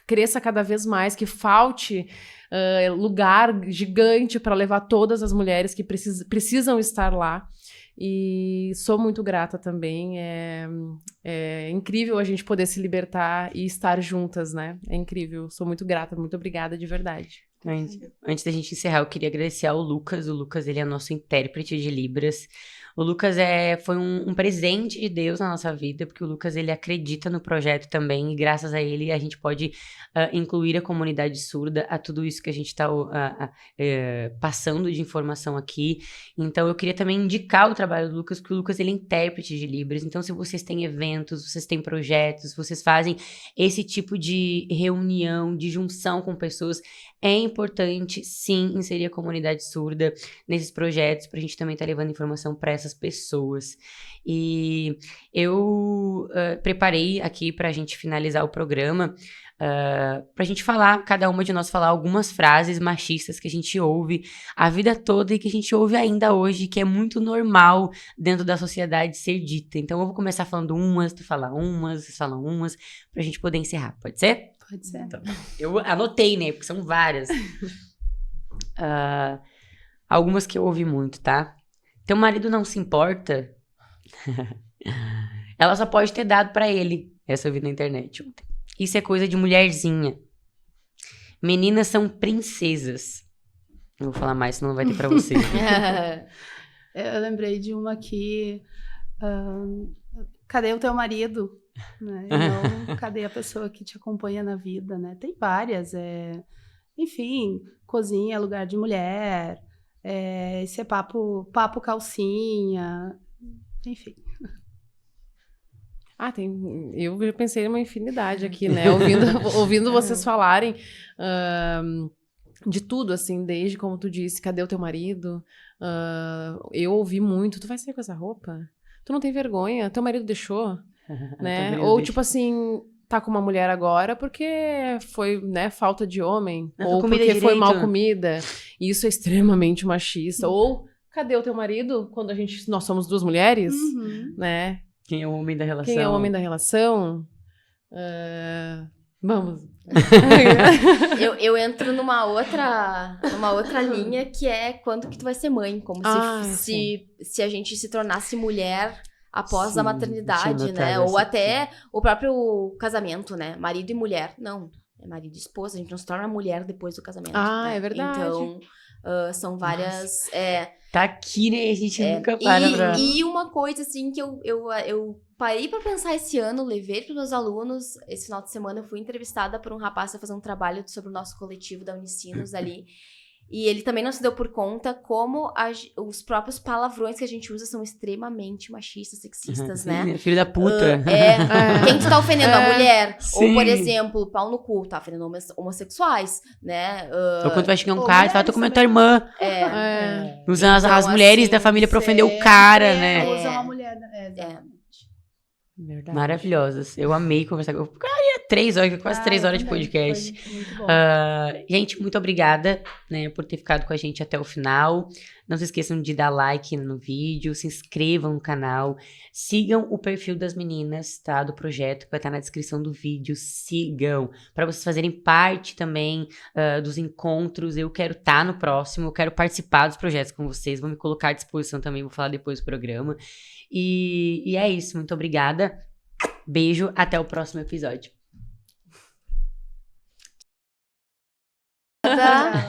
cresça cada vez mais, que falte lugar gigante para levar todas as mulheres que precisam estar lá. E sou muito grata também. É incrível a gente poder se libertar e estar juntas, né? É incrível. Sou muito grata, muito obrigada de verdade. Antes da gente encerrar, eu queria agradecer ao Lucas. O Lucas, ele é nosso intérprete de Libras. O Lucas foi um presente de Deus na nossa vida, porque o Lucas, ele acredita no projeto também, e graças a ele a gente pode incluir a comunidade surda a tudo isso que a gente está passando de informação aqui. Então, eu queria também indicar o trabalho do Lucas, porque o Lucas, ele é intérprete de Libras. Então, se vocês têm eventos, vocês têm projetos, vocês fazem esse tipo de reunião, de junção com pessoas, é importante, sim, inserir a comunidade surda nesses projetos, pra gente também estar levando informação para essas pessoas. E eu preparei aqui pra gente finalizar o programa, pra gente falar, cada uma de nós falar algumas frases machistas que a gente ouve a vida toda e que a gente ouve ainda hoje, que é muito normal dentro da sociedade ser dita. Então eu vou começar falando umas, tu fala umas, vocês falam umas, pra gente poder encerrar, pode ser? Pode ser. Então, eu anotei, né? Porque são várias. Algumas que eu ouvi muito, tá? Teu marido não se importa? Ela só pode ter dado pra ele. Essa eu vi na internet ontem. Isso é coisa de mulherzinha. Meninas são princesas. Não vou falar mais, senão não vai ter pra você. Eu lembrei de uma aqui. Cadê o teu marido? Né? Não, cadê a pessoa que te acompanha na vida, né? Tem várias, enfim, cozinha é lugar de mulher, esse é papo calcinha, enfim. Eu pensei numa infinidade aqui, né? Ouvindo vocês falarem de tudo, assim, desde, como tu disse, cadê o teu marido? Eu ouvi muito, tu vai sair com essa roupa? Tu não tem vergonha? Teu marido deixou? Né? Ou, tipo assim, tá com uma mulher agora porque foi, né, falta de homem. Não, ou comida porque foi direito. mal comida. E isso é extremamente machista. Ou, cadê o teu marido? Quando nós somos duas mulheres, né? Quem é o homem da relação? Quem é o homem da relação? Vamos. Eu entro numa outra linha que é quando que tu vai ser mãe. Como se a gente se tornasse mulher após a maternidade, né? Ou até o próprio casamento, né? Marido e mulher. Não, é marido e esposa. A gente não se torna mulher depois do casamento. Né? É verdade. Então, são várias... Tá aqui, né? A gente nunca para pra... E uma coisa, assim, que eu parei pra pensar esse ano, levei pros meus alunos. Esse final de semana eu fui entrevistada por um rapaz pra fazer um trabalho sobre o nosso coletivo da Unicinos ali. E ele também não se deu por conta como os próprios palavrões que a gente usa são extremamente machistas, sexistas, né? Filho da puta. Quem tu tá ofendendo? A mulher. Sim. Ou, por exemplo, pau no cu, tá ofendendo homossexuais, né? Ou quando vai chegar um cara, tu fala, tô comendo tua irmã. Usando Então, as mulheres assim, da família pra ofender o cara, né? Usa uma mulher. Verdade. Maravilhosas. Eu amei conversar com... Ficaria 3 horas, quase 3 horas de podcast. Foi muito bom. Gente, muito obrigada, né, por ter ficado com a gente até o final. Não se esqueçam de dar like no vídeo, se inscrevam no canal, sigam o perfil das meninas, tá, do projeto, que vai estar na descrição do vídeo. Sigam, para vocês fazerem parte também dos encontros. Eu quero estar no próximo, eu quero participar dos projetos com vocês, vou me colocar à disposição também, vou falar depois do programa. E é isso, muito obrigada. Beijo, até o próximo episódio. Tá?